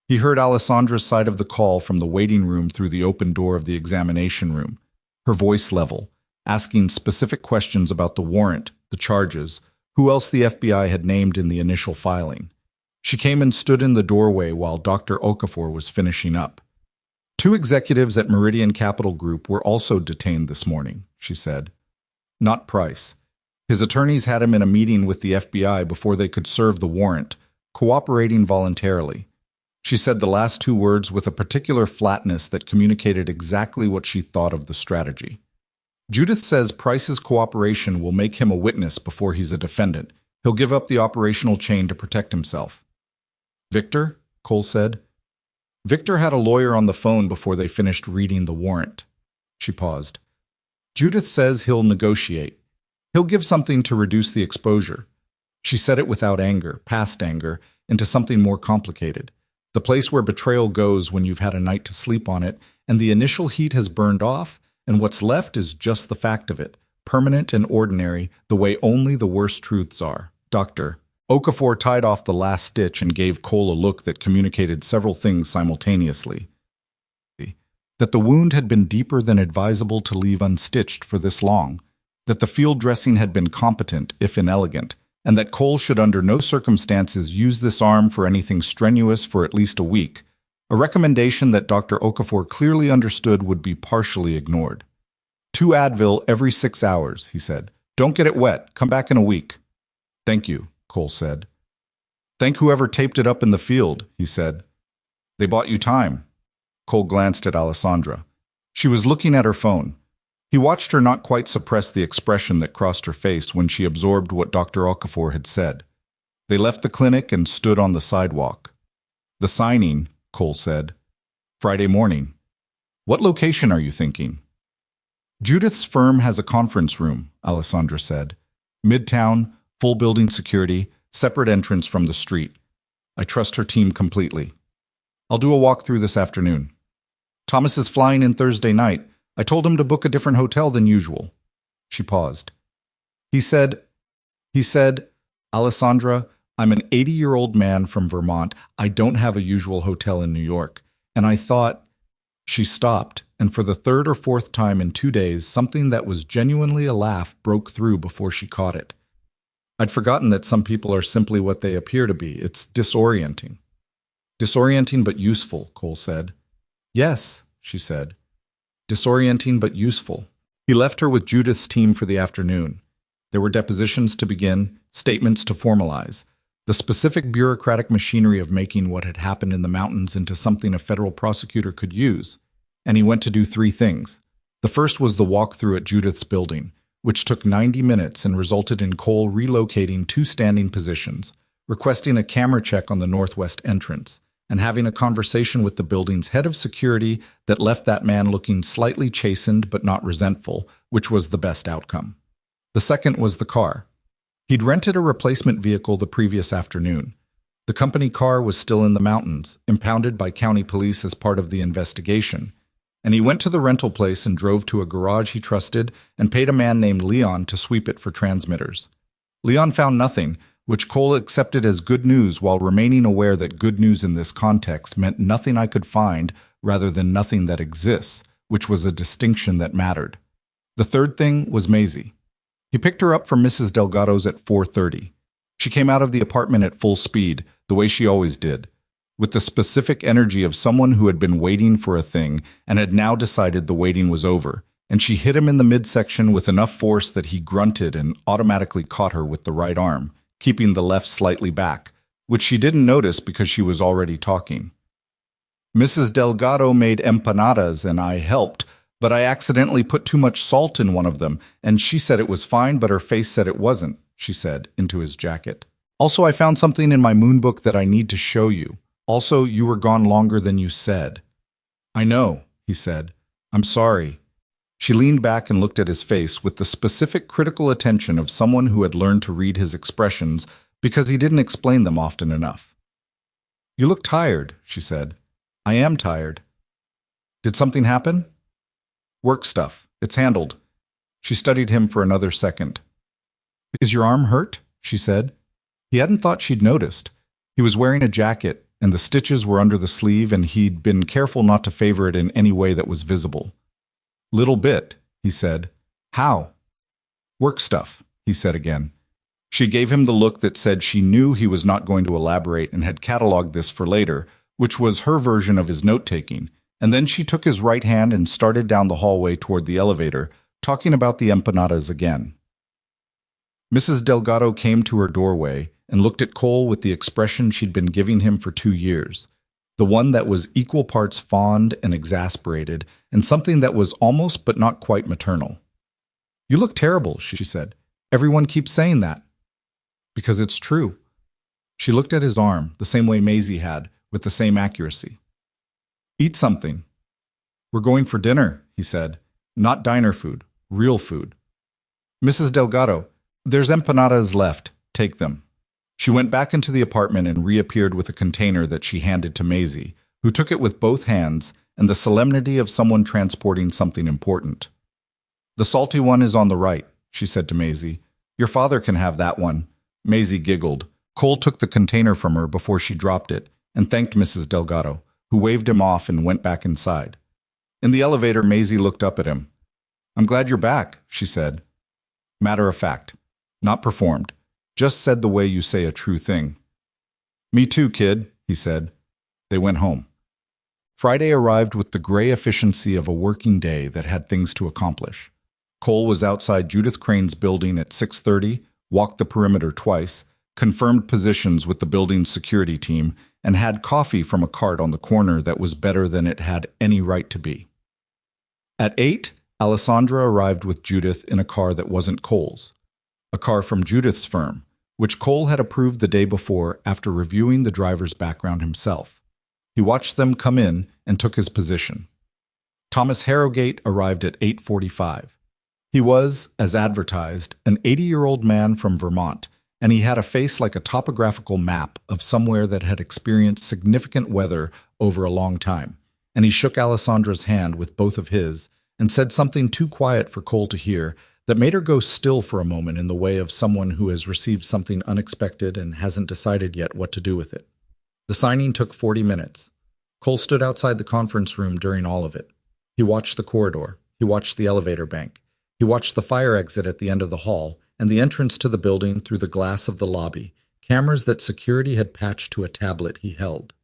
He heard Alessandra's side of the call from the waiting room through the open door of the examination room, her voice level, asking specific questions about the warrant, the charges, who else the FBI had named in the initial filing. She came and stood in the doorway while Dr. Okafor was finishing up. 2 executives at Meridian Capital Group were also detained this morning, she said. Not Price. His attorneys had him in a meeting with the FBI before they could serve the warrant, cooperating voluntarily. She said the last 2 words with a particular flatness that communicated exactly what she thought of the strategy. Judith says Price's cooperation will make him a witness before he's a defendant. He'll give up the operational chain to protect himself. Victor? Cole said. Victor had a lawyer on the phone before they finished reading the warrant. She paused. Judith says he'll negotiate. He'll give something to reduce the exposure. She said it without anger, past anger, into something more complicated. The place where betrayal goes when you've had a night to sleep on it, and the initial heat has burned off, and what's left is just the fact of it, permanent and ordinary, the way only the worst truths are. Dr. Okafor tied off the last stitch and gave Cole a look that communicated several things simultaneously. That the wound had been deeper than advisable to leave unstitched for this long, that the field dressing had been competent, if inelegant, and that Cole should under no circumstances use this arm for anything strenuous for at least a week, a recommendation that Dr. Okafor clearly understood would be partially ignored. 2 Advil every 6 hours, he said. Don't get it wet. Come back in a week. Thank you, Cole said. Thank whoever taped it up in the field, he said. They bought you time. Cole glanced at Alessandra. She was looking at her phone. He watched her not quite suppress the expression that crossed her face when she absorbed what Dr. Okafor had said. They left the clinic and stood on the sidewalk. The signing, Cole said. Friday morning. What location are you thinking? Judith's firm has a conference room, Alessandra said. Midtown, full building security, separate entrance from the street. I trust her team completely. I'll do a walkthrough this afternoon. Thomas is flying in Thursday night. I told him to book a different hotel than usual. She paused. He said, Alessandra, I'm an 80-year-old man from Vermont. I don't have a usual hotel in New York. And I thought... She stopped, and for the 3rd or 4th time in 2 days, something that was genuinely a laugh broke through before she caught it. I'd forgotten that some people are simply what they appear to be. It's disorienting. Disorienting but useful, Cole said. Yes, she said. Disorienting but useful. He left her with Judith's team for the afternoon. There were depositions to begin, statements to formalize, the specific bureaucratic machinery of making what had happened in the mountains into something a federal prosecutor could use. And he went to do three things. The first was the walkthrough at Judith's building, which took 90 minutes and resulted in Cole relocating 2 standing positions, requesting a camera check on the northwest entrance, and having a conversation with the building's head of security that left that man looking slightly chastened but not resentful, which was the best outcome. The second was the car. He'd rented a replacement vehicle the previous afternoon. The company car was still in the mountains, impounded by county police as part of the investigation, and he went to the rental place and drove to a garage he trusted and paid a man named Leon to sweep it for transmitters. Leon found nothing, which Cole accepted as good news while remaining aware that good news in this context meant nothing I could find rather than nothing that exists, which was a distinction that mattered. The third thing was Maisie. He picked her up from Mrs. Delgado's at 4:30. She came out of the apartment at full speed, the way she always did, with the specific energy of someone who had been waiting for a thing and had now decided the waiting was over, and she hit him in the midsection with enough force that he grunted and automatically caught her with the right arm, keeping the left slightly back, which she didn't notice because she was already talking. Mrs. Delgado made empanadas and I helped, but I accidentally put too much salt in one of them, and she said it was fine, but her face said it wasn't, she said, into his jacket. Also, I found something in my moon book that I need to show you. Also, you were gone longer than you said. I know, he said. I'm sorry. She leaned back and looked at his face with the specific critical attention of someone who had learned to read his expressions because he didn't explain them often enough. You look tired, she said. I am tired. Did something happen? Work stuff. It's handled. She studied him for another second. Is your arm hurt? She said. He hadn't thought she'd noticed. He was wearing a jacket, and the stitches were under the sleeve, and he'd been careful not to favor it in any way that was visible. Little bit, he said. How? Work stuff, he said again. She gave him the look that said she knew he was not going to elaborate and had cataloged this for later, which was her version of his note-taking, and then she took his right hand and started down the hallway toward the elevator, talking about the empanadas again. Mrs. Delgado came to her doorway and looked at Cole with the expression she'd been giving him for 2 years, the one that was equal parts fond and exasperated, and something that was almost but not quite maternal. You look terrible, she said. Everyone keeps saying that. Because it's true. She looked at his arm, the same way Maisie had, with the same accuracy. Eat something. We're going for dinner, he said. Not diner food, real food. Mrs. Delgado, there's empanadas left. Take them. She went back into the apartment and reappeared with a container that she handed to Maisie, who took it with both hands and the solemnity of someone transporting something important. The salty one is on the right, she said to Maisie. Your father can have that one. Maisie giggled. Cole took the container from her before she dropped it and thanked Mrs. Delgado, who waved him off and went back inside. In the elevator, Maisie looked up at him. I'm glad you're back, she said. Matter of fact. Not performed. Just said the way you say a true thing. Me too, kid, he said. They went home. Friday arrived with the gray efficiency of a working day that had things to accomplish. Cole was outside Judith Crane's building at 6:30, walked the perimeter twice, confirmed positions with the building's security team, and had coffee from a cart on the corner that was better than it had any right to be. At 8, Alessandra arrived with Judith in a car that wasn't Cole's. A car from Judith's firm, which Cole had approved the day before after reviewing the driver's background himself. He watched them come in and took his position. Thomas Harrogate arrived at 8:45. He was, as advertised, an 80-year-old man from Vermont, and he had a face like a topographical map of somewhere that had experienced significant weather over a long time, and he shook Alessandra's hand with both of his and said something too quiet for Cole to hear that made her go still for a moment in the way of someone who has received something unexpected and hasn't decided yet what to do with it. The signing took 40 minutes. Cole stood outside the conference room during all of it. He watched the corridor. He watched the elevator bank. He watched the fire exit at the end of the hall and the entrance to the building through the glass of the lobby, cameras that security had patched to a tablet he held.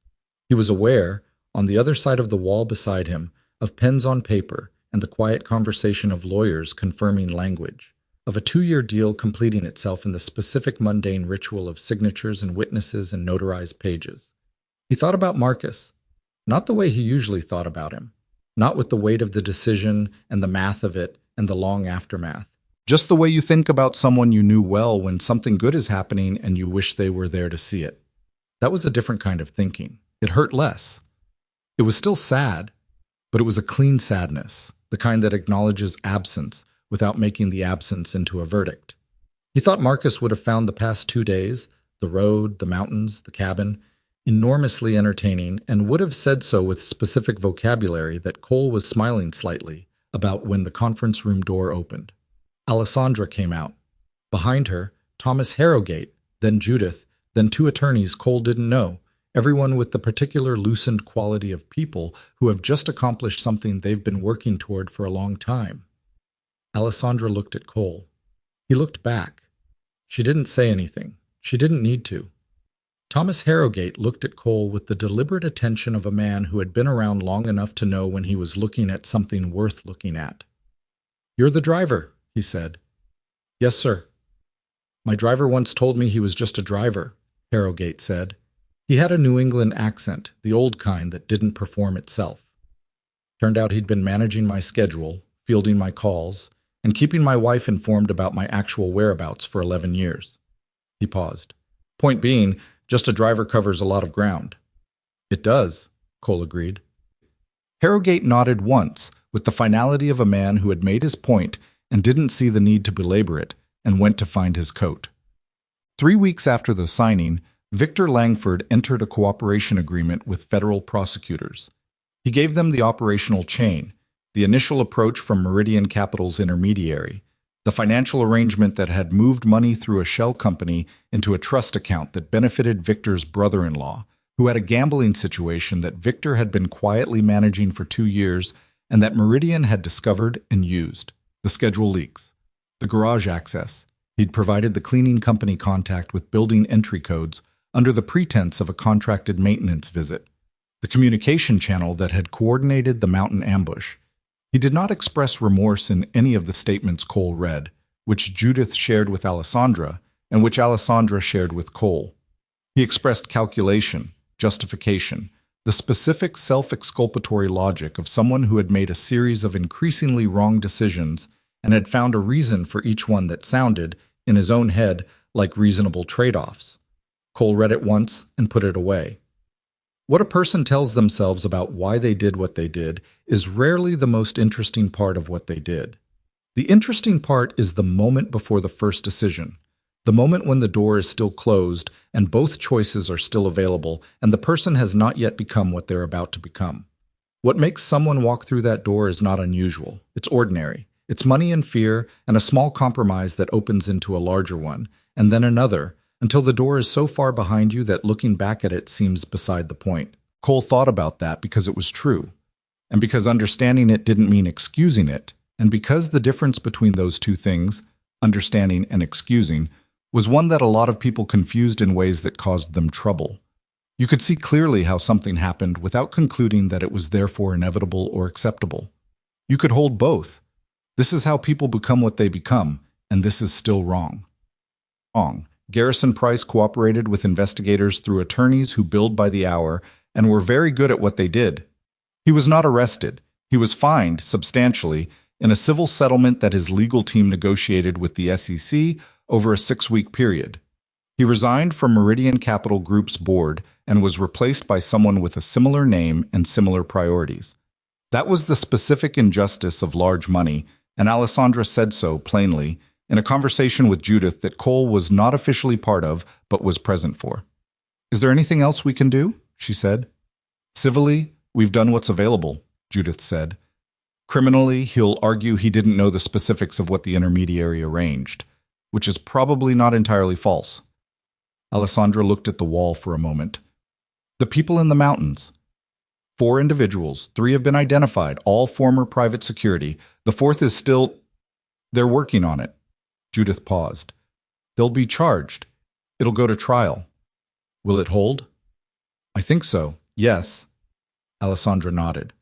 He was aware, on the other side of the wall beside him, of pens on paper and the quiet conversation of lawyers confirming language, of a 2-year deal completing itself in the specific mundane ritual of signatures and witnesses and notarized pages. He thought about Marcus, not the way he usually thought about him, not with the weight of the decision and the math of it and the long aftermath. Just the way you think about someone you knew well when something good is happening and you wish they were there to see it. That was a different kind of thinking. It hurt less. It was still sad, but it was a clean sadness, the kind that acknowledges absence without making the absence into a verdict. He thought Marcus would have found the past 2 days, the road, the mountains, the cabin, enormously entertaining, and would have said so with specific vocabulary that Cole was smiling slightly about when the conference room door opened. Alessandra came out. Behind her, Thomas Harrogate, then Judith, then 2 attorneys Cole didn't know, everyone with the particular loosened quality of people who have just accomplished something they've been working toward for a long time. Alessandra looked at Cole. He looked back. She didn't say anything. She didn't need to. Thomas Harrogate looked at Cole with the deliberate attention of a man who had been around long enough to know when he was looking at something worth looking at. "You're the driver," he said. "Yes, sir." "My driver once told me he was just a driver," Harrogate said. He had a New England accent, the old kind that didn't perform itself. "Turned out he'd been managing my schedule, fielding my calls, and keeping my wife informed about my actual whereabouts for 11 years. He paused. "Point being, just a driver covers a lot of ground." "It does," Cole agreed. Harrogate nodded once, with the finality of a man who had made his point and didn't see the need to belabor it, and went to find his coat. 3 weeks after the signing, Victor Langford entered a cooperation agreement with federal prosecutors. He gave them the operational chain, the initial approach from Meridian Capital's intermediary, the financial arrangement that had moved money through a shell company into a trust account that benefited Victor's brother-in-law, who had a gambling situation that Victor had been quietly managing for 2 years and that Meridian had discovered and used. The schedule leaks, the garage access. He'd provided the cleaning company contact with building entry codes under the pretense of a contracted maintenance visit, the communication channel that had coordinated the mountain ambush. He did not express remorse in any of the statements Cole read, which Judith shared with Alessandra and which Alessandra shared with Cole. He expressed calculation, justification, the specific self-exculpatory logic of someone who had made a series of increasingly wrong decisions and had found a reason for each one that sounded, in his own head, like reasonable trade-offs. Cole read it once and put it away. What a person tells themselves about why they did what they did is rarely the most interesting part of what they did. The interesting part is the moment before the first decision, the moment when the door is still closed and both choices are still available and the person has not yet become what they're about to become. What makes someone walk through that door is not unusual. It's ordinary. It's money and fear and a small compromise that opens into a larger one, and then another, until the door is so far behind you that looking back at it seems beside the point. Cole thought about that because it was true, and because understanding it didn't mean excusing it, and because the difference between those two things, understanding and excusing, was one that a lot of people confused in ways that caused them trouble. You could see clearly how something happened without concluding that it was therefore inevitable or acceptable. You could hold both. This is how people become what they become, and this is still wrong. Wrong. Garrison Price cooperated with investigators through attorneys who billed by the hour and were very good at what they did. He was not arrested. He was fined, substantially, in a civil settlement that his legal team negotiated with the SEC over a 6-week period. He resigned from Meridian Capital Group's board and was replaced by someone with a similar name and similar priorities. That was the specific injustice of large money, and Alessandra said so plainly, in a conversation with Judith that Cole was not officially part of, but was present for. "Is there anything else we can do?" she said. "Civilly, we've done what's available," Judith said. "Criminally, he'll argue he didn't know the specifics of what the intermediary arranged, which is probably not entirely false." Alessandra looked at the wall for a moment. "The people in the mountains. 4 individuals, 3 have been identified, all former private security. The 4th is still... They're working on it." Judith paused. "They'll be charged. It'll go to trial. Will it hold?" "I think so, yes." Alessandra nodded.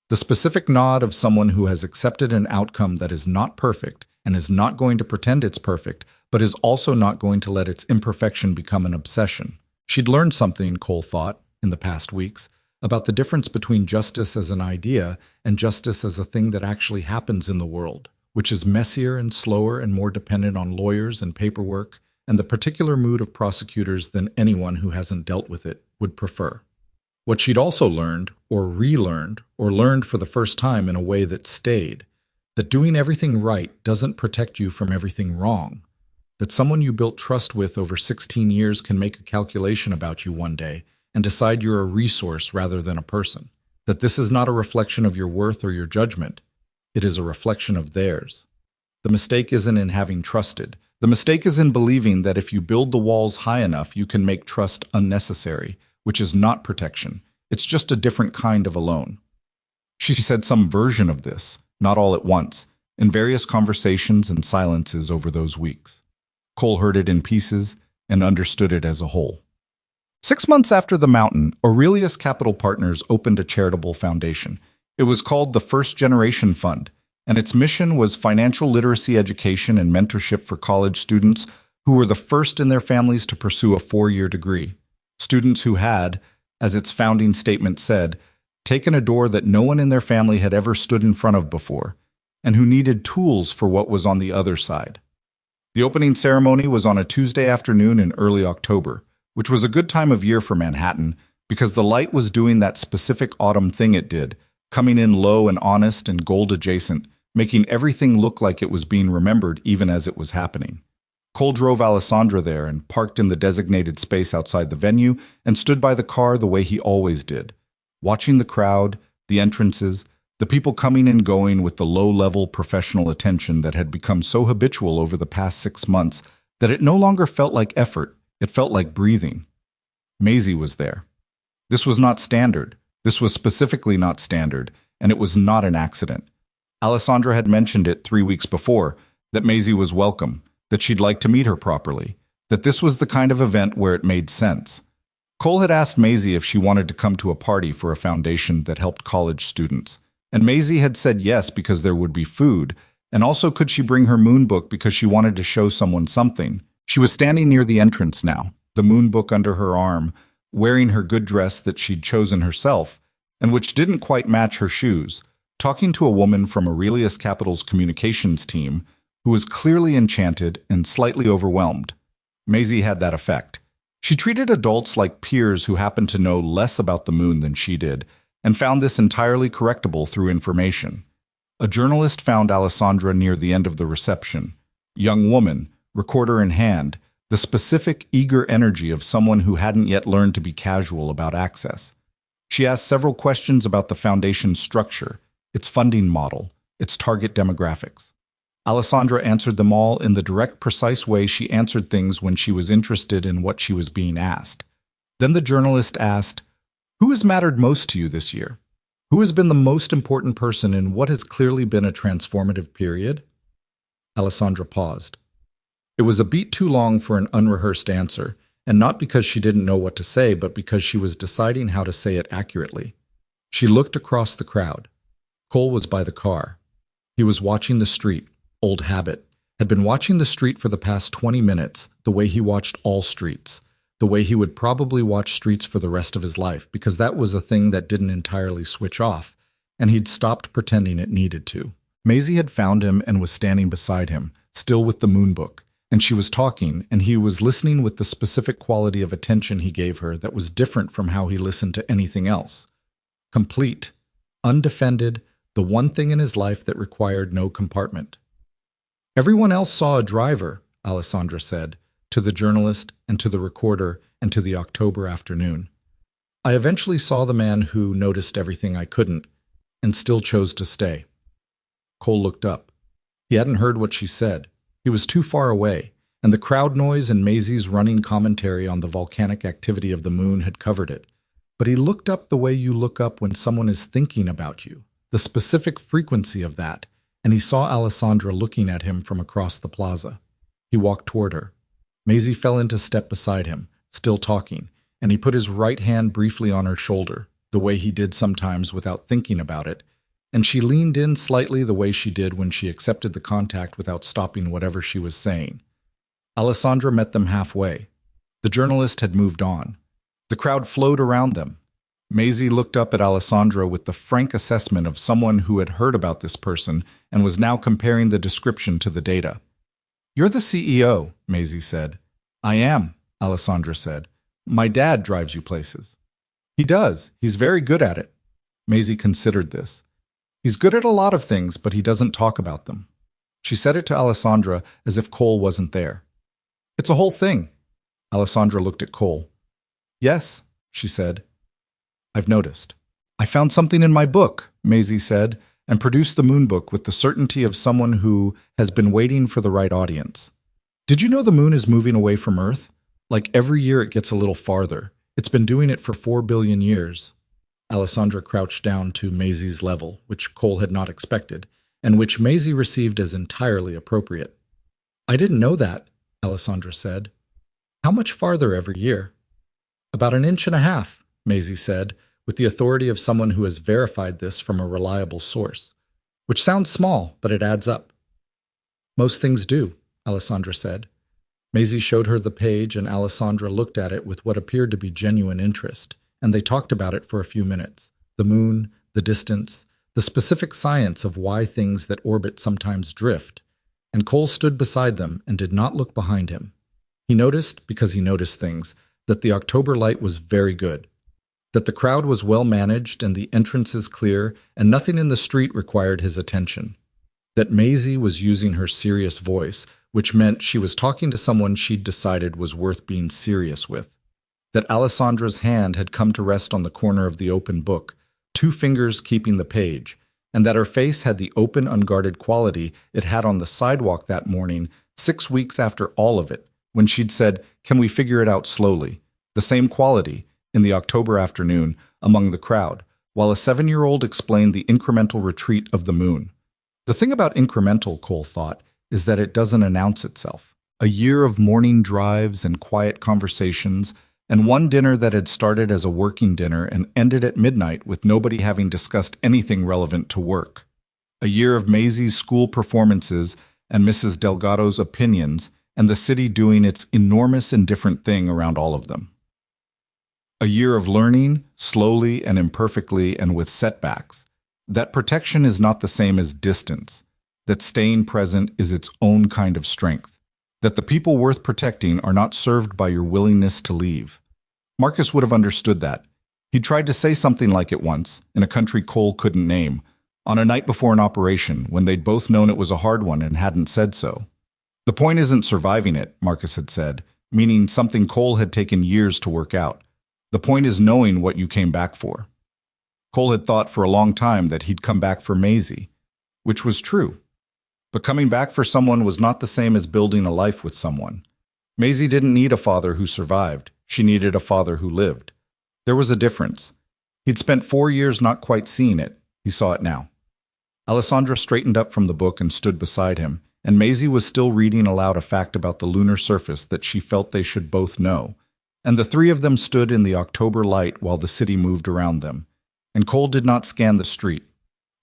The specific nod of someone who has accepted an outcome that is not perfect and is not going to pretend it's perfect, but is also not going to let its imperfection become an obsession. She'd learned something, Cole thought, in the past weeks, about the difference between justice as an idea and justice as a thing that actually happens in the world, which is messier and slower and more dependent on lawyers and paperwork and the particular mood of prosecutors than anyone who hasn't dealt with it would prefer. What she'd also learned, or relearned, or learned for the first time in a way that stayed, that doing everything right doesn't protect you from everything wrong, that someone you built trust with over 16 years can make a calculation about you one day and decide you're a resource rather than a person, that this is not a reflection of your worth or your judgment, it is a reflection of theirs. The mistake isn't in having trusted. The mistake is in believing that if you build the walls high enough, you can make trust unnecessary, which is not protection. It's just a different kind of alone. She said some version of this, not all at once, in various conversations and silences over those weeks. Cole heard it in pieces and understood it as a whole. 6 months after the mountain, Aurelius Capital Partners opened a charitable foundation. It was called the First Generation Fund, and its mission was financial literacy education and mentorship for college students who were the first in their families to pursue a 4-year degree. Students who had, as its founding statement said, taken a door that no one in their family had ever stood in front of before, and who needed tools for what was on the other side. The opening ceremony was on a Tuesday afternoon in early October, which was a good time of year for Manhattan because the light was doing that specific autumn thing it did, coming in low and honest and gold-adjacent, making everything look like it was being remembered even as it was happening. Cole drove Alessandra there and parked in the designated space outside the venue and stood by the car the way he always did, watching the crowd, the entrances, the people coming and going with the low-level professional attention that had become so habitual over the past 6 months that it no longer felt like effort, it felt like breathing. Maisie was there. This was not standard. This was specifically not standard, and it was not an accident. Alessandra had mentioned it 3 weeks before, that Maisie was welcome, that she'd like to meet her properly, that this was the kind of event where it made sense. Cole had asked Maisie if she wanted to come to a party for a foundation that helped college students, and Maisie had said yes because there would be food, and also could she bring her moon book because she wanted to show someone something. She was standing near the entrance now, the moon book under her arm, wearing her good dress that she'd chosen herself, and which didn't quite match her shoes, talking to a woman from Aurelius Capital's communications team who was clearly enchanted and slightly overwhelmed. Maisie had that effect. She treated adults like peers who happened to know less about the moon than she did, and found this entirely correctable through information. A journalist found Alessandra near the end of the reception. Young woman, recorder in hand, the specific, eager energy of someone who hadn't yet learned to be casual about access. She asked several questions about the foundation's structure, its funding model, its target demographics. Alessandra answered them all in the direct, precise way she answered things when she was interested in what she was being asked. Then the journalist asked, "Who has mattered most to you this year? Who has been the most important person in what has clearly been a transformative period?" Alessandra paused. It was a beat too long for an unrehearsed answer, and not because she didn't know what to say, but because she was deciding how to say it accurately. She looked across the crowd. Cole was by the car. He was watching the street, old habit, had been watching the street for the past 20 minutes, the way he watched all streets, the way he would probably watch streets for the rest of his life, because that was a thing that didn't entirely switch off, and he'd stopped pretending it needed to. Maisie had found him and was standing beside him, still with the moon book, and she was talking, and he was listening with the specific quality of attention he gave her that was different from how he listened to anything else. Complete, undefended, the one thing in his life that required no compartment. "Everyone else saw a driver," Alessandra said, to the journalist and to the recorder and to the October afternoon. "I eventually saw the man who noticed everything I couldn't and still chose to stay." Cole looked up. He hadn't heard what she said. He was too far away, and the crowd noise and Maisie's running commentary on the volcanic activity of the moon had covered it. But he looked up the way you look up when someone is thinking about you, the specific frequency of that, and he saw Alessandra looking at him from across the plaza. He walked toward her. Maisie fell into step beside him, still talking, and he put his right hand briefly on her shoulder, the way he did sometimes without thinking about it, and she leaned in slightly the way she did when she accepted the contact without stopping whatever she was saying. Alessandra met them halfway. The journalist had moved on. The crowd flowed around them. Maisie looked up at Alessandra with the frank assessment of someone who had heard about this person and was now comparing the description to the data. "You're the CEO," Maisie said. "I am," Alessandra said. "My dad drives you places." "He does. He's very good at it." Maisie considered this. "He's good at a lot of things, but he doesn't talk about them." She said it to Alessandra as if Cole wasn't there. "It's a whole thing." Alessandra looked at Cole. "Yes," she said. "I've noticed." "I found something in my book," Maisie said, and produced the moon book with the certainty of someone who has been waiting for the right audience. "Did you know the moon is moving away from Earth? Like every year it gets a little farther. It's been doing it for 4 billion years. Alessandra crouched down to Maisie's level, which Cole had not expected, and which Maisie received as entirely appropriate. "I didn't know that," Alessandra said. "How much farther every year?" "About 1.5 inches," Maisie said, with the authority of someone who has verified this from a reliable source. "Which sounds small, but it adds up." "Most things do," Alessandra said. Maisie showed her the page, and Alessandra looked at it with what appeared to be genuine interest, and they talked about it for a few minutes. The moon, the distance, the specific science of why things that orbit sometimes drift. And Cole stood beside them and did not look behind him. He noticed, because he noticed things, that the October light was very good, that the crowd was well managed and the entrances clear, and nothing in the street required his attention. That Maisie was using her serious voice, which meant she was talking to someone she'd decided was worth being serious with. That Alessandra's hand had come to rest on the corner of the open book, 2 fingers keeping the page, and that her face had the open, unguarded quality it had on the sidewalk that morning, 6 weeks after all of it, when she'd said, "Can we figure it out slowly?" The same quality, in the October afternoon, among the crowd, while a 7-year-old explained the incremental retreat of the moon. The thing about incremental, Cole thought, is that it doesn't announce itself. A year of morning drives and quiet conversations, and one dinner that had started as a working dinner and ended at midnight with nobody having discussed anything relevant to work. A year of Maisie's school performances and Mrs. Delgado's opinions, and the city doing its enormous indifferent thing around all of them. A year of learning, slowly and imperfectly and with setbacks, that protection is not the same as distance, that staying present is its own kind of strength, that the people worth protecting are not served by your willingness to leave. Marcus would have understood that. He tried to say something like it once, in a country Cole couldn't name, on a night before an operation when they'd both known it was a hard one and hadn't said so. "The point isn't surviving it," Marcus had said, meaning something Cole had taken years to work out. "The point is knowing what you came back for." Cole had thought for a long time that he'd come back for Maisie, which was true. But coming back for someone was not the same as building a life with someone. Maisie didn't need a father who survived. She needed a father who lived. There was a difference. He'd spent 4 years not quite seeing it. He saw it now. Alessandra straightened up from the book and stood beside him, and Maisie was still reading aloud a fact about the lunar surface that she felt they should both know. And the 3 of them stood in the October light while the city moved around them. And Cole did not scan the street,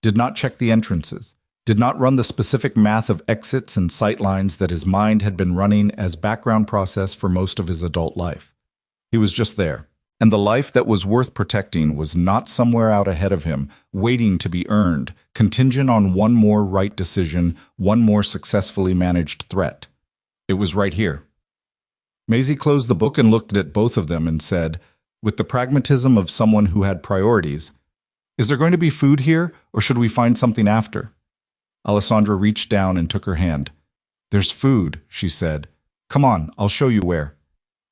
did not check the entrances, did not run the specific math of exits and sightlines that his mind had been running as background process for most of his adult life. He was just there. And the life that was worth protecting was not somewhere out ahead of him, waiting to be earned, contingent on one more right decision, one more successfully managed threat. It was right here. Maisie closed the book and looked at both of them and said, with the pragmatism of someone who had priorities, "Is there going to be food here, or should we find something after?" Alessandra reached down and took her hand. "There's food," she said. "Come on, I'll show you where."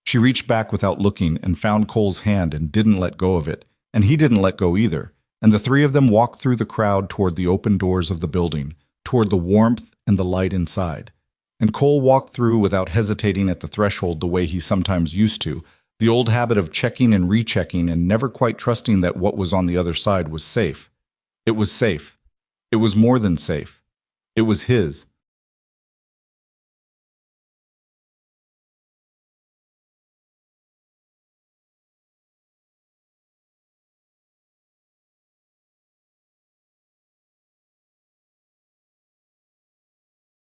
She reached back without looking and found Cole's hand and didn't let go of it, and he didn't let go either, and the 3 of them walked through the crowd toward the open doors of the building, toward the warmth and the light inside. And Cole walked through without hesitating at the threshold the way he sometimes used to, the old habit of checking and rechecking and never quite trusting that what was on the other side was safe. It was safe. It was more than safe. It was his.